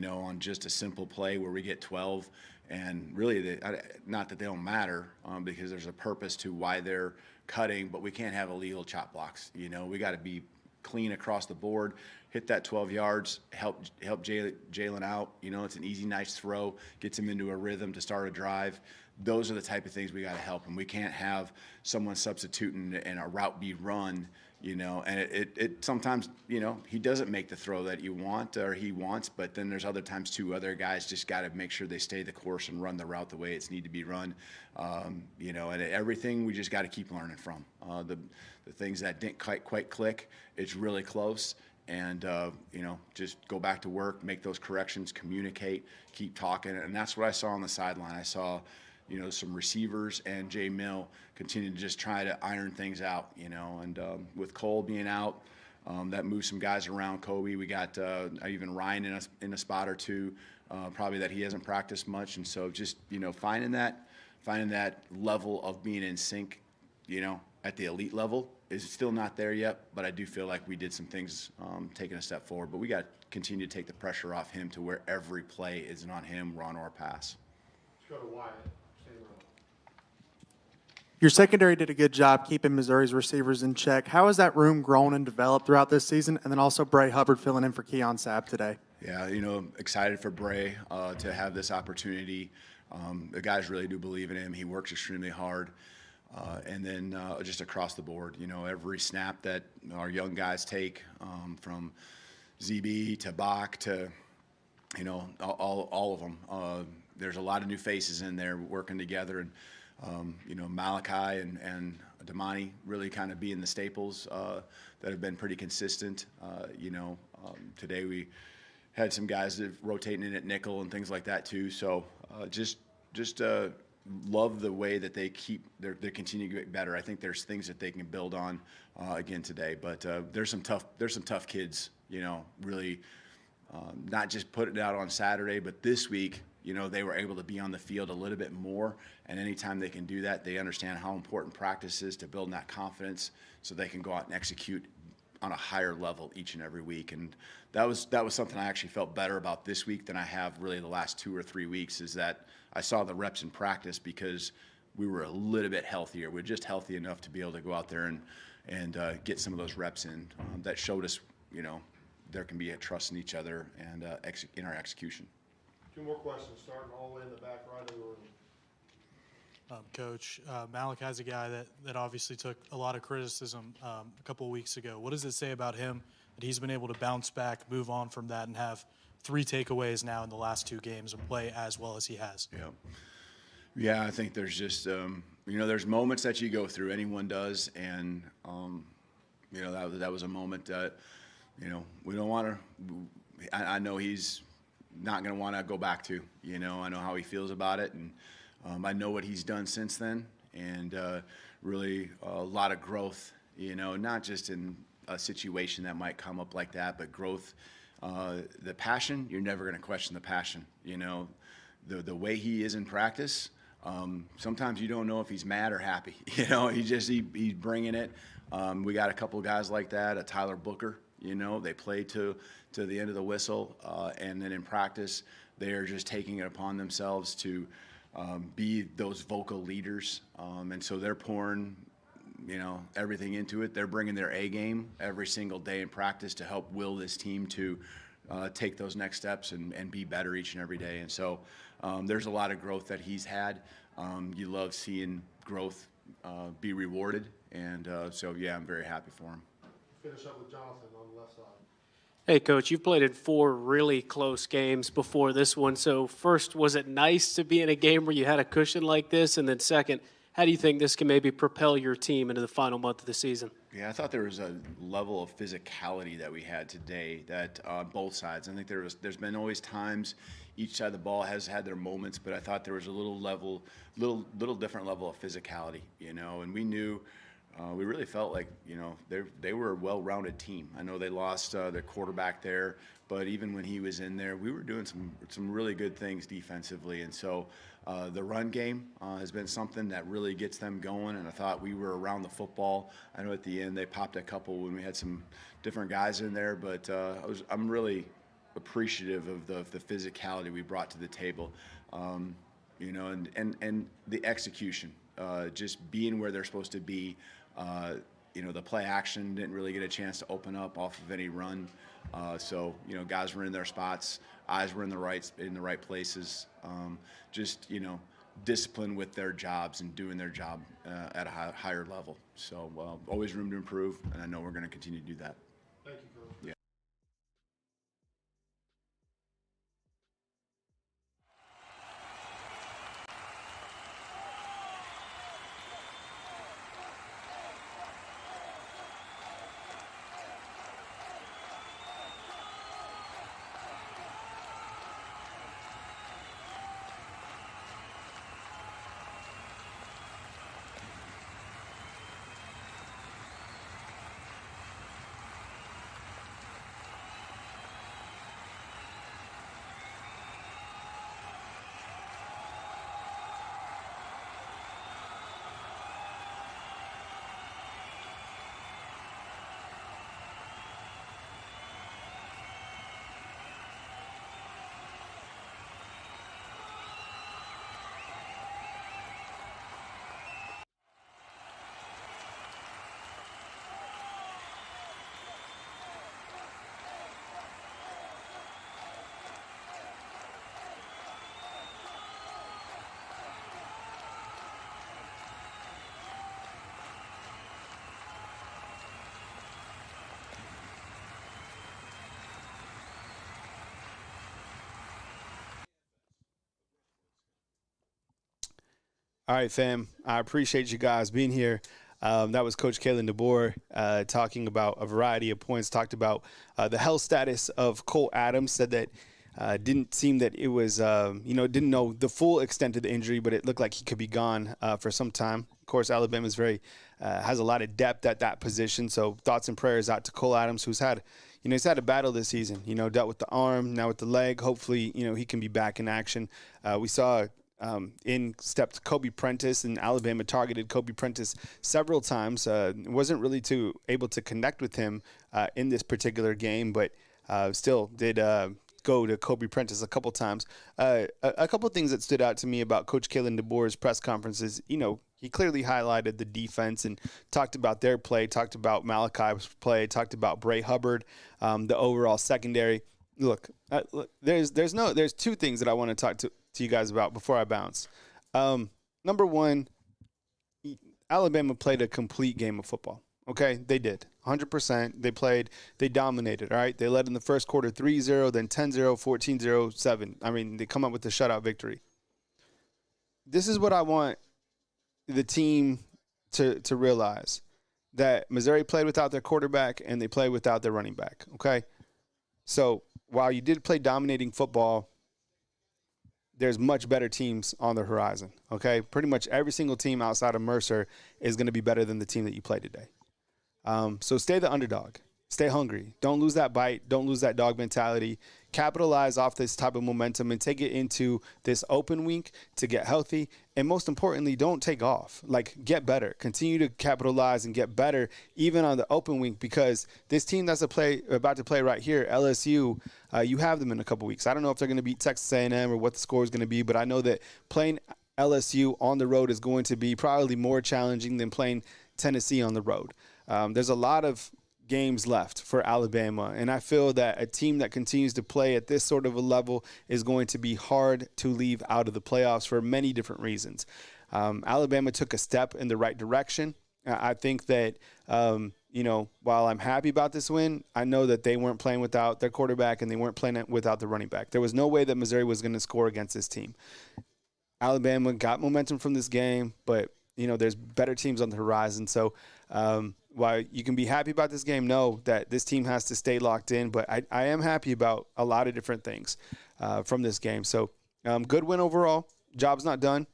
on just a simple play where we get 12. And really, not that they don't matter because there's a purpose to why they're cutting, but we can't have illegal chop blocks. We got to be clean across the board, hit that 12 yards, help Jalen out. It's an easy, nice throw, gets him into a rhythm to start a drive. Those are the type of things we got to help him. We can't have someone substituting and a route be run, and it sometimes, he doesn't make the throw that you want or he wants, but then there's other times too, other guys just got to make sure they stay the course and run the route the way it's need to be run. And everything we just got to keep learning from. The things that didn't quite click, it's really close. And, just go back to work, make those corrections, communicate, keep talking. And that's what I saw on the sideline. I saw, some receivers and Jay Mill continue to just try to iron things out, and with Cole being out, that moved some guys around. Kobe, we got even Ryan in a spot or two, probably that he hasn't practiced much. And so just, finding that level of being in sync, at the elite level is still not there yet, but I do feel like we did some things taking a step forward. But we got to continue to take the pressure off him to where every play isn't on him, run or pass. Let's go to Wyatt. Same row. Your secondary did a good job keeping Missouri's receivers in check. How has that room grown and developed throughout this season? And then also Bray Hubbard filling in for Keon Sapp today. Yeah, excited for Bray to have this opportunity. The guys really do believe in him. He works extremely hard. And then just across the board, every snap that our young guys take, from ZB to Bach to, all of them. There's a lot of new faces in there working together, and Malachi and Damani really kind of being the staples that have been pretty consistent. Today we had some guys that rotating in at nickel and things like that too. So just love the way that they they continue to get better. I think there's things that they can build on again today. But there's some tough kids, really not just put it out on Saturday, but this week, they were able to be on the field a little bit more. And anytime they can do that, they understand how important practice is to build that confidence so they can go out and execute on a higher level each and every week. And that was something I actually felt better about this week than I have really the last 2 or 3 weeks, is that I saw the reps in practice because we were a little bit healthier. We're just healthy enough to be able to go out there and get some of those reps in. That showed us, there can be a trust in each other and in our execution. 2 more questions, starting all the way in the back right of the room. Coach, Malachi's a guy that obviously took a lot of criticism a couple of weeks ago. What does it say about him that he's been able to bounce back, move on from that, and have 3 takeaways now in the last 2 games and play as well as he has? Yeah, I think there's just, there's moments that you go through. Anyone does. And, that was a moment that, we don't want to – I know he's not going to want to go back to. I know how he feels about it. And I know what he's done since then. And really a lot of growth, not just in a situation that might come up like that, but growth. The passion, you're never going to question the passion. The way he is in practice, sometimes you don't know if he's mad or happy. He's bringing it. We got a couple guys like that, a Tyler Booker, they play to the end of the whistle. And then in practice, they are just taking it upon themselves to be those vocal leaders. And so they're pouring, everything into it. They're bringing their A game every single day in practice to help will this team to take those next steps and be better each and every day. And so there's a lot of growth that he's had. You love seeing growth be rewarded. And I'm very happy for him. Finish up with Jonathan on the left side. Hey, Coach, you've played in 4 really close games before this one. So first, was it nice to be in a game where you had a cushion like this? And then second, how do you think this can maybe propel your team into the final month of the season? Yeah, I thought there was a level of physicality that we had today that on both sides. I think there's been always times each side of the ball has had their moments, but I thought there was a little different level of physicality, and we knew we really felt like, they were a well-rounded team. I know they lost their quarterback there, but even when he was in there, we were doing some really good things defensively. And so the run game has been something that really gets them going, and I thought we were around the football. I know at the end they popped a couple when we had some different guys in there, but I'm really appreciative of the physicality we brought to the table, and the execution, just being where they're supposed to be. The play action didn't really get a chance to open up off of any run. Guys were in their spots, eyes were in the right places. Discipline with their jobs and doing their job at a higher level. So always room to improve, and I know we're going to continue to do that. Thank you, Coach. Yeah. All right, fam. I appreciate you guys being here. That was Coach Kalen DeBoer talking about a variety of points, talked about the health status of Cole Adams, said that didn't seem that it was, didn't know the full extent of the injury, but it looked like he could be gone for some time. Of course, Alabama's has a lot of depth at that position, so thoughts and prayers out to Cole Adams, who's had, he's had a battle this season. Dealt with the arm, now with the leg. Hopefully, he can be back in action. We saw in stepped Kobe Prentice, and Alabama targeted Kobe Prentice several times. Wasn't really able to connect with him in this particular game, but still did go to Kobe Prentice a couple times. A couple things that stood out to me about Coach Kalen DeBoer's press conferences, he clearly highlighted the defense and talked about their play, talked about Malachi's play, talked about Bray Hubbard, the overall secondary. Look, there's two things that I want to talk to you guys about before I bounce. Number one, Alabama played a complete game of football. Okay, they did. 100%. They dominated, all right? They led in the first quarter 3-0, then 10-0, 14-0, 7. I mean, they come up with a shutout victory. This is what I want the team to realize, that Missouri played without their quarterback and they played without their running back, okay? So while you did play dominating football, there's much better teams on the horizon, okay? Pretty much every single team outside of Mercer is going to be better than the team that you play today. So stay the underdog. Stay hungry. Don't lose that bite. Don't lose that dog mentality. Capitalize off this type of momentum and take it into this open week to get healthy. And most importantly, don't take off. Like, get better. Continue to capitalize and get better even on the open week, because this team that's about to play right here, LSU, you have them in a couple weeks. I don't know if they're going to beat Texas A&M or what the score is going to be, but I know that playing LSU on the road is going to be probably more challenging than playing Tennessee on the road. There's a lot of games left for Alabama, and I feel that a team that continues to play at this sort of a level is going to be hard to leave out of the playoffs for many different reasons. Alabama took a step in the right direction. I think that, while I'm happy about this win, I know that they weren't playing without their quarterback and they weren't playing without the running back. There was no way that Missouri was going to score against this team. Alabama got momentum from this game, but there's better teams on the horizon. So while you can be happy about this game, know that this team has to stay locked in. But I am happy about a lot of different things from this game. So good win overall. Job's not done.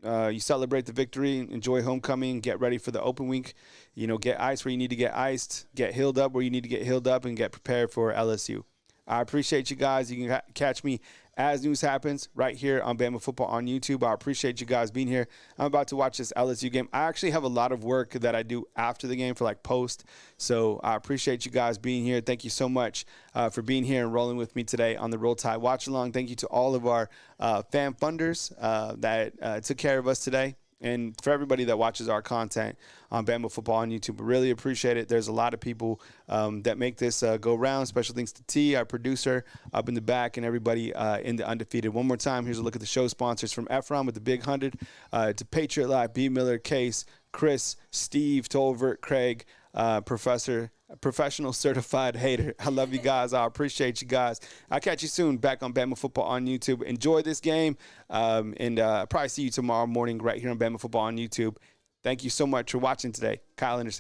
You celebrate the victory, enjoy homecoming, get ready for the open week. Get iced where you need to get iced, get healed up where you need to get healed up, and get prepared for LSU. I appreciate you guys. You can catch me as news happens right here on Bama Football on YouTube. I appreciate you guys being here. I'm about to watch this LSU game. I actually have a lot of work that I do after the game for post. So I appreciate you guys being here. Thank you so much for being here and rolling with me today on the Roll Tide Watch Along. Thank you to all of our fan funders that took care of us today. And for everybody that watches our content on Bama Football on YouTube, we really appreciate it. There's a lot of people that make this go round. Special thanks to T, our producer, up in the back, and everybody in the Undefeated. One more time, here's a look at the show sponsors from Efron with the Big 100, to Patriot Life, B. Miller, Case, Chris, Steve, Tolvert, Craig, Professional Certified Hater. I love you guys. I appreciate you guys. I'll catch you soon back on Bama Football on YouTube. Enjoy this game, and probably see you tomorrow morning right here on Bama Football on YouTube. Thank you so much for watching today. Kyle Anderson.